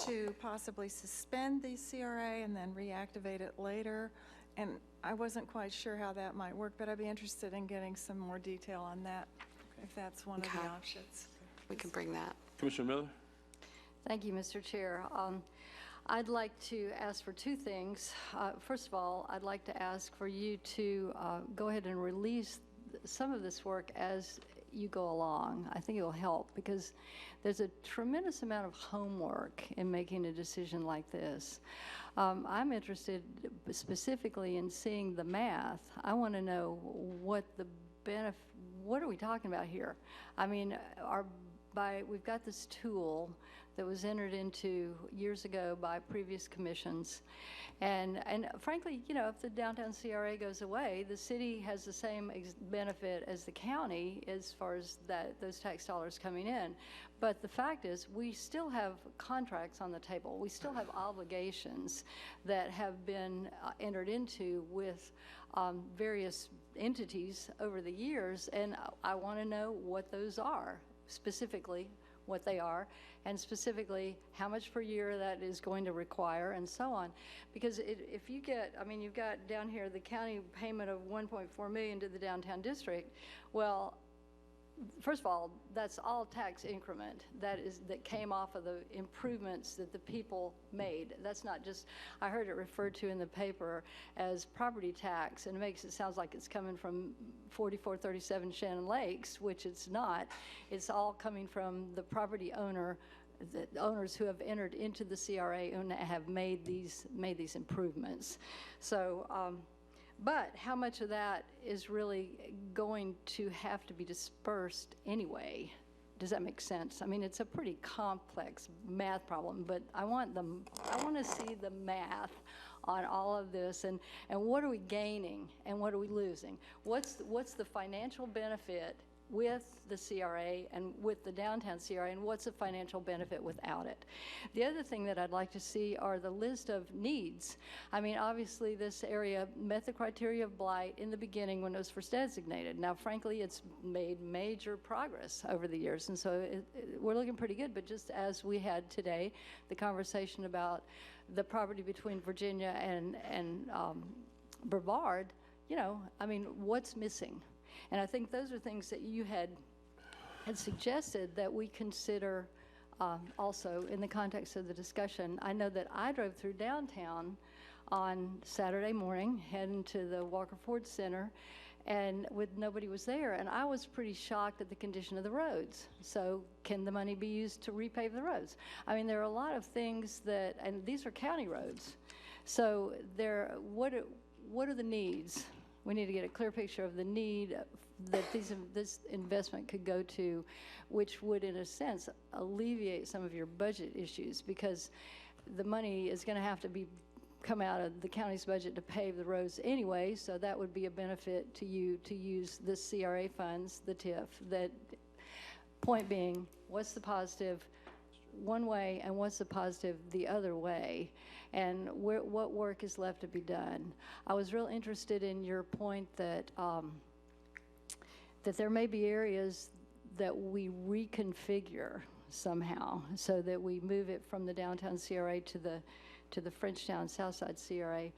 to possibly suspend the CRA and then reactivate it later, and I wasn't quite sure how that might work, but I'd be interested in getting some more detail on that, if that's one of the options. We can bring that. Commissioner Miller? Thank you, Mr. Chair. I'd like to ask for 2 things. First of all, I'd like to ask for you to go ahead and release some of this work as you go along. I think it will help, because there's a tremendous amount of homework in making a decision like this. I'm interested specifically in seeing the math. I want to know what the benefit, what are we talking about here? I mean, we've got this tool that was entered into years ago by previous commissions. And frankly, you know, if the downtown CRA goes away, the city has the same benefit as the county as far as those tax dollars coming in. But the fact is, we still have contracts on the table. We still have obligations that have been entered into with various entities over the years, and I want to know what those are, specifically what they are, and specifically how much per year that is going to require, and so on. Because if you get, I mean, you've got down here the county payment of $1.4 million to the downtown district. Well, first of all, that's all tax increment that came off of the improvements that the people made. That's not just, I heard it referred to in the paper as property tax, and it makes it sound like it's coming from 4437 Shannon Lakes, which it's not. It's all coming from the property owner, the owners who have entered into the CRA and have made these improvements. So, but how much of that is really going to have to be dispersed anyway? Does that make sense? I mean, it's a pretty complex math problem, but I want to see the math on all of this, and what are we gaining and what are we losing? What's the financial benefit with the CRA and with the downtown CRA, and what's the financial benefit without it? The other thing that I'd like to see are the list of needs. I mean, obviously this area met the criteria of blight in the beginning when it was first designated. Now, frankly, it's made major progress over the years, and so we're looking pretty good. But just as we had today, the conversation about the property between Virginia and Brevard, you know, I mean, what's missing? And I think those are things that you had suggested that we consider also in the context of the discussion. I know that I drove through downtown on Saturday morning, heading to the Walker Ford Center, and nobody was there, and I was pretty shocked at the condition of the roads. So can the money be used to repave the roads? I mean, there are a lot of things that, and these are county roads. So what are the needs? We need to get a clear picture of the need that this investment could go to, which would, in a sense, alleviate some of your budget issues, because the money is going to have to come out of the county's budget to pave the roads anyway, so that would be a benefit to you to use the CRA funds, the TIF. That point being, what's the positive one way and what's the positive the other way, and what work is left to be done? I was real interested in your point that that there may be areas that we reconfigure somehow so that we move it from the downtown CRA to the Frenchtown Southside CRA.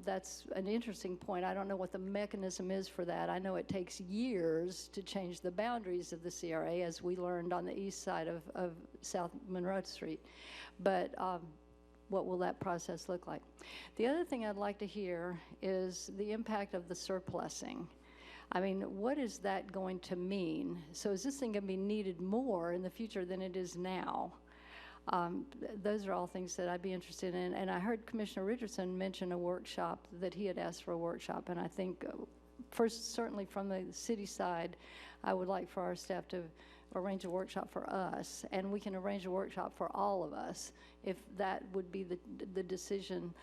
That's an interesting point. I don't know what the mechanism is for that. I know it takes years to change the boundaries of the CRA, as we learned on the east side of South Monroe Street. But what will that process look like? The other thing I'd like to hear is the impact of the surplusing. I mean, what is that going to mean? So is this thing going to be needed more in the future than it is now? Those are all things that I'd be interested in. And I heard Commissioner Richardson mention a workshop, that he had asked for a workshop. And I think, first, certainly from the city side, I would like for our staff to arrange a workshop for us. And we can arrange a workshop for all of us, if that would be the decision.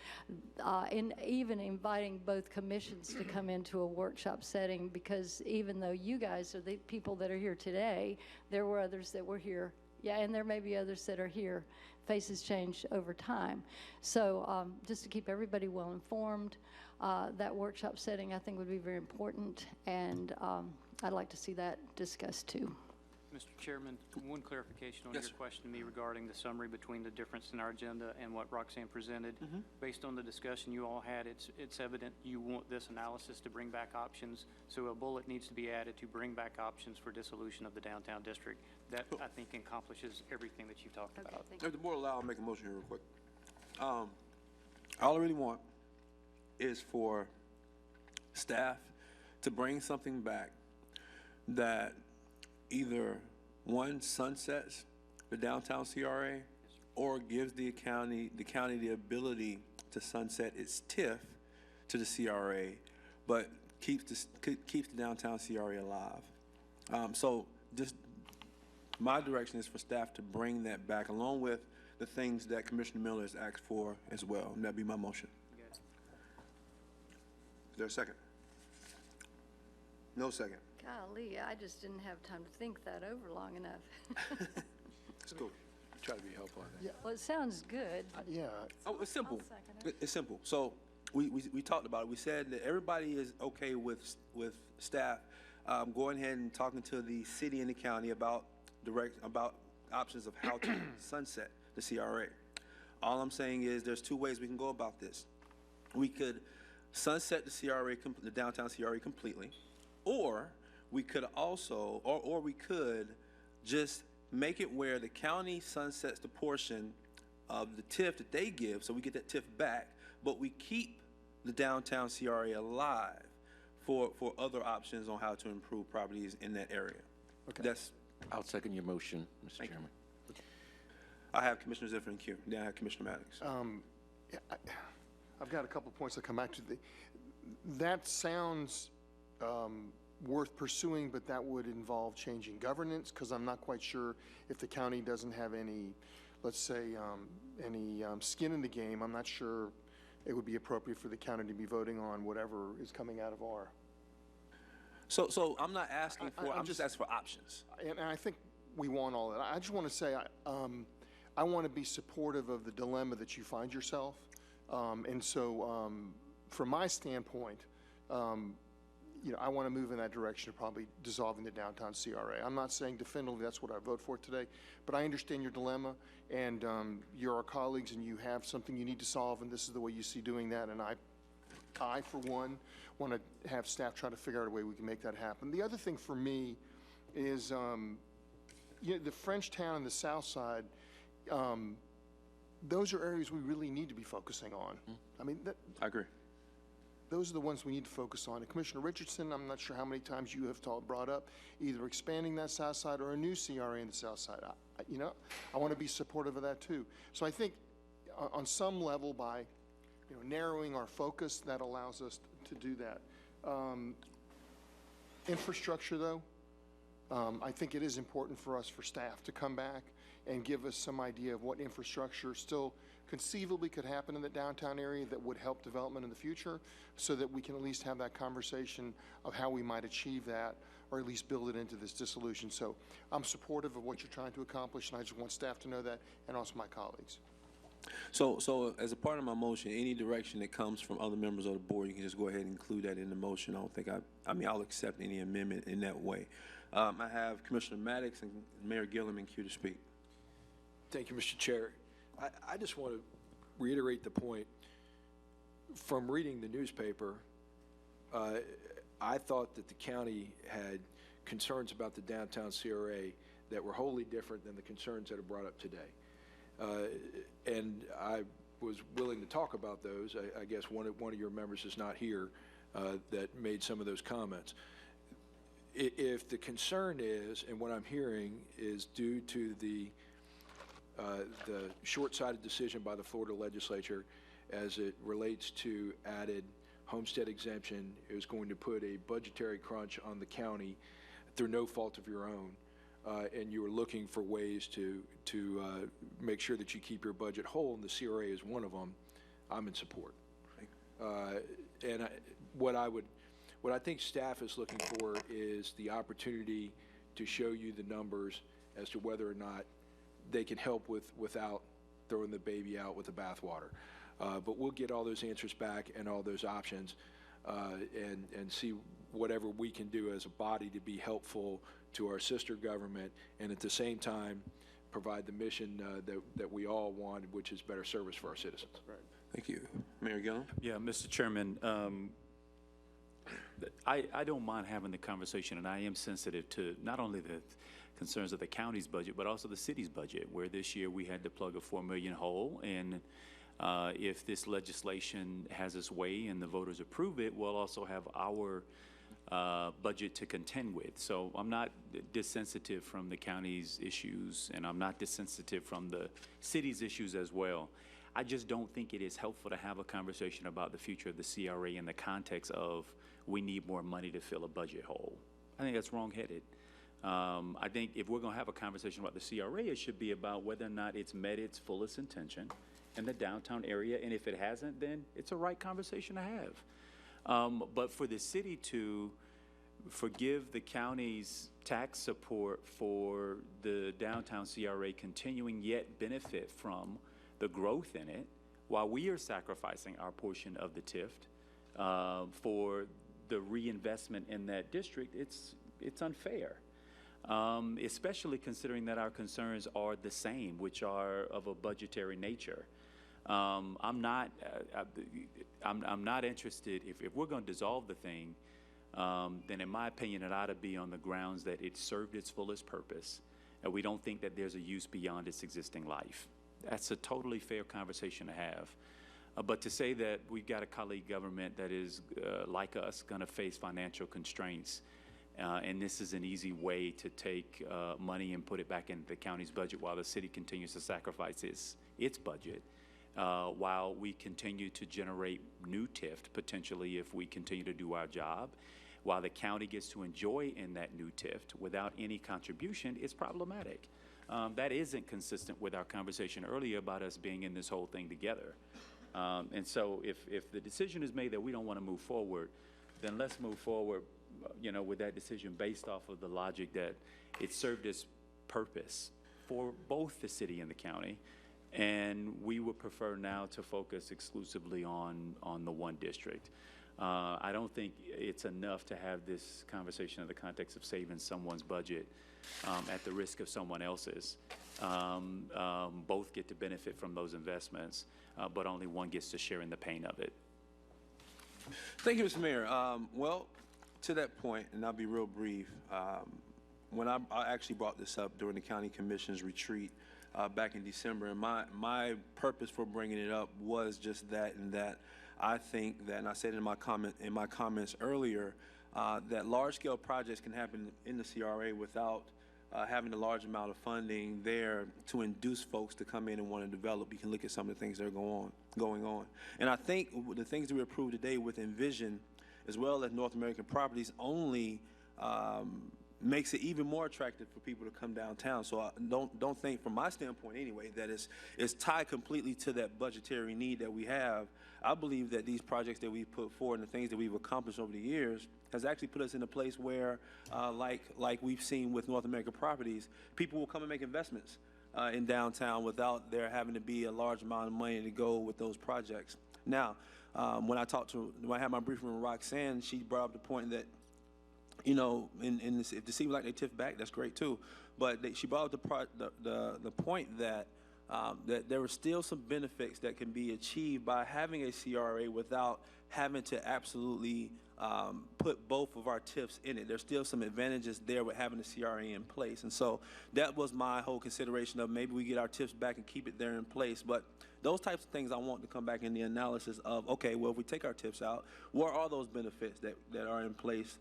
In even inviting both commissions to come into a workshop setting, because even though you guys are the people that are here today, there were others that were here. Yeah, and there may be others that are here. Faces change over time. So just to keep everybody well informed, that workshop setting I think would be very important, and I'd like to see that discussed too. Mr. Chairman, one clarification on your question to me regarding the summary between the difference in our agenda and what Roxanne presented. Based on the discussion you all had, it's evident you want this analysis to bring back options, so a bullet needs to be added to bring back options for dissolution of the downtown district. That, I think, accomplishes everything that you've talked about. If the board allow, I'll make a motion here real quick. All I really want is for staff to bring something back that either, one, sunsets the downtown CRA, or gives the county the ability to sunset its TIF to the CRA, but keeps the downtown CRA alive. So just my direction is for staff to bring that back along with the things that Commissioner Miller has asked for as well. And that'd be my motion. Is there a second? No second. Golly, I just didn't have time to think that over long enough. Let's go. Try to be helpful, I think. Well, it sounds good. Yeah. Oh, it's simple. I'll second it. It's simple. So we talked about it. We said that everybody is okay with staff going ahead and talking to the city and the county about options of how to sunset the CRA. All I'm saying is there's two ways we can go about this. We could sunset the CRA, the downtown CRA completely, or we could also, or we could just make it where the county sunsets the portion of the TIF that they give, so we get that TIF back, but we keep the downtown CRA alive for other options on how to improve properties in that area. Okay. I'll second your motion, Mr. Chairman. I have Commissioner Ziffer and Q. Then I have Commissioner Maddox. Yeah, I've got a couple of points to come back to. That sounds worth pursuing, but that would involve changing governance, because I'm not quite sure if the county doesn't have any, let's say, any skin in the game. I'm not sure it would be appropriate for the county to be voting on whatever is coming out of our. So I'm not asking for, I'm just asking for options. And I think we want all that. I just want to say, I want to be supportive of the dilemma that you find yourself. And so from my standpoint, I want to move in that direction of probably dissolving the downtown CRA. I'm not saying definitively that's what I vote for today, but I understand your dilemma, and you're our colleagues, and you have something you need to solve, and this is the way you see doing that. And I for one, want to have staff try to figure out a way we can make that happen. The other thing for me is, the French town and the South Side, those are areas we really need to be focusing on. I mean, I agree. Those are the ones we need to focus on. And Commissioner Richardson, I'm not sure how many times you have brought up either expanding that South Side or a new CRA in the South Side. I want to be supportive of that too. So I think on some level, by narrowing our focus, that allows us to do that. Infrastructure, though, I think it is important for us, for staff, to come back and give us some idea of what infrastructure still conceivably could happen in the downtown area that would help development in the future, so that we can at least have that conversation of how we might achieve that, or at least build it into this dissolution. So I'm supportive of what you're trying to accomplish, and I just want staff to know that, and also my colleagues. So as a part of my motion, any direction that comes from other members of the board, you can just go ahead and include that in the motion. I don't think I'll accept any amendment in that way. I have Commissioner Maddox and Mayor Gillum and Q to speak. Thank you, Mr. Chair. I just want to reiterate the point. From reading the newspaper, I thought that the county had concerns about the downtown CRA that were wholly different than the concerns that are brought up today. And I was willing to talk about those. I guess one of your members is not here that made some of those comments. If the concern is, and what I'm hearing is due to the short-sighted decision by the Florida legislature as it relates to added homestead exemption, is going to put a budgetary crunch on the county through no fault of your own, and you are looking for ways to make sure that you keep your budget whole, and the CRA is one of them, I'm in support. And what I think staff is looking for is the opportunity to show you the numbers as to whether or not they can help without throwing the baby out with the bathwater. But we'll get all those answers back and all those options and see whatever we can do as a body to be helpful to our sister government, and at the same time provide the mission that we all want, which is better service for our citizens. Right. Thank you. Mayor Gillum? Yeah, Mr. Chairman, I don't mind having the conversation, and I am sensitive to not only the concerns of the county's budget, but also the city's budget, where this year we had to plug a $4 million hole. And if this legislation has its way and the voters approve it, we'll also have our budget to contend with. So I'm not dissensitive from the county's issues, and I'm not dissensitive from the city's issues as well. I just don't think it is helpful to have a conversation about the future of the CRA in the context of we need more money to fill a budget hole. I think that's wrong-headed. I think if we're going to have a conversation about the CRA, it should be about whether or not it's met its fullest intention in the downtown area, and if it hasn't, then it's a right conversation to have. But for the city to forgive the county's tax support for the downtown CRA continuing yet benefit from the growth in it, while we are sacrificing our portion of the TIF for the reinvestment in that district, it's unfair. Especially considering that our concerns are the same, which are of a budgetary nature. I'm not interested, if we're going to dissolve the thing, then in my opinion, it ought to be on the grounds that it served its fullest purpose, and we don't think that there's a use beyond its existing life. That's a totally fair conversation to have. But to say that we've got a colleague government that is, like us, going to face financial constraints, and this is an easy way to take money and put it back into the county's budget while the city continues to sacrifice its budget, while we continue to generate new TIF, potentially, if we continue to do our job, while the county gets to enjoy in that new TIF without any contribution, it's problematic. That isn't consistent with our conversation earlier about us being in this whole thing together. And so if the decision is made that we don't want to move forward, then let's move forward, with that decision based off of the logic that it served its purpose for both the city and the county. And we would prefer now to focus exclusively on the one district. I don't think it's enough to have this conversation in the context of saving someone's budget at the risk of someone else's. Both get to benefit from those investments, but only one gets to share in the pain of it. Thank you, Mr. Mayor. Well, to that point, and I'll be real brief, when I actually brought this up during the County Commission's retreat back in December, and my purpose for bringing it up was just that, and that I think that, and I said in my comments earlier, that large-scale projects can happen in the CRA without having a large amount of funding there to induce folks to come in and want to develop. You can look at some of the things that are going on. And I think the things that we approved today with Envision, as well as North American Properties, only makes it even more attractive for people to come downtown. So I don't think, from my standpoint anyway, that it's tied completely to that budgetary need that we have. I believe that these projects that we've put forward and the things that we've accomplished over the years has actually put us in a place where, like we've seen with North American Properties, people will come and make investments in downtown without there having to be a large amount of money to go with those projects. Now, when I had my briefing with Roxanne, she brought up the point that, if the city would like their TIF back, that's great too. But she brought up the point that that there are still some benefits that can be achieved by having a CRA without having to absolutely put both of our TIFs in it. There's still some advantages there with having the CRA in place. And so that was my whole consideration of maybe we get our TIFs back and keep it there in place. But those types of things I want to come back in the analysis of, okay, well, if we take our TIFs out, what are those benefits that are in place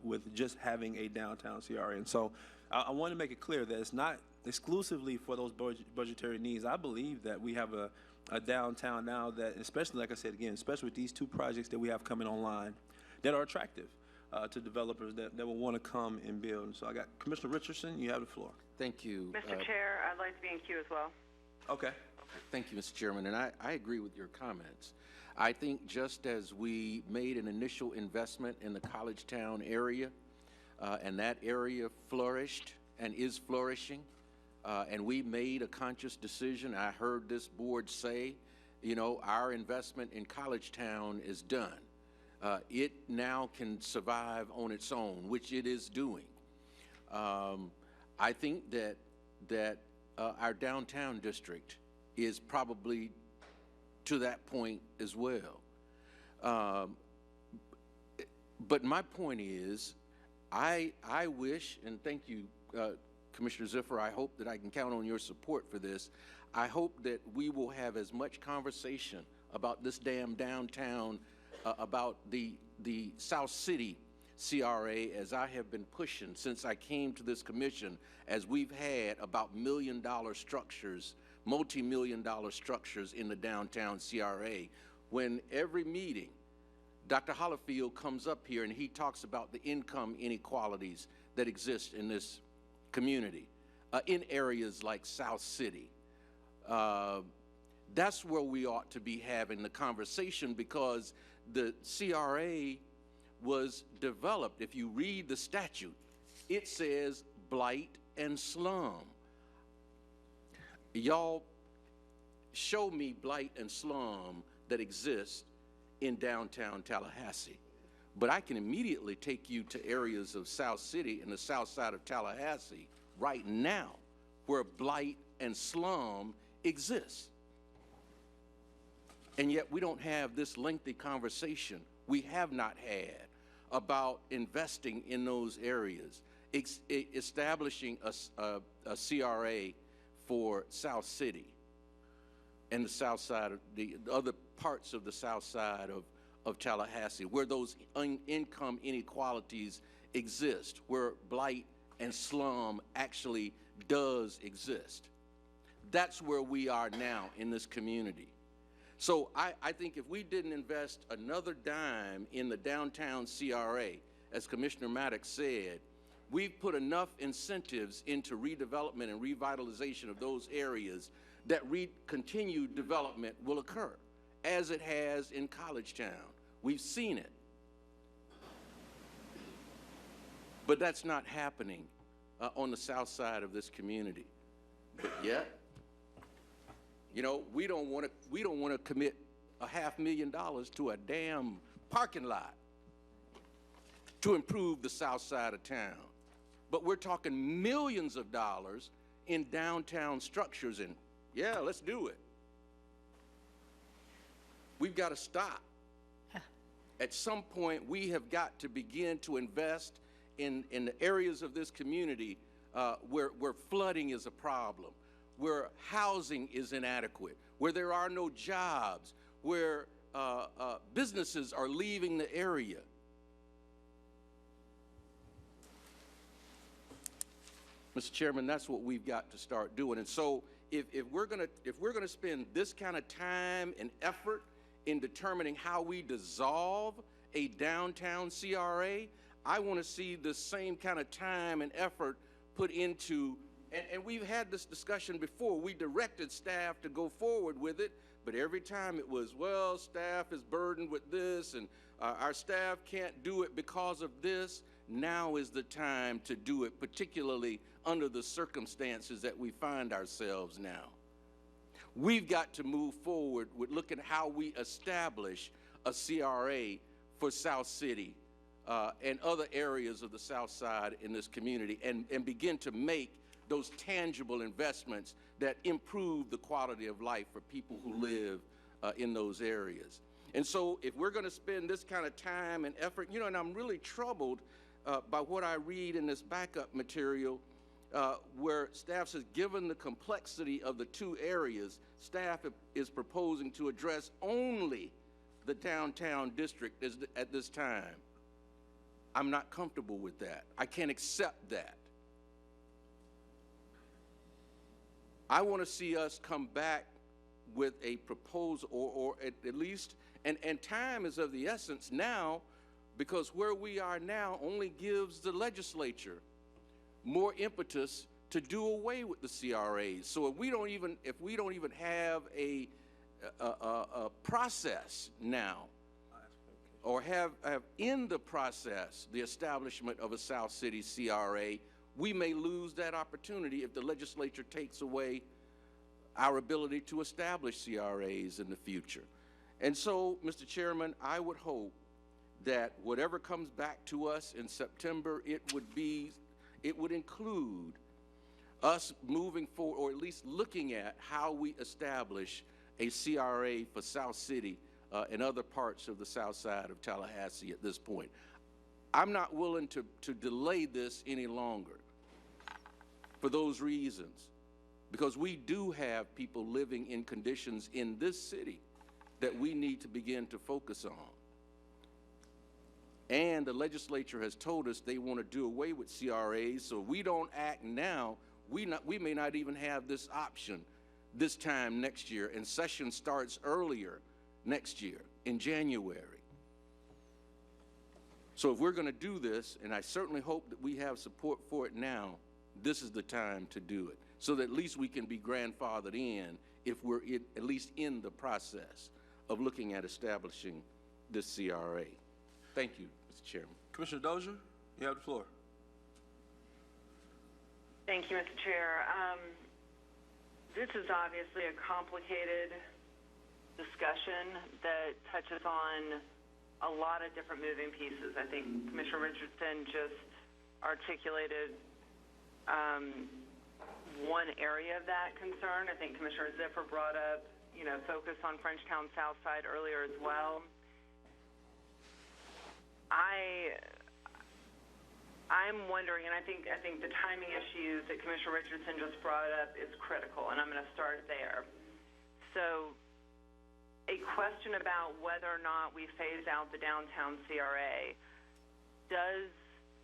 with just having a downtown CRA? And so I want to make it clear that it's not exclusively for those budgetary needs. I believe that we have a downtown now that, especially, like I said again, especially with these two projects that we have coming online, that are attractive to developers that will want to come and build. And so I got Commissioner Richardson, you have the floor. Thank you. Mr. Chair, I'd like to be in queue as well. Okay. Thank you, Mr. Chairman, and I agree with your comments. I think just as we made an initial investment in the College Town area, and that area flourished and is flourishing, and we made a conscious decision. I heard this board say, our investment in College Town is done. It now can survive on its own, which it is doing. I think that our downtown district is probably to that point as well. But my point is, I wish, and thank you, Commissioner Ziffer, I hope that I can count on your support for this. I hope that we will have as much conversation about this damn downtown, about the South City CRA as I have been pushing since I came to this commission, as we've had about $1 million structures, multi-million-dollar structures in the downtown CRA. When every meeting, Dr. Hollifield comes up here and he talks about the income inequalities that exist in this community, in areas like South City. That's where we ought to be having the conversation, because the CRA was developed. If you read the statute, it says blight and slum. Y'all show me blight and slum that exist in downtown Tallahassee. But I can immediately take you to areas of South City and the south side of Tallahassee right now where blight and slum exists. And yet we don't have this lengthy conversation we have not had about investing in those areas, establishing a CRA for South City and the south side of the other parts of the south side of Tallahassee, where those income inequalities exist, where blight and slum actually does exist. That's where we are now in this community. So I think if we didn't invest another dime in the downtown CRA, as Commissioner Maddox said, we've put enough incentives into redevelopment and revitalization of those areas that continued development will occur, as it has in College Town. We've seen it. But that's not happening on the south side of this community. But yet, you know, we don't want to commit $500,000 to a damn parking lot to improve the south side of town. But we're talking millions of dollars in downtown structures, and yeah, let's do it. We've got to stop. At some point, we have got to begin to invest in the areas of this community where flooding is a problem, where housing is inadequate, where there are no jobs, where businesses are leaving the area. Mr. Chairman, that's what we've got to start doing. And so if we're gonna spend this kind of time and effort in determining how we dissolve a downtown CRA, I want to see the same kind of time and effort put into, and we've had this discussion before. We directed staff to go forward with it, but every time it was, well, staff is burdened with this, and our staff can't do it because of this. Now is the time to do it, particularly under the circumstances that we find ourselves now. We've got to move forward with looking at how we establish a CRA for South City and other areas of the South Side in this community, and begin to make those tangible investments that improve the quality of life for people who live in those areas. And so if we're going to spend this kind of time and effort, you know, and I'm really troubled by what I read in this backup material, where staff says, given the complexity of the two areas, staff is proposing to address only the downtown district at this time. I'm not comfortable with that. I can't accept that. I want to see us come back with a proposal, or at least, and time is of the essence now, because where we are now only gives the legislature more impetus to do away with the CRAs. So if we don't even have a process now, or have in the process the establishment of a South City CRA, we may lose that opportunity if the legislature takes away our ability to establish CRAs in the future. And so, Mr. Chairman, I would hope that whatever comes back to us in September, it would include us moving forward, or at least looking at how we establish a CRA for South City and other parts of the south side of Tallahassee at this point. I'm not willing to delay this any longer for those reasons, because we do have people living in conditions in this city that we need to begin to focus on. And the legislature has told us they want to do away with CRAs, so if we don't act now, we may not even have this option this time next year, and session starts earlier next year in January. So if we're going to do this, and I certainly hope that we have support for it now, this is the time to do it, so that at least we can be grandfathered in if we're at least in the process of looking at establishing this CRA. Thank you, Mr. Chairman. Commissioner Dozier, you have the floor. Thank you, Mr. Chair. This is obviously a complicated discussion that touches on a lot of different moving pieces. I think Commissioner Richardson just articulated one area of that concern. I think Commissioner Ziffer brought up, focus on Frenchtown South Side earlier as well. I'm wondering, and I think the timing issues that Commissioner Richardson just brought up is critical, and I'm going to start there. So, a question about whether or not we phase out the downtown CRA does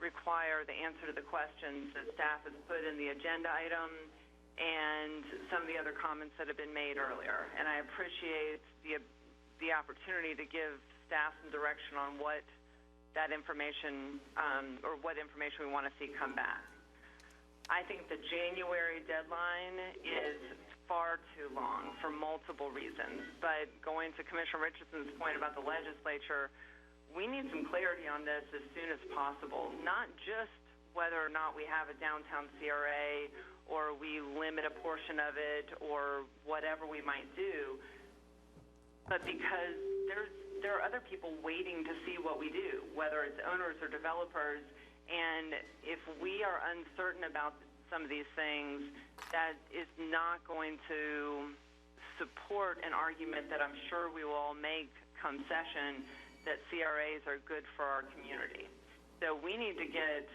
require the answer to the questions that staff has put in the agenda item and some of the other comments that have been made earlier. And I appreciate the opportunity to give staff some direction on what that information, or what information we want to see come back. I think the January deadline is far too long for multiple reasons, but going to Commissioner Richardson's point about the legislature, we need some clarity on this as soon as possible, not just whether or not we have a downtown CRA or we limit a portion of it or whatever we might do, but because there are other people waiting to see what we do, whether it's owners or developers, and if we are uncertain about some of these things, that is not going to support an argument that I'm sure we will all make come session that CRAs are good for our community. So we need to get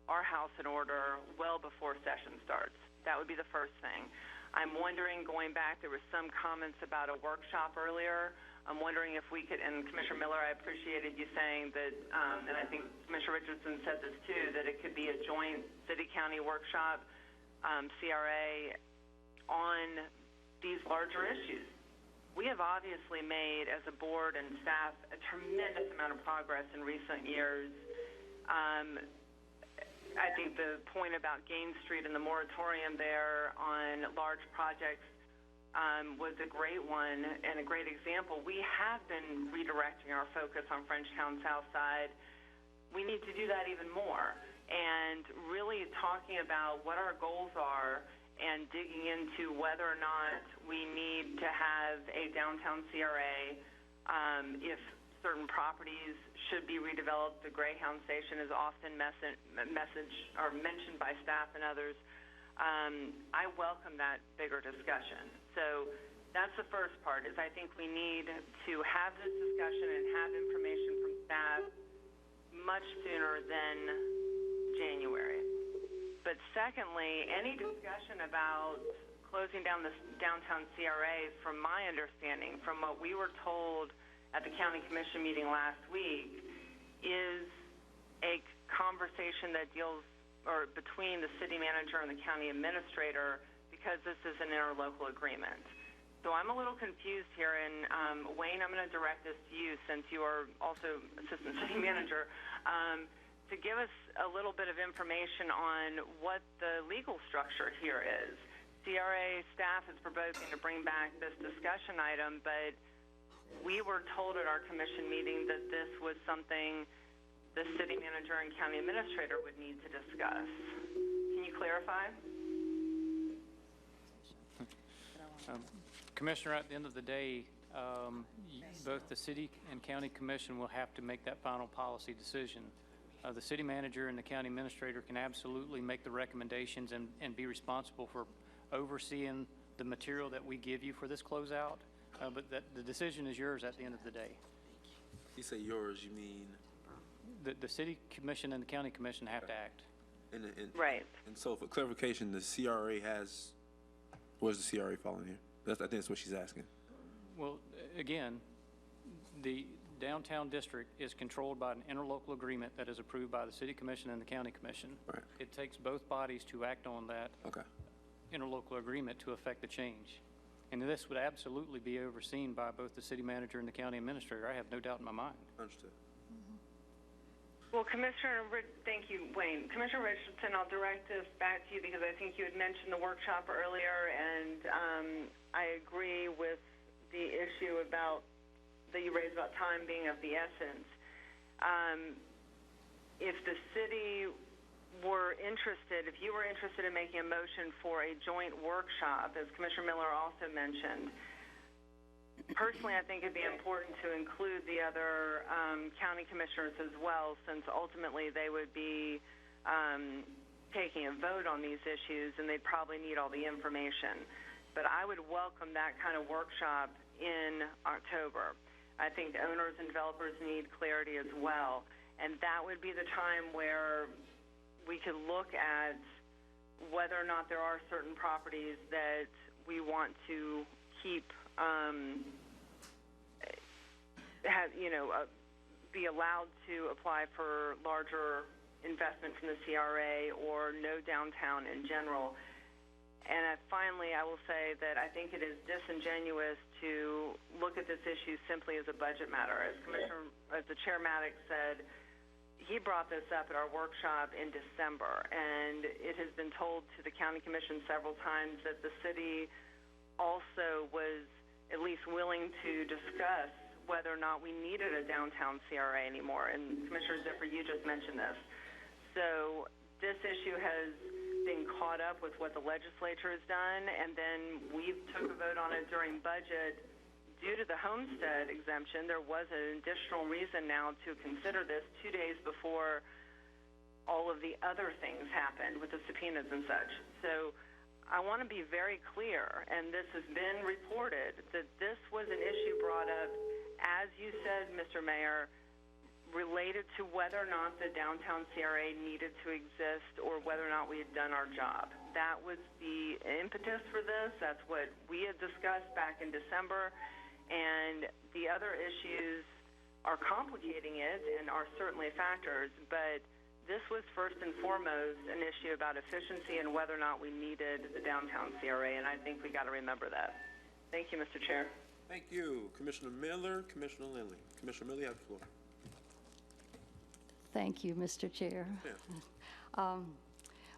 our house in order well before session starts. That would be the first thing. I'm wondering, going back, there were some comments about a workshop earlier. I'm wondering if we could, and Commissioner Miller, I appreciated you saying that, and I think Commissioner Richardson said this too, that it could be a joint city-county workshop, CRA, on these larger issues. We have obviously made, as a board and staff, a tremendous amount of progress in recent years. I think the point about Gaines Street and the moratorium there on large projects was a great one and a great example. We have been redirecting our focus on Frenchtown South Side. We need to do that even more, and really talking about what our goals are and digging into whether or not we need to have a downtown CRA, if certain properties should be redeveloped. The Greyhound station is often mentioned by staff and others. I welcome that bigger discussion. So that's the first part, is I think we need to have this discussion and have information from staff much sooner than January. But secondly, any discussion about closing down this downtown CRA, from my understanding, from what we were told at the County Commission meeting last week, is a conversation that deals, or between the city manager and the county administrator, because this is an interlocal agreement. So I'm a little confused here, and Wayne, I'm going to direct this to you since you are also Assistant City Manager, to give us a little bit of information on what the legal structure here is. CRA staff is proposing to bring back this discussion item, but we were told at our commission meeting that this was something the city manager and county administrator would need to discuss. Can you clarify? Commissioner, at the end of the day, both the city and county commission will have to make that final policy decision. The city manager and the county administrator can absolutely make the recommendations and be responsible for overseeing the material that we give you for this closeout, but the decision is yours at the end of the day. You say yours, you mean? The city commission and the county commission have to act. Right. And so for clarification, the CRA has, where's the CRA falling here? I think that's what she's asking. Well, again, the downtown district is controlled by an interlocal agreement that is approved by the city commission and the county commission. Right. It takes both bodies to act on that interlocal agreement to affect the change. And this would absolutely be overseen by both the city manager and the county administrator. I have no doubt in my mind. Understood. Well, thank you, Wayne. Commissioner Richardson, I'll direct this back to you because I think you had mentioned the workshop earlier, and I agree with the issue that you raised about time being of the essence. If the city were interested, if you were interested in making a motion for a joint workshop, as Commissioner Miller also mentioned, personally, I think it'd be important to include the other county commissioners as well, since ultimately they would be taking a vote on these issues, and they'd probably need all the information. But I would welcome that kind of workshop in October. I think the owners and developers need clarity as well, and that would be the time where we could look at whether or not there are certain properties that we want to keep be allowed to apply for larger investment from the CRA or no downtown in general. And finally, I will say that I think it is disingenuous to look at this issue simply as a budget matter. As the Chair Maddox said, he brought this up at our workshop in December, and it has been told to the County Commission several times that the city also was at least willing to discuss whether or not we needed a downtown CRA anymore. And Commissioner Ziffer, you just mentioned this. So this issue has been caught up with what the legislature has done, and then we took a vote on it during budget. Due to the homestead exemption, there was an additional reason now to consider this 2 days before all of the other things happened with the subpoenas and such. So I want to be very clear, and this has been reported, that this was an issue brought up, as you said, Mr. Mayor, related to whether or not the downtown CRA needed to exist or whether or not we had done our job. That was the impetus for this. That's what we had discussed back in December. And the other issues are complicating it and are certainly factors, but this was first and foremost an issue about efficiency and whether or not we needed the downtown CRA, and I think we got to remember that. Thank you, Mr. Chair. Thank you. Commissioner Miller, Commissioner Lindley. Commissioner Miller, you have the floor. Thank you, Mr. Chair. Yeah.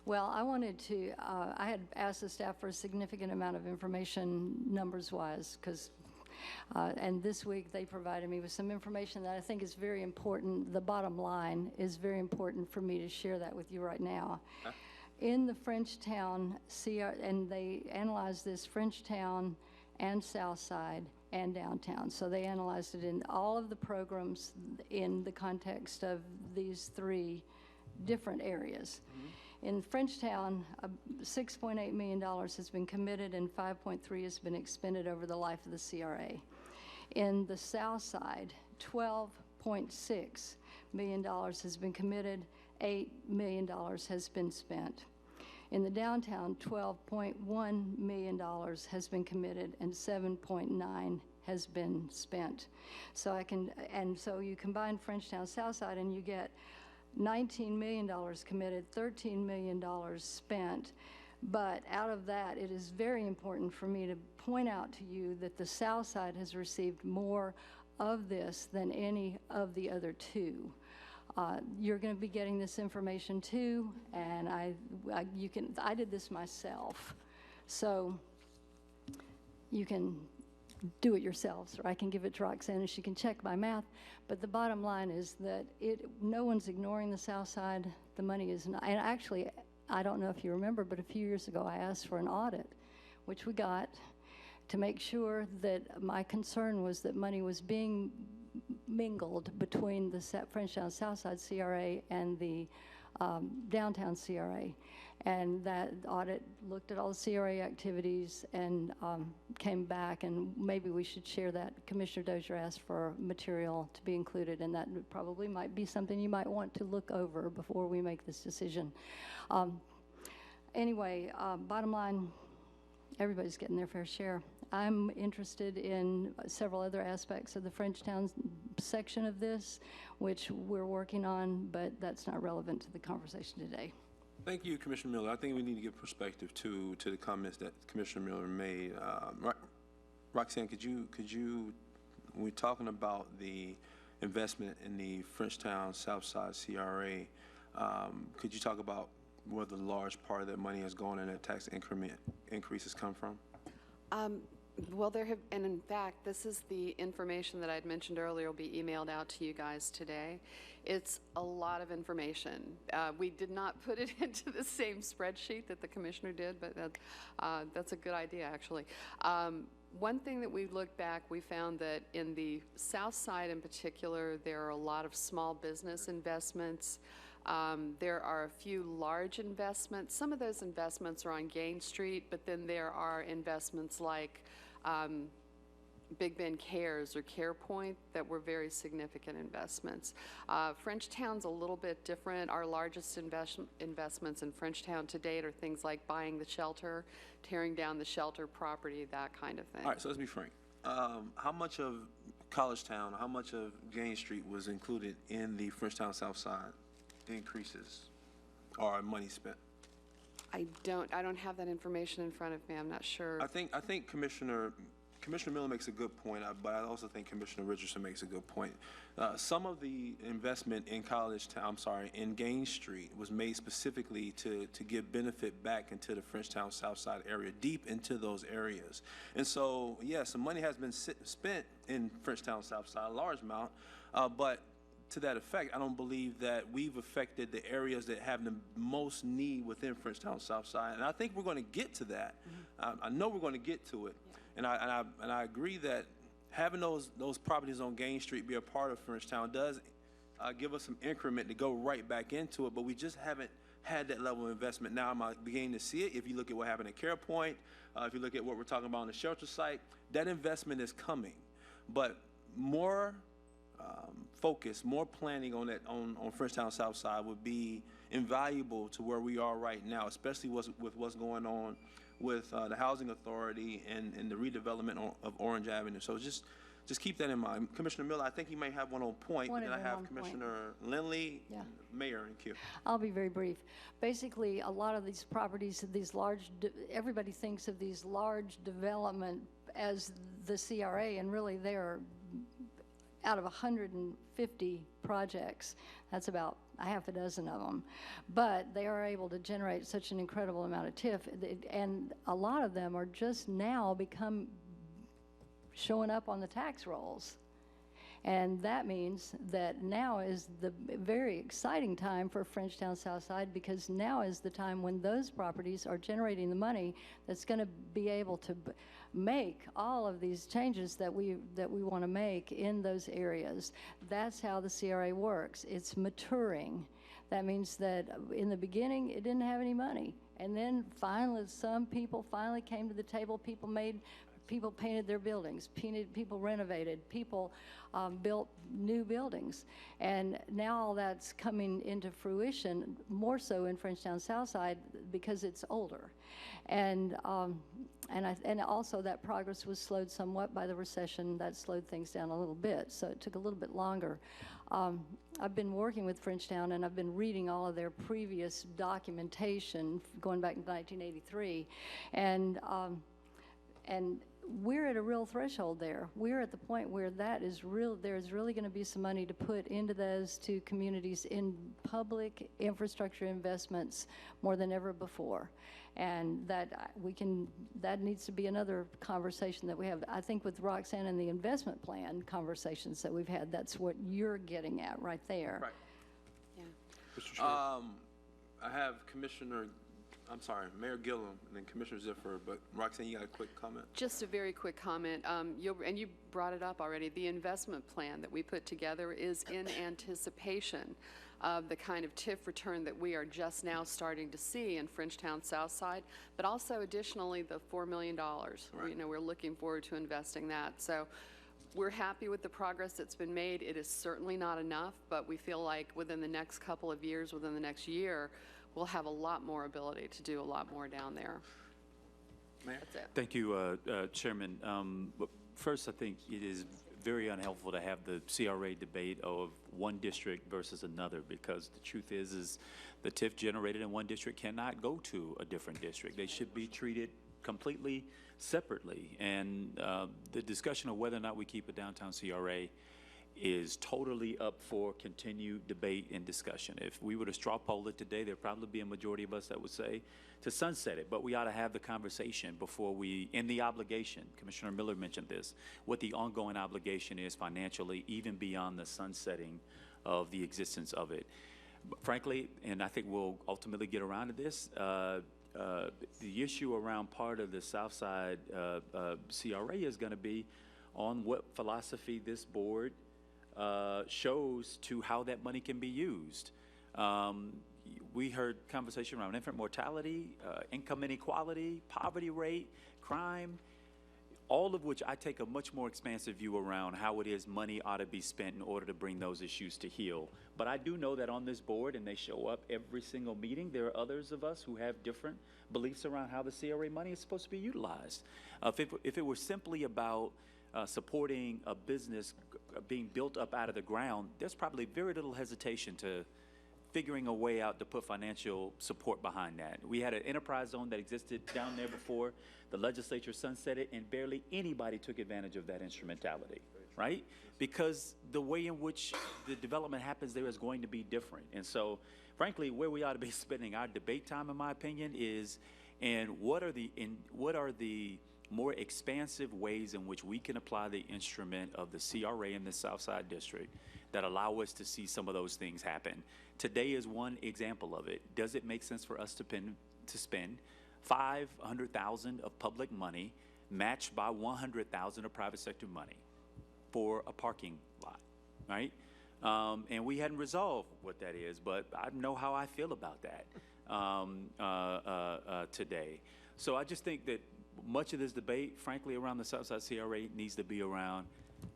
Well, I wanted to, I had asked the staff for a significant amount of information numbers-wise, because and this week they provided me with some information that I think is very important. The bottom line is very important for me to share that with you right now. Huh? In the Frenchtown and they analyzed this Frenchtown and South Side and downtown. So they analyzed it in all of the programs in the context of these three different areas. Mm-hmm. In Frenchtown, $6.8 million has been committed and $5.3 has been expended over the life of the CRA. In the South Side, $12.6 million has been committed, $8 million has been spent. In the downtown, $12.1 million has been committed and $7.9 has been spent. So so you combine Frenchtown Southside and you get $19 million committed, $13 million spent. But out of that, it is very important for me to point out to you that the Southside has received more of this than any of the other two. You're going to be getting this information too, and I did this myself, so you can do it yourselves, or I can give it to Roxanne and she can check my math. But the bottom line is that no one's ignoring the South Side. The money is not, and actually, I don't know if you remember, but a few years ago I asked for an audit, which we got, to make sure that my concern was that money was being mingled between the Frenchtown Southside CRA and the downtown CRA. And that audit looked at all the CRA activities and came back, and maybe we should share that. Commissioner Dozier asked for material to be included, and that probably might be something you might want to look over before we make this decision. Anyway, bottom line, everybody's getting their fair share. I'm interested in several other aspects of the Frenchtown section of this, which we're working on, but that's not relevant to the conversation today. Thank you, Commissioner Miller. I think we need to give perspective to the comments that Commissioner Miller made. Roxanne, could you, when we're talking about the investment in the Frenchtown Southside CRA. Could you talk about where the large part of that money has gone and that tax increment increases come from? Well, there have, and in fact, this is the information that I'd mentioned earlier will be emailed out to you guys today. It's a lot of information. We did not put it into the same spreadsheet that the commissioner did, but that's a good idea, actually. One thing that we looked back, we found that in the South Side in particular, there are a lot of small business investments. There are a few large investments. Some of those investments are on Gain Street, but then there are investments like Big Bend Cares or CarePoint that were very significant investments. Frenchtown's a little bit different. Our largest investments in Frenchtown to date are things like buying the shelter, tearing down the shelter property, that kind of thing. All right, so let's be frank. How much of Collegetown, how much of Gain Street was included in the Frenchtown South Side increases or money spent? I don't have that information in front of me. I'm not sure. I think Commissioner Miller makes a good point, but I also think Commissioner Richardson makes a good point. Some of the investment in in Gain Street was made specifically to give benefit back into the Frenchtown Southside area, deep into those areas. And so, yes, some money has been spent in Frenchtown Southside, a large amount, but to that effect, I don't believe that we've affected the areas that have the most need within Frenchtown Southside, and I think we're going to get to that. I know we're going to get to it, and I agree that having those properties on Gain Street be a part of Frenchtown does give us some increment to go right back into it, but we just haven't had that level of investment. Now I'm beginning to see it. If you look at what happened at CarePoint, if you look at what we're talking about on the shelter site, that investment is coming, but more focus, more planning on that on Frenchtown Southside would be invaluable to where we are right now, especially with what's going on with the Housing Authority and the redevelopment of Orange Avenue. So just keep that in mind. Commissioner Miller, I think you may have one on point, and I have Commissioner Lindley, Mayor, and Q. I'll be very brief. Basically, a lot of these properties, these large, everybody thinks of these large development as the CRA, and really they're out of 150 projects, that's about a half a dozen of them. But they are able to generate such an incredible amount of TIF, and a lot of them are just now showing up on the tax rolls. And that means that now is the very exciting time for Frenchtown Southside, because now is the time when those properties are generating the money that's going to be able to make all of these changes that we want to make in those areas. That's how the CRA works. It's maturing. That means that in the beginning it didn't have any money, and then finally some people finally came to the table. People painted their buildings, people renovated, people built new buildings. And now all that's coming into fruition, more so in Frenchtown Southside because it's older. And also that progress was slowed somewhat by the recession. That slowed things down a little bit, so it took a little bit longer. I've been working with Frenchtown, and I've been reading all of their previous documentation going back to 1983. And we're at a real threshold there. We're at the point where there's really going to be some money to put into those two communities in public infrastructure investments more than ever before. And that needs to be another conversation that we have. I think with Roxanne and the investment plan conversations that we've had, that's what you're getting at right there. Right. Yeah. Mr. Chair. I have Mayor Gillum and then Commissioner Ziffer, but Roxanne, you got a quick comment? Just a very quick comment. And you brought it up already. The investment plan that we put together is in anticipation of the kind of TIF return that we are just now starting to see in Frenchtown Southside, but also additionally the $4 million. Right. We're looking forward to investing that. So we're happy with the progress that's been made. It is certainly not enough, but we feel like within the next couple of years, within the next year, we'll have a lot more ability to do a lot more down there. Mayor? That's it. Thank you, Chairman. First, I think it is very unhelpful to have the CRA debate of one district versus another, because the truth is the TIF generated in one district cannot go to a different district. They should be treated completely separately. And the discussion of whether or not we keep a downtown CRA is totally up for continued debate and discussion. If we were to straw poll it today, there'd probably be a majority of us that would say to sunset it, but we ought to have the conversation before we, in the obligation, Commissioner Miller mentioned this, what the ongoing obligation is financially, even beyond the sunsetting of the existence of it. But frankly, and I think we'll ultimately get around to this, the issue around part of the Southside CRA is going to be on what philosophy this board shows to how that money can be used. We heard conversation around infant mortality, income inequality, poverty rate, crime, all of which I take a much more expansive view around how it is money ought to be spent in order to bring those issues to heel. But I do know that on this board, and they show up every single meeting, there are others of us who have different beliefs around how the CRA money is supposed to be utilized. If it were simply about supporting a business being built up out of the ground, there's probably very little hesitation to figuring a way out to put financial support behind that. We had an enterprise zone that existed down there before the legislature sunsetted, and barely anybody took advantage of that instrumentality, right? Because the way in which the development happens there is going to be different. And so, frankly, where we ought to be spending our debate time, in my opinion, is what are the more expansive ways in which we can apply the instrument of the CRA in the Southside District that allow us to see some of those things happen. Today is one example of it. Does it make sense for us to spend $500,000 of public money matched by $100,000 of private sector money for a parking lot, right? And we hadn't resolved what that is, but I know how I feel about that today. So I just think that much of this debate, frankly, around the Southside CRA needs to be around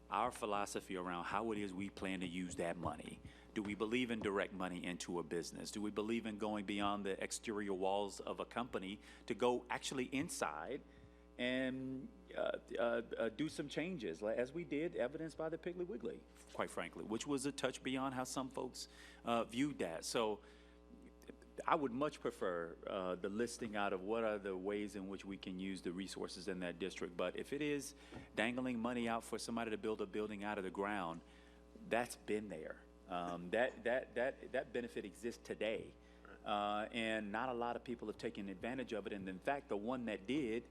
our philosophy around how it is we plan to use that money. Do we believe in direct money into a business? Do we believe in going beyond the exterior walls of a company to go actually inside and do some changes, as we did, evidenced by the Piggly Wiggly, quite frankly, which was a touch beyond how some folks viewed that. So I would much prefer the listing out of what are the ways in which we can use the resources in that district. But if it is dangling money out for somebody to build a building out of the ground, that's been there. That benefit exists today. And not a lot of people have taken advantage of it. And in fact, the one that did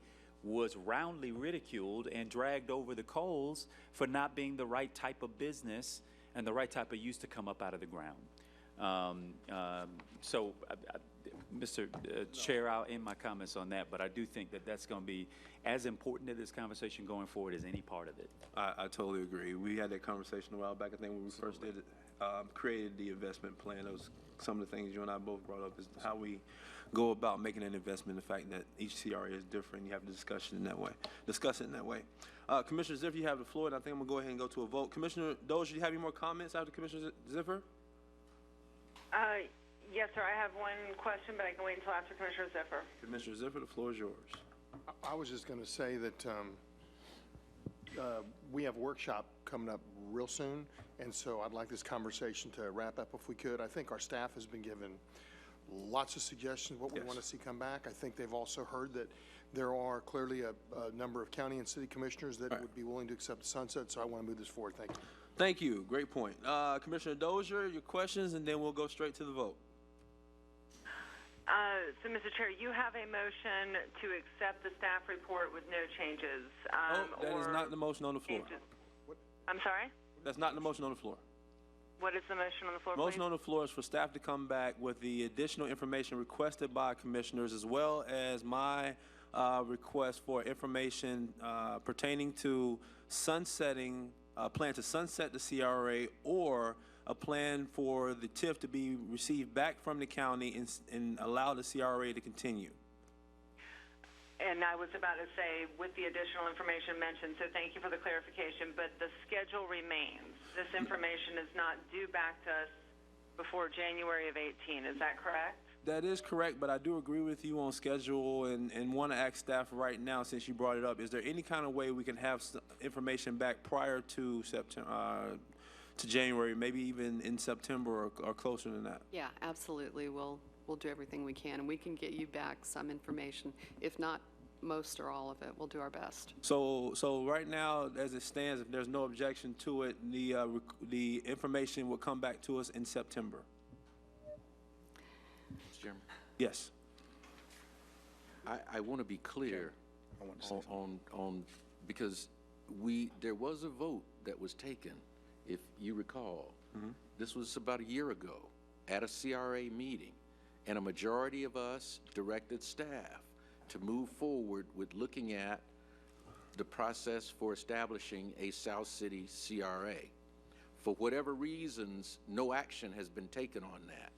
was roundly ridiculed and dragged over the coals for not being the right type of business and the right type of use to come up out of the ground. Mr. Chair, I'll end my comments on that, but I do think that that's going to be as important to this conversation going forward as any part of it. I totally agree. We had that conversation a while back, I think, when we first did it, created the investment plan. That was some of the things you and I both brought up, is how we go about making an investment, the fact that each CRA is different. You have to discuss it in that way. Commissioner Ziffer, you have the floor, and I think I'm going to go ahead and go to a vote. Commissioner Dozier, do you have any more comments after Commissioner Ziffer? Yes, sir. I have one question, but I can wait until after Commissioner Ziffer. Commissioner Ziffer, the floor is yours. I was just going to say that we have a workshop coming up real soon, and so I'd like this conversation to wrap up if we could. I think our staff has been given lots of suggestions what we want to see come back. I think they've also heard that there are clearly a number of county and city commissioners that would be willing to accept the sunset, so I want to move this forward. Thank you. Thank you. Great point. Commissioner Dozier, your questions, and then we'll go straight to the vote. So, Mr. Chair, you have a motion to accept the staff report with no changes. That is not the motion on the floor. I'm sorry? That's not the motion on the floor. What is the motion on the floor, Motion please? on the floor is for staff to come back with the additional information requested by commissioners, as well as my request for information pertaining to sunsetting, plan to sunset the CRA, or a plan for the TIF to be received back from the county and allow the CRA to continue. And I was about to say, with the additional information mentioned, so thank you for the clarification, but the schedule remains. This information is not due back to us before January of 18. Is that correct? That is correct, but I do agree with you on schedule and want to ask staff right now, since you brought it up, is there any kind of way we can have information back prior to September, to January, maybe even in September or closer than that? Yeah, absolutely. We'll do everything we can, and we can get you back some information, if not most or all of it. We'll do our best. So right now, as it stands, if there's no objection to it, the information will come back to us in September. Mr. Chairman, Yes. I want to be clear on because there was a vote that was taken, if you recall. This was about a year ago at a CRA meeting, and a majority of us directed staff to move forward with looking at the process for establishing a South City CRA. For whatever reasons, no action has been taken on that.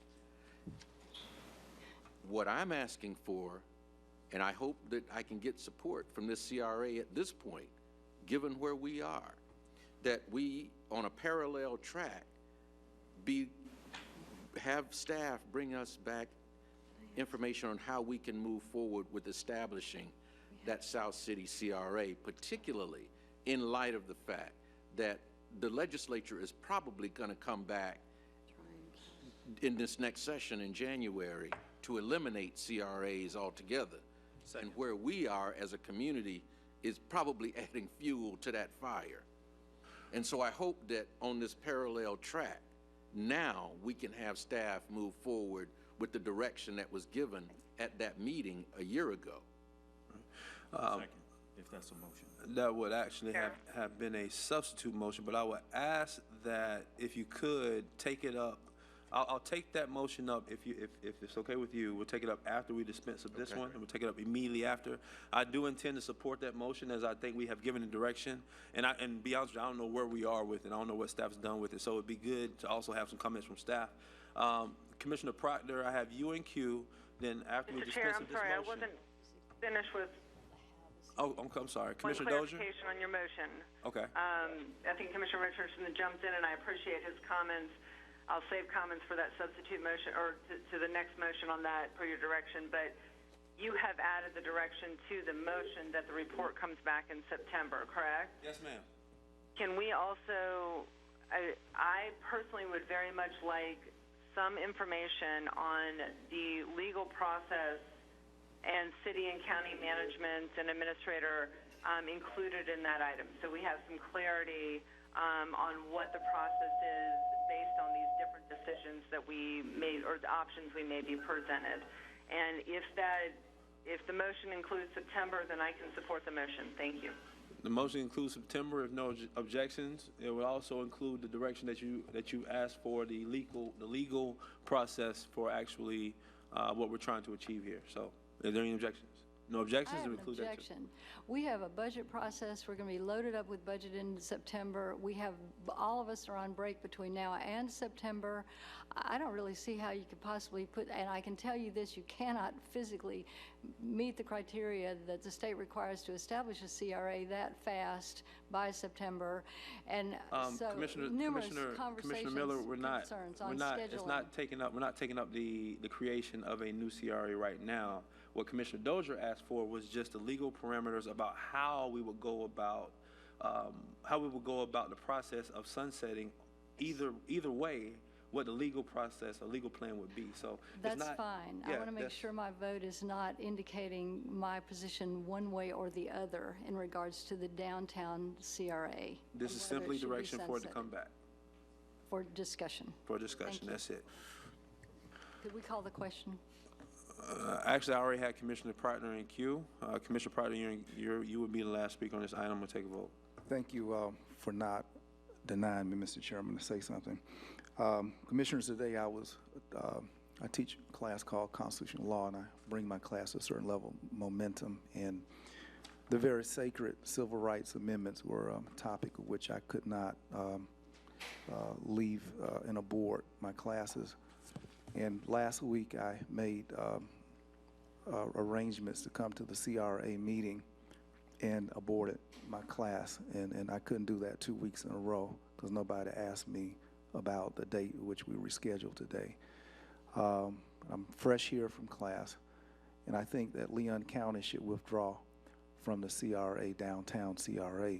What I'm asking for, and I hope that I can get support from this CRA at this point, given where we are, that we, on a parallel track, have staff bring us back information on how we can move forward with establishing that South City CRA, particularly in light of the fact that the legislature is probably going to come back in this next session in January to eliminate CRAs altogether. And where we are as a community is probably adding fuel to that fire. And so I hope that on this parallel track, now we can have staff move forward with the direction that was given at that meeting a year ago. If that's a motion. That would actually have been a substitute motion, but I would ask that if you could take it up. I'll take that motion up if it's okay with you. We'll take it up after we dispense of this one, and we'll take it up immediately after. I do intend to support that motion, as I think we have given a direction. And be honest with you, I don't know where we are with it. I don't know what staff's done with it. So it'd be good to also have some comments from staff. Commissioner Proctor, I have you in queue. Then after we dispense of this motion. I wasn't finished with. Oh, I'm sorry. Commissioner Dozier? One clarification on your motion. Okay. I think Commissioner Richardson jumped in, and I appreciate his comments. I'll save comments for that substitute motion, or to the next motion on that per your direction. But you have added the direction to the motion that the report comes back in September, correct? Yes, ma'am. Can we also, I personally would very much like some information on the legal process and city and county management and administrator included in that item. So we have some clarity on what the process is based on these different decisions that we made, or the options we may be presented. And if the motion includes September, then I can support the motion. Thank you. The motion includes September, if no objections. It would also include the direction that you asked for, the legal process for actually what we're trying to achieve here. So, is there any objections? No objections? I have an objection. We have a budget process. We're going to be loaded up with budget in September. All of us are on break between now and September. I don't really see how you could possibly and I can tell you this, you cannot physically meet the criteria that the state requires to establish a CRA that fast by September. And so numerous conversations, Miller, concerns on scheduling. We're not taking up the creation of a new CRA right now. What Commissioner Dozier asked for was just the legal parameters about how we would go about the process of sunsetting either way, what the legal process or legal plan would be. So that's fine. I want to make sure my vote is not indicating my position one way or the other in regards to the downtown CRA. This is simply direction for it to come back. For discussion. For discussion, that's it. Could we call the question? Actually, I already had Commissioner Proctor in queue. Commissioner Proctor, you would be the last speaker on this item. We'll take a vote. Thank you for not denying me, Mr. Chairman, to say something. Commissioners, today I teach a class called Constitutional Law, and I bring my class to a certain level of momentum. And the very sacred civil rights amendments were a topic of which I could not leave and abort my classes. And last week I made arrangements to come to the CRA meeting and aborted my class. And I couldn't do that 2 weeks in a row because nobody asked me about the date which we rescheduled today. I'm fresh here from class, and I think that Leon County should withdraw from the CRA, downtown CRA.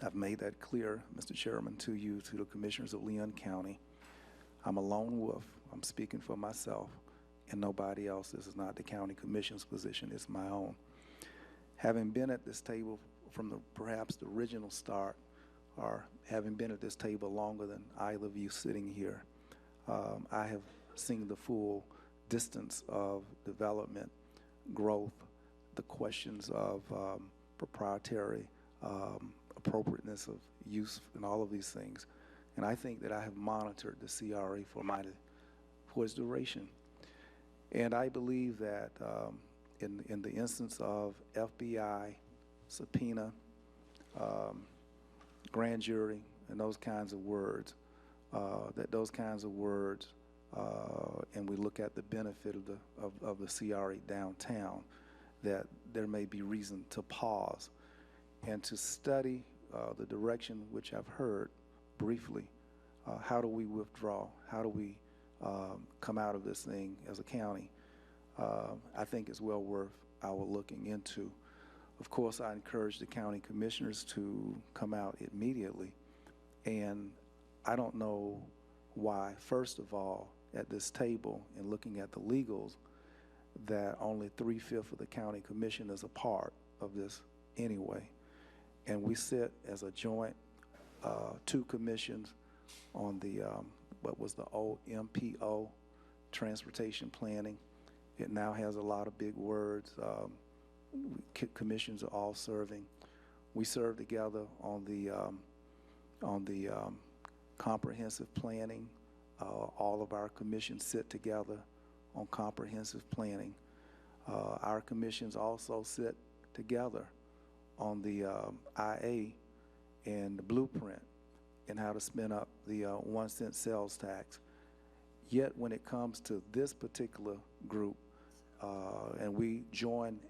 I've made that clear, Mr. Chairman, to you, to the commissioners of Leon County. I'm a lone wolf. I'm speaking for myself and nobody else. This is not the county commission's position. It's my own. having been at this table from perhaps the original start, or having been at this table longer than either of you sitting here, I have seen the full distance of development, growth, the questions of proprietary appropriateness of use and all of these things. And I think that I have monitored the CRA for its duration. And I believe that in the instance of FBI, subpoena, grand jury, and those kinds of words, and we look at the benefit of the CRA downtown, that there may be reason to pause and to study the direction which I've heard briefly. How do we withdraw? How do we come out of this thing as a county? I think it's well worth our looking into. Of course, I encourage the county commissioners to come out immediately, and I don't know why, first of all, at this table and looking at the legals, that only 3/5 of the county commission is a part of this anyway. And we sit as a joint, 2 commissions on the, what was the old MPO, transportation planning. It now has a lot of big words. Commissions are all serving. We serve together on the comprehensive planning. All of our commissions sit together on comprehensive planning. Our commissions also sit together on the IA and the blueprint and how to spin up the 1 cent sales tax. Yet when it comes to this particular group, and we join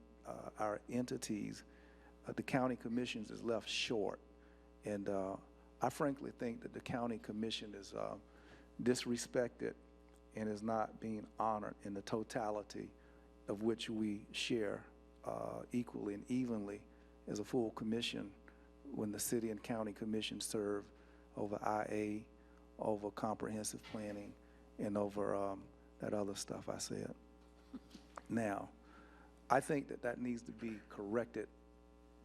our entities, the county commissions is left short. And I frankly think that the county commission is disrespected and is not being honored in the totality of which we share equally and evenly as a full commission when the city and county commissions serve over IA, over comprehensive planning, and over that other stuff I said. Now, I think that that needs to be corrected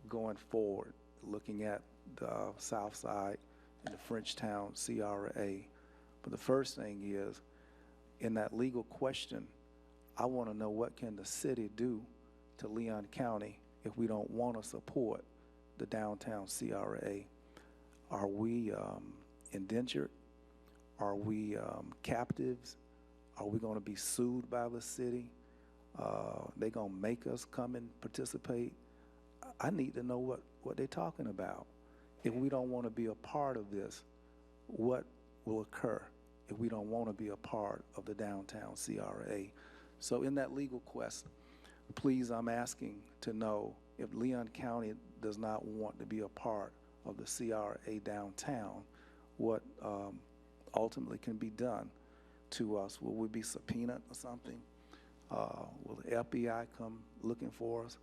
going forward, looking at the South Side and the Frenchtown CRA. But the first thing is, in that legal question, I want to know what can the city do to Leon County if we don't want to support the downtown CRA. Are we indentured? Are we captives? Are we going to be sued by the city? They going to make us come and participate? I need to know what they're talking about. If we don't want to be a part of this, what will occur if we don't want to be a part of the downtown CRA? So in that legal quest, please, I'm asking to know if Leon County does not want to be a part of the CRA downtown, what ultimately can be done to us. Will we be subpoenaed or something? Will the FBI come looking for us?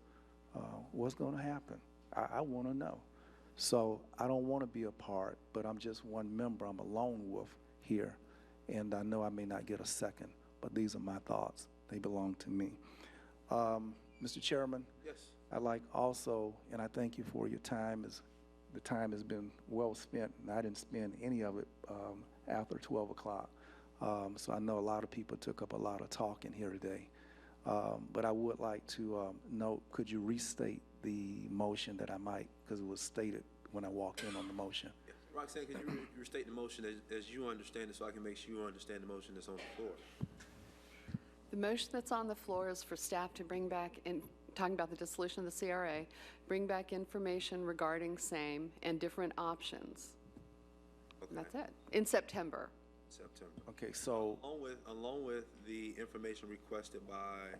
What's going to happen? I want to know. So I don't want to be a part, but I'm just one member. I'm a lone wolf here, and I know I may not get a second, but these are my thoughts. They belong to me. Mr. Chairman? Yes. I'd like also, and I thank you for your time. The time has been well spent, and I didn't spend any of it after 12 o'clock. So I know a lot of people took up a lot of talking here today. But I would like to note, could you restate the motion that I might, because it was stated when I walked in on the motion. Yes. Roxanne, could you restate the motion as you understand it so I can make sure you understand the motion that's on the floor? The motion that's on the floor is for staff to bring back, in talking about the dissolution of the CRA, bring back information regarding same and different options. Okay. That's it, in September. September. Okay, so along with the information requested by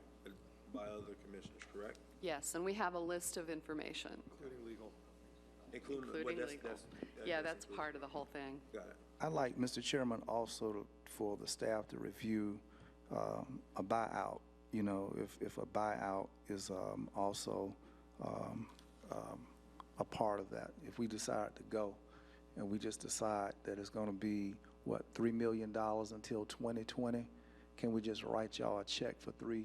other commissioners, correct? Yes, and we have a list of information. Including legal. Including legal. Yeah, that's part of the whole thing. Got it. I'd like, Mr. Chairman, also for the staff to review a buyout. You know, if a buyout is also a part of that. If we decide to go and we just decide that it's going to be, what, $3 million until 2020, can we just write y'all a check for $3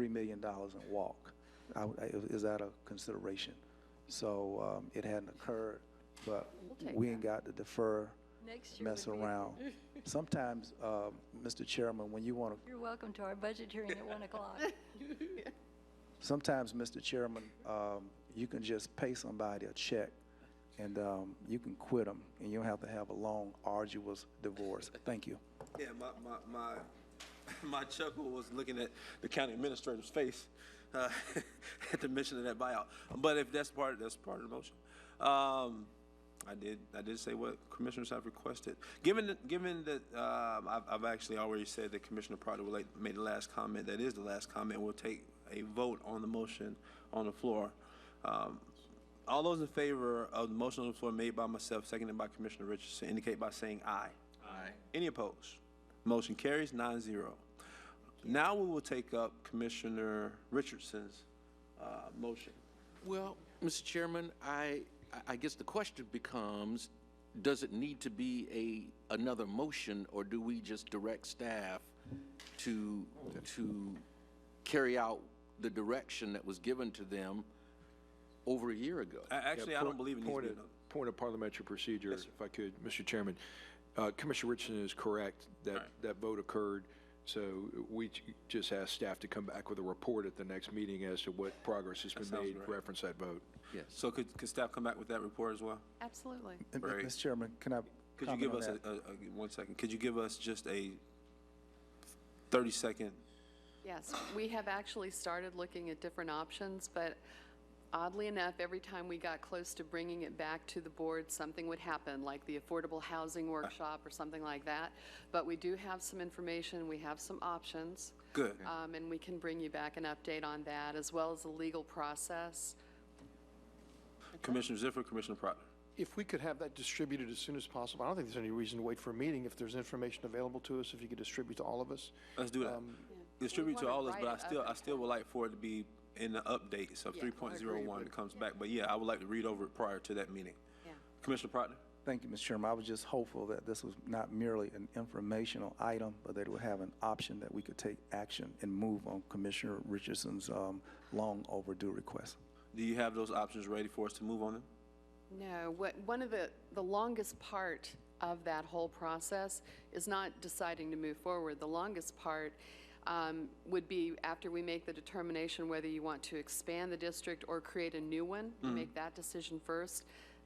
million and walk? is that a consideration? So it hadn't occurred, but We'll take we that. ain't got to defer, Next year mess would be- around. Sometimes, Mr. Chairman, when you want to, You're welcome to our budget hearing at 1 o'clock. sometimes, Mr. Chairman, you can just pay somebody a check and you can quit them and you don't have to have a long, arduous divorce. Thank you. Yeah, my chuckle was looking at the county administrator's face at the mention of that buyout. But if that's part of the motion. I did say what commissioners have requested. Given that I've actually already said that Commissioner Pryor would made the last comment. That is the last comment. We'll take a vote on the motion on the floor. All those in favor of the motion on the floor made by myself, seconded by Commissioner Richardson, indicate by saying aye. Aye. Any opposed? Motion carries 9-0. Now we will take up Commissioner Richardson's motion. Well, Mr. Chairman, I guess the question becomes, does it need to be another motion, or do we just direct staff to carry out the direction that was given to them over a year ago? Actually, I don't believe it needs to be another. Point of parliamentary procedure, if I could, Mr. Chairman. Commissioner Richardson is correct that that vote occurred. So we just asked staff to come back with a report at the next meeting as to what progress has been made, reference that vote. Yes. So could staff come back with that report as well? Absolutely. Great. Mr. Chairman, can I Could you comment give on us that? 1 second? Could you give us just a 30-second? Yes, we have actually started looking at different options, but oddly enough, every time we got close to bringing it back to the board, something would happen, like the affordable housing workshop or something like that. But we do have some information, we have some options. Good. And we can bring you back an update on that, as well as the legal process. Commissioner Ziffer, Commissioner Pryor. If we could have that distributed as soon as possible, I don't think there's any reason to wait for a meeting. If there's information available to us, if you could distribute to all of us. Let's do that. Distribute to wanna all of us, but write it up I still would like for it to be in the updates of Yeah, I 3.01 agree. comes back. But yeah, I would like to read over it prior to that meeting. Yeah. Commissioner Pryor. Thank you, Mr. Chairman. I was just hopeful that this was not merely an informational item, but that it would have an option that we could take action and move on Commissioner Richardson's long overdue request. Do you have those options ready for us to move on them? No, one of the longest part of that whole process is not deciding to move forward. The longest part would be after we make the determination whether you want to expand the district or create a new one. You make that decision first.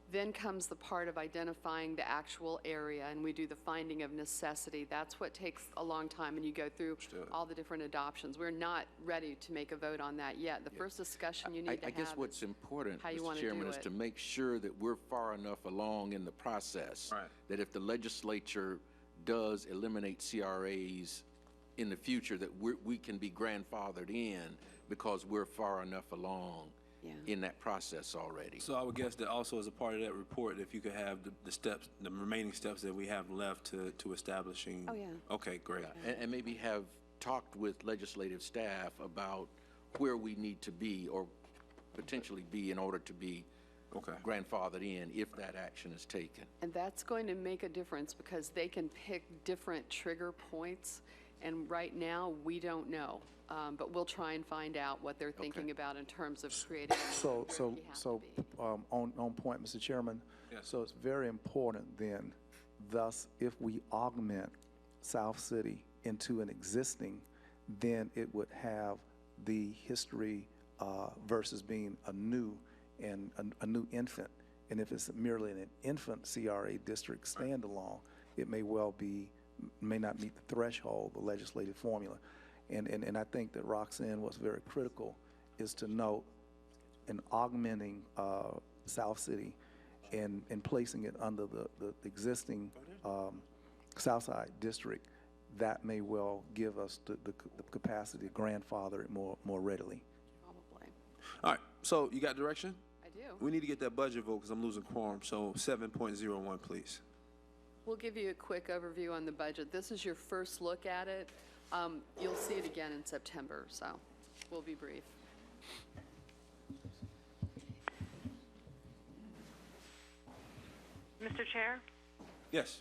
Then comes the part of identifying the actual area, and we do the finding of necessity. That's what takes a long time, and you go through all the different adoptions. We're not ready to make a vote on that yet. The first discussion you need to I have guess is what's important, how you Mr. wanna Chairman, do is it. to make sure that we're far enough along in the process that if the legislature does eliminate CRAs in the future, that we can be grandfathered in because we're far enough along in that process already. So I would guess that also as a part of that report, if you could have the steps, the remaining steps that we have left to establishing. Oh, yeah. Okay, great. And maybe have talked with legislative staff about where we need to be or potentially be in order to be grandfathered in if that action is taken. And that's going to make a difference because they can pick different trigger points, and right now, we don't know. But we'll try and find out what they're thinking about in terms of creating. On point, Mr. Chairman. Yes. So it's very important then, thus, if we augment South City into an existing, then it would have the history versus being a new and a new infant. And if it's merely an infant CRA district standalone, it may not meet the threshold, the legislative formula. And I think that Roxanne, what's very critical is to note in augmenting South City and placing it under the existing Southside district, that may well give us the capacity to grandfather it more readily. Probably. All right, so you got direction? I do. We need to get that budget vote because I'm losing quorum. So 7.01, please. We'll give you a quick overview on the budget. This is your first look at it. You'll see it again in September, so we'll be brief. Mr. Chair, Yes.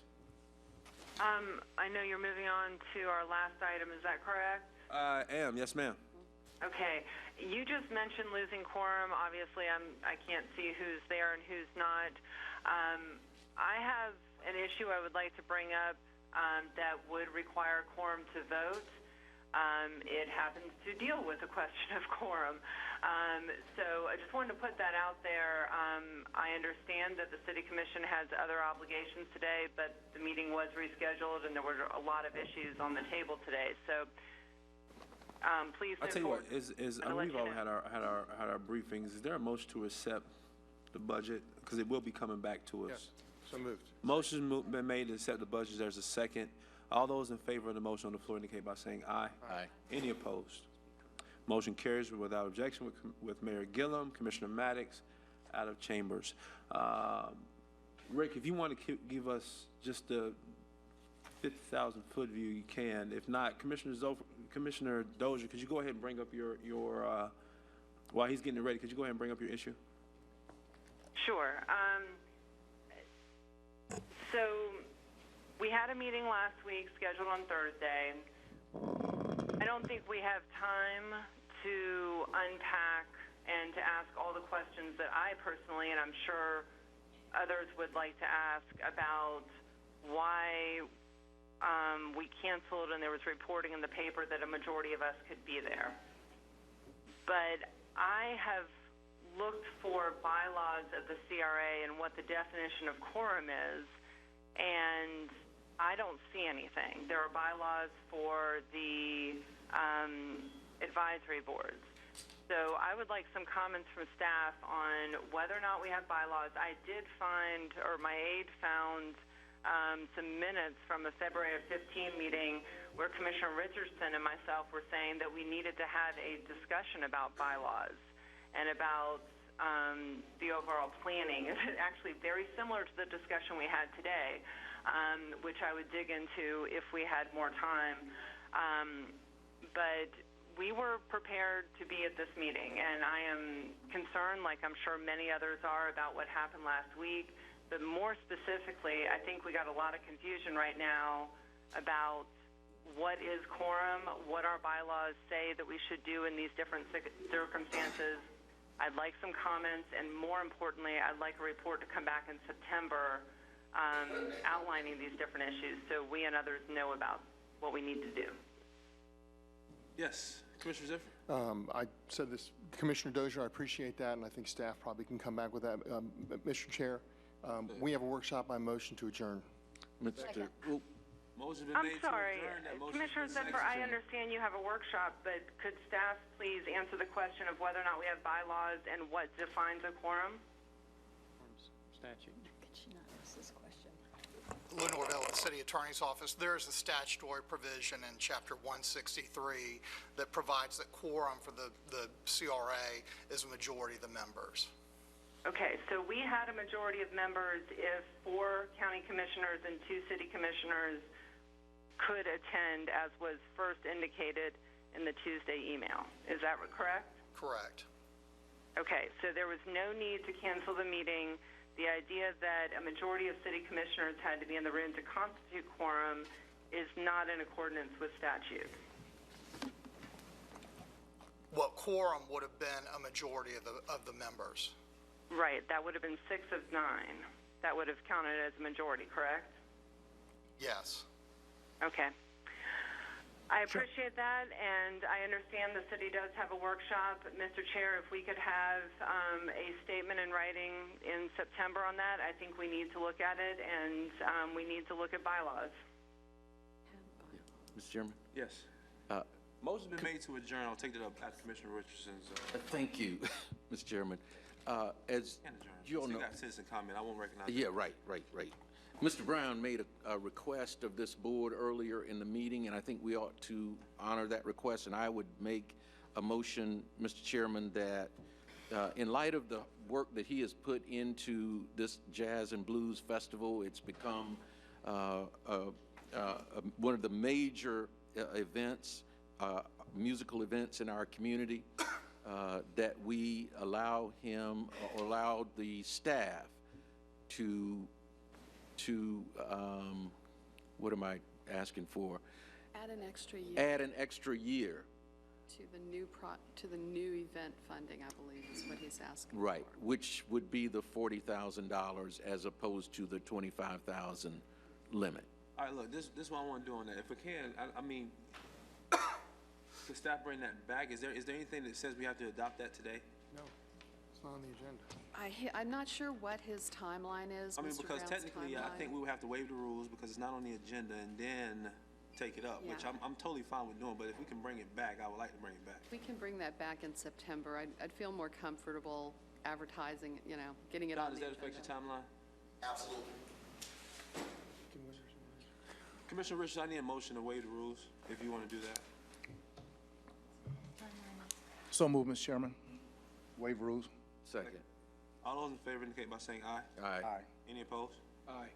I know you're moving on to our last item, is that correct? I am, yes, ma'am. Okay. You just mentioned losing quorum. Obviously, I can't see who's there and who's not. I have an issue I would like to bring up that would require quorum to vote. It happens to deal with the question of quorum. So I just wanted to put that out there. I understand that the City Commission has other obligations today, but the meeting was rescheduled and there were a lot of issues on the table today. So please I'll move tell you what, forward. we've all had our briefings. Is there a motion to accept the budget? Because it will be coming back to us. Yes, so moved. Motion's been made to accept the budget. There's a second. All those in favor of the motion on the floor indicate by saying aye. Aye. Any opposed? Motion carries without objection with Mayor Gillum, Commissioner Maddox, out of chambers. Rick, if you want to give us just the 50,000-foot view, you can. If not, Commissioner Dozier, could you go ahead and bring up your while he's getting it ready, could you go ahead and bring up your issue? Sure. So we had a meeting last week scheduled on Thursday. I don't think we have time to unpack and to ask all the questions that I personally, and I'm sure others would like to ask about why we canceled, and there was reporting in the paper that a majority of us could be there. But I have looked for bylaws of the CRA and what the definition of quorum is, and I don't see anything. There are bylaws for the advisory boards. So I would like some comments from staff on whether or not we have bylaws. I did find, or my aide found, some minutes from a February of 15 meeting where Commissioner Richardson and myself were saying that we needed to have a discussion about bylaws and about the overall planning. It's actually very similar to the discussion we had today, which I would dig into if we had more time. But we were prepared to be at this meeting, and I am concerned, like I'm sure many others are, about what happened last week. But more specifically, I think we got a lot of confusion right now about what is quorum, what our bylaws say that we should do in these different circumstances. I'd like some comments, and more importantly, I'd like a report to come back in September outlining these different issues so we and others know about what we need to do. Yes, Commissioner Ziffer. I said this, Commissioner Dozier, I appreciate that, and I think staff probably can come back with that. Mr. Chair, we have a workshop by motion to adjourn. Mr. Motion's been I'm made sorry, to adjourn. That motion's Commissioner been Zimmer, I seconded. understand you have a workshop, but could staff please answer the question of whether or not we have bylaws and what defines a quorum? Statute. Could she not ask this question? Lou Norvell at the City Attorney's Office. There is a statutory provision in Chapter 163 that provides that quorum for the CRA is a majority of the members. Okay, so we had a majority of members if 4 county commissioners and 2 city commissioners could attend, as was first indicated in the Tuesday email. Is that correct? Correct. Okay, so there was no need to cancel the meeting. The idea that a majority of city commissioners had to be in the room to constitute quorum is not in accordance with statute. Well, quorum would have been a majority of the members. Right, that would have been 6 of 9. That would have counted as a majority, correct? Yes. Okay. I appreciate that, and I understand the city does have a workshop. Mr. Chair, if we could have a statement in writing in September on that, I think we need to look at it, and we need to look at bylaws. Mr. Chairman? Yes. Motion's been made to adjourn. I'll take that up at Commissioner Richardson's. Thank you, Mr. Chairman. As you all know, got citizen comment. I won't recognize. yeah, right. Mr. Brown made a request of this board earlier in the meeting, and I think we ought to honor that request. And I would make a motion, Mr. Chairman, that in light of the work that he has put into this Jazz and Blues Festival, it's become one of the major events, musical events in our community, that we allow him, or allow the staff to what am I asking for? Add an extra year. Add an extra year To the new event funding, I believe, is what he's asking. Right, which would be the $40,000 as opposed to the $25,000 limit. All right, look, this is what I want to do on that. If we can, I mean, could staff bring that back? Is there anything that says we have to adopt that today? No, it's not on the agenda. I'm not sure what his timeline is, I mean, Mr. because Brown's technically, I timeline. think we would have to waive the rules because it's not on the agenda and then take it up, which Yeah. I'm totally fine with doing, but if we can bring it back, I would like to bring it back. We can bring that back in September. I'd feel more comfortable advertising, getting it Don, on does the that affect agenda. your timeline? Absolutely. Commissioner Richards, I need a motion to waive the rules, if you want to do that. So moved, Mr. Chairman. Waive rules. Second. All those in favor indicate by saying aye. Aye. Aye. Any opposed? Aye.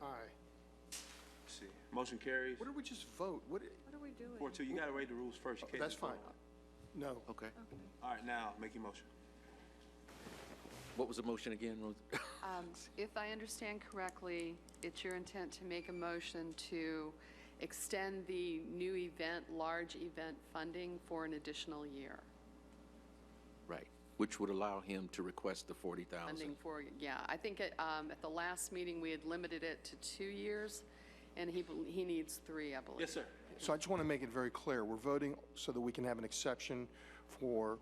Let's see. Motion carries. What did we just vote? What? What are we doing? 4-2, you got to waive the rules first. You can't That's just vote. fine. No. Okay. All right, now, make your motion. What was the motion again, Rose? If I understand correctly, it's your intent to make a motion to extend the new event, large event funding for an additional year. Right, which would allow him to request the $40,000. Funding for, I think at the last meeting, we had limited it to 2 years, and he needs 3, I believe. Yes, sir. So I just want to make it very clear. We're voting so that we can have an exception for.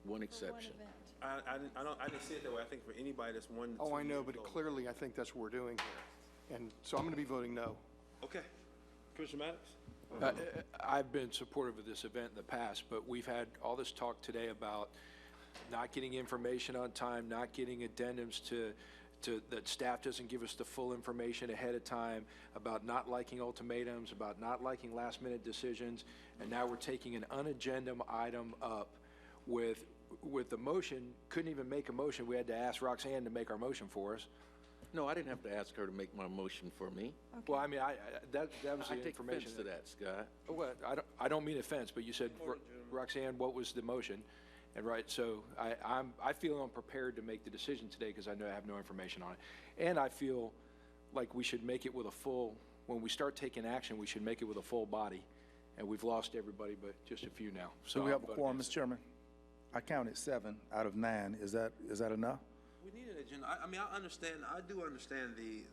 One exception. I didn't see it that way. I think for anybody that's 1 to 2 Oh, I know, years but old. clearly I think that's what we're doing here. And so I'm going to be voting no. Okay. Commissioner Maddox? I've been supportive of this event in the past, but we've had all this talk today about not getting information on time, not getting addendums that staff doesn't give us the full information ahead of time, about not liking ultimatums, about not liking last-minute decisions, and now we're taking an unagenda item up with the motion, couldn't even make a motion. We had to ask Roxanne to make our motion for us. No, I didn't have to ask her to make my motion for me. Well, I mean, that was I the take information. offense to that, Scott. Well, I don't mean offense, but you said, Roxanne, what was the motion? And right, so I feel unprepared to make the decision today because I know I have no information on it. And I feel like we should make it with a full, when we start taking action, we should make it with a full body. And we've lost everybody but just a few now. So Do we have a I'm voting quorum, against Mr. Chairman? I counted 7 out of 9. Is that enough? We need an agenda. I mean, I do understand the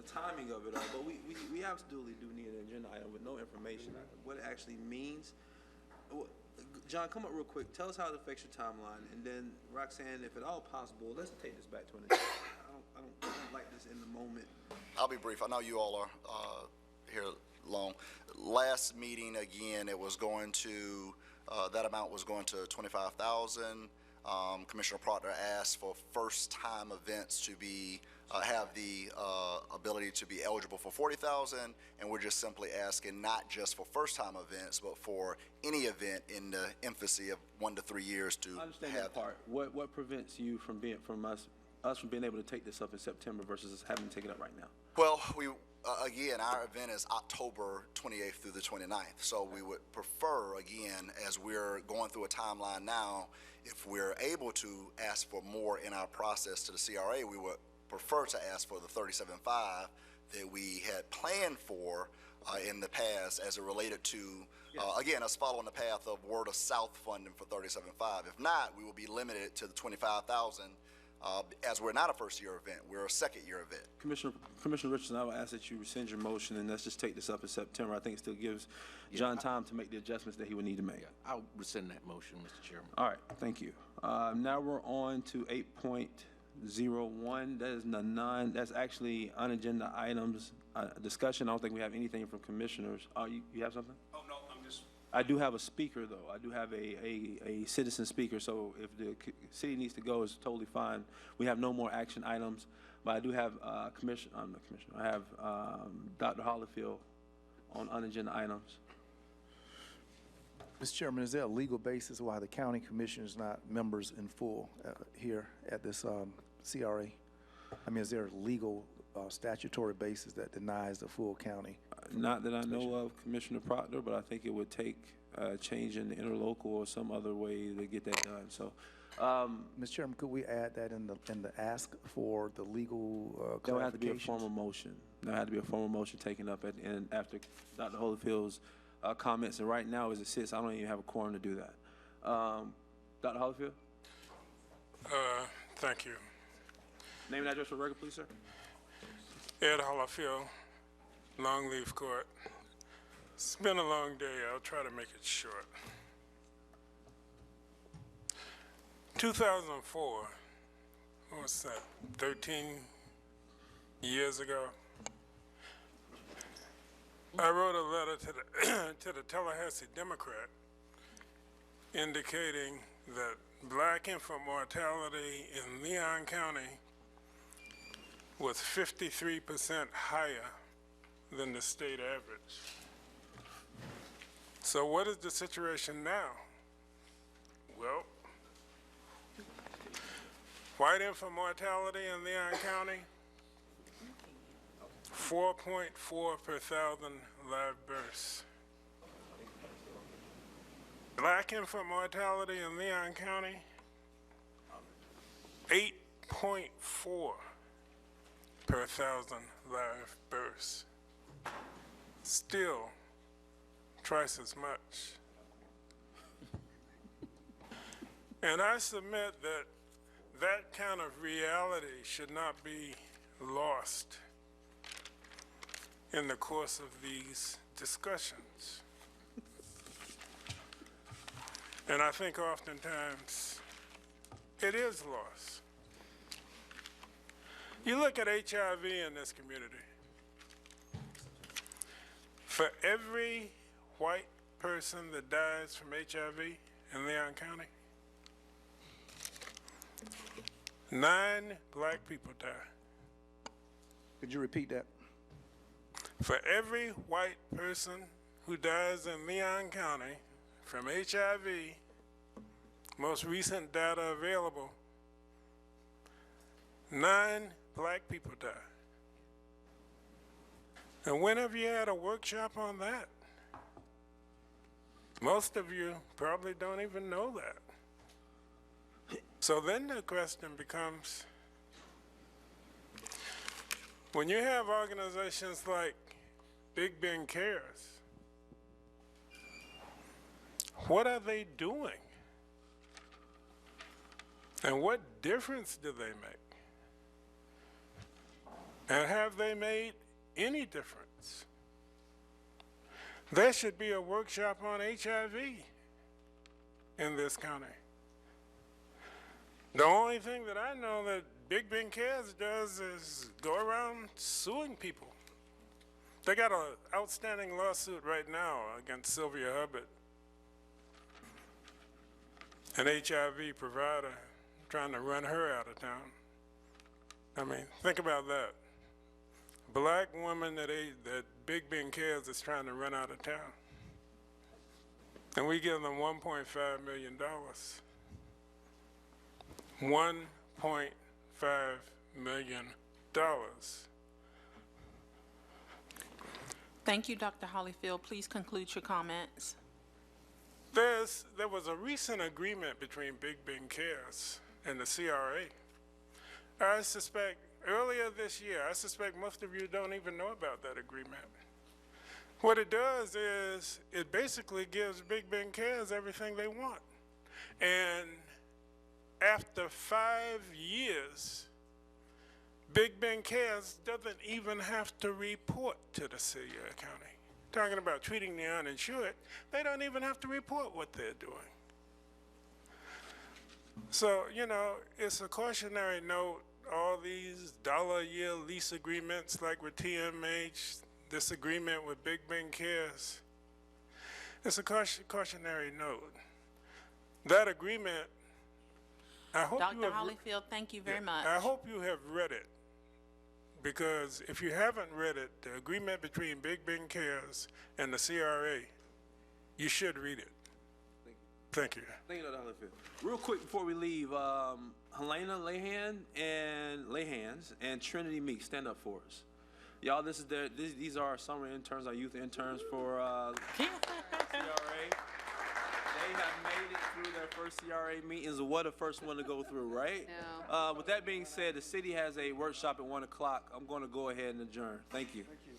timing of it all, but we absolutely do need an agenda item with no information, what it actually means. John, come up real quick. Tell us how it affects your timeline, and then Roxanne, if at all possible, let's take this back to an agenda. I don't like this in the moment. I'll be brief. I know you all are here long. Last meeting, again, it was going to, that amount was going to $25,000. Commissioner Proctor asked for first-time events to be have the ability to be eligible for $40,000, and we're just simply asking not just for first-time events, but for any event in the infancy of 1 to 3 years to I understand have that part. What prevents you from us from being able to take this up in September versus us having to take it up right now? Well, again, our event is October 28th through the 29th, so we would prefer, again, as we're going through a timeline now, if we're able to ask for more in our process to the CRA, we would prefer to ask for the $37.5 that we had planned for in the past as it related to, again, us following the path of word of south funding for $37.5. If not, we will be limited to the $25,000 as we're not a first-year event, we're a second-year event. Commissioner Richardson, I will ask that you rescind your motion, and let's just take this up in September. I think it still gives John time to make the adjustments that he would need to make. I'll rescind that motion, Mr. Chairman. All right, thank you. Now we're on to 8.01. That is that's actually unagenda items discussion. I don't think we have anything from commissioners. You have something? Oh, no, I'm just. I do have a speaker, though. I do have a citizen speaker, so if the city needs to go, it's totally fine. We have no more action items, but I do have I'm the commissioner. I have Dr. Hollifield on unagenda items. Mr. Chairman, is there a legal basis why the county commission is not members in full here at this CRA? I mean, is there a legal statutory basis that denies the full county? Not that I know of, Commissioner Proctor, but I think it would take change in the interlocal or some other way to get that done. So, Mr. Chairman, could we add that in the ask for the legal there would have to be a clarifications? formal motion. There had to be a formal motion taken up at the end after Dr. Holifield's comments, and right now, as it sits, I don't even have a quorum to do that. Dr. Hollifield? Thank you. Name and address for the record, please, sir. Ed Hollifield, Longleaf Court. It's been a long day. I'll try to make it short. 2004, what's that, 13 years ago? I wrote a letter to the, to the Tallahassee Democrat indicating that black infant mortality in Leon County was 53% higher than the state average. So what is the situation now? Well, white infant mortality in Leon County, 4.4 per thousand live births. Black infant mortality in Leon County, 8.4 per thousand live births. Still twice as much. And I submit that that kind of reality should not be lost in the course of these discussions. And I think oftentimes it is lost. You look at HIV in this community. For every white person that dies from HIV in Leon County, 9 black people die. Could you repeat that? For every white person who dies in Leon County from HIV, most recent data available, 9 black people die. And when have you had a workshop on that? Most of you probably don't even know that. So then the question becomes, when you have organizations like Big Ben Cares, what are they doing? And what difference do they make? And have they made any difference? There should be a workshop on HIV in this county. The only thing that I know that Big Ben Cares does is go around suing people. They got an outstanding lawsuit right now against Sylvia Hubbard, an HIV provider trying to run her out of town. I mean, think about that. Black woman that Big Ben Cares is trying to run out of town. And we give them $1.5 million. $1.5 million. Thank you, Dr. Hollifield. Please conclude your comments. There was a recent agreement between Big Ben Cares and the CRA. I suspect earlier this year, I suspect most of you don't even know about that agreement. What it does is it basically gives Big Ben Cares everything they want. And after 5 years, Big Ben Cares doesn't even have to report to the city of county. Talking about treating the uninsured, they don't even have to report what they're doing. So, you know, it's a cautionary note, all these dollar-a-year lease agreements like with TMH, this agreement with Big Ben Cares. It's a cautionary note. That agreement, I hope you have... Dr. Hollifield, thank you very much. I hope you have read it, because if you haven't read it, the agreement between Big Ben Cares and the CRA, you should read it. Thank you. Thank you, Dr. Hollifield. Real quick before we leave, Helena Lehans and Trinity Meek, stand up for us. Y'all, these are our summer interns, our youth interns for CRA. They have made it through their first CRA meetings. What a first one to go through, right? Yeah. With that being said, the city has a workshop at 1 o'clock. I'm going to go ahead and adjourn. Thank you. Thank you.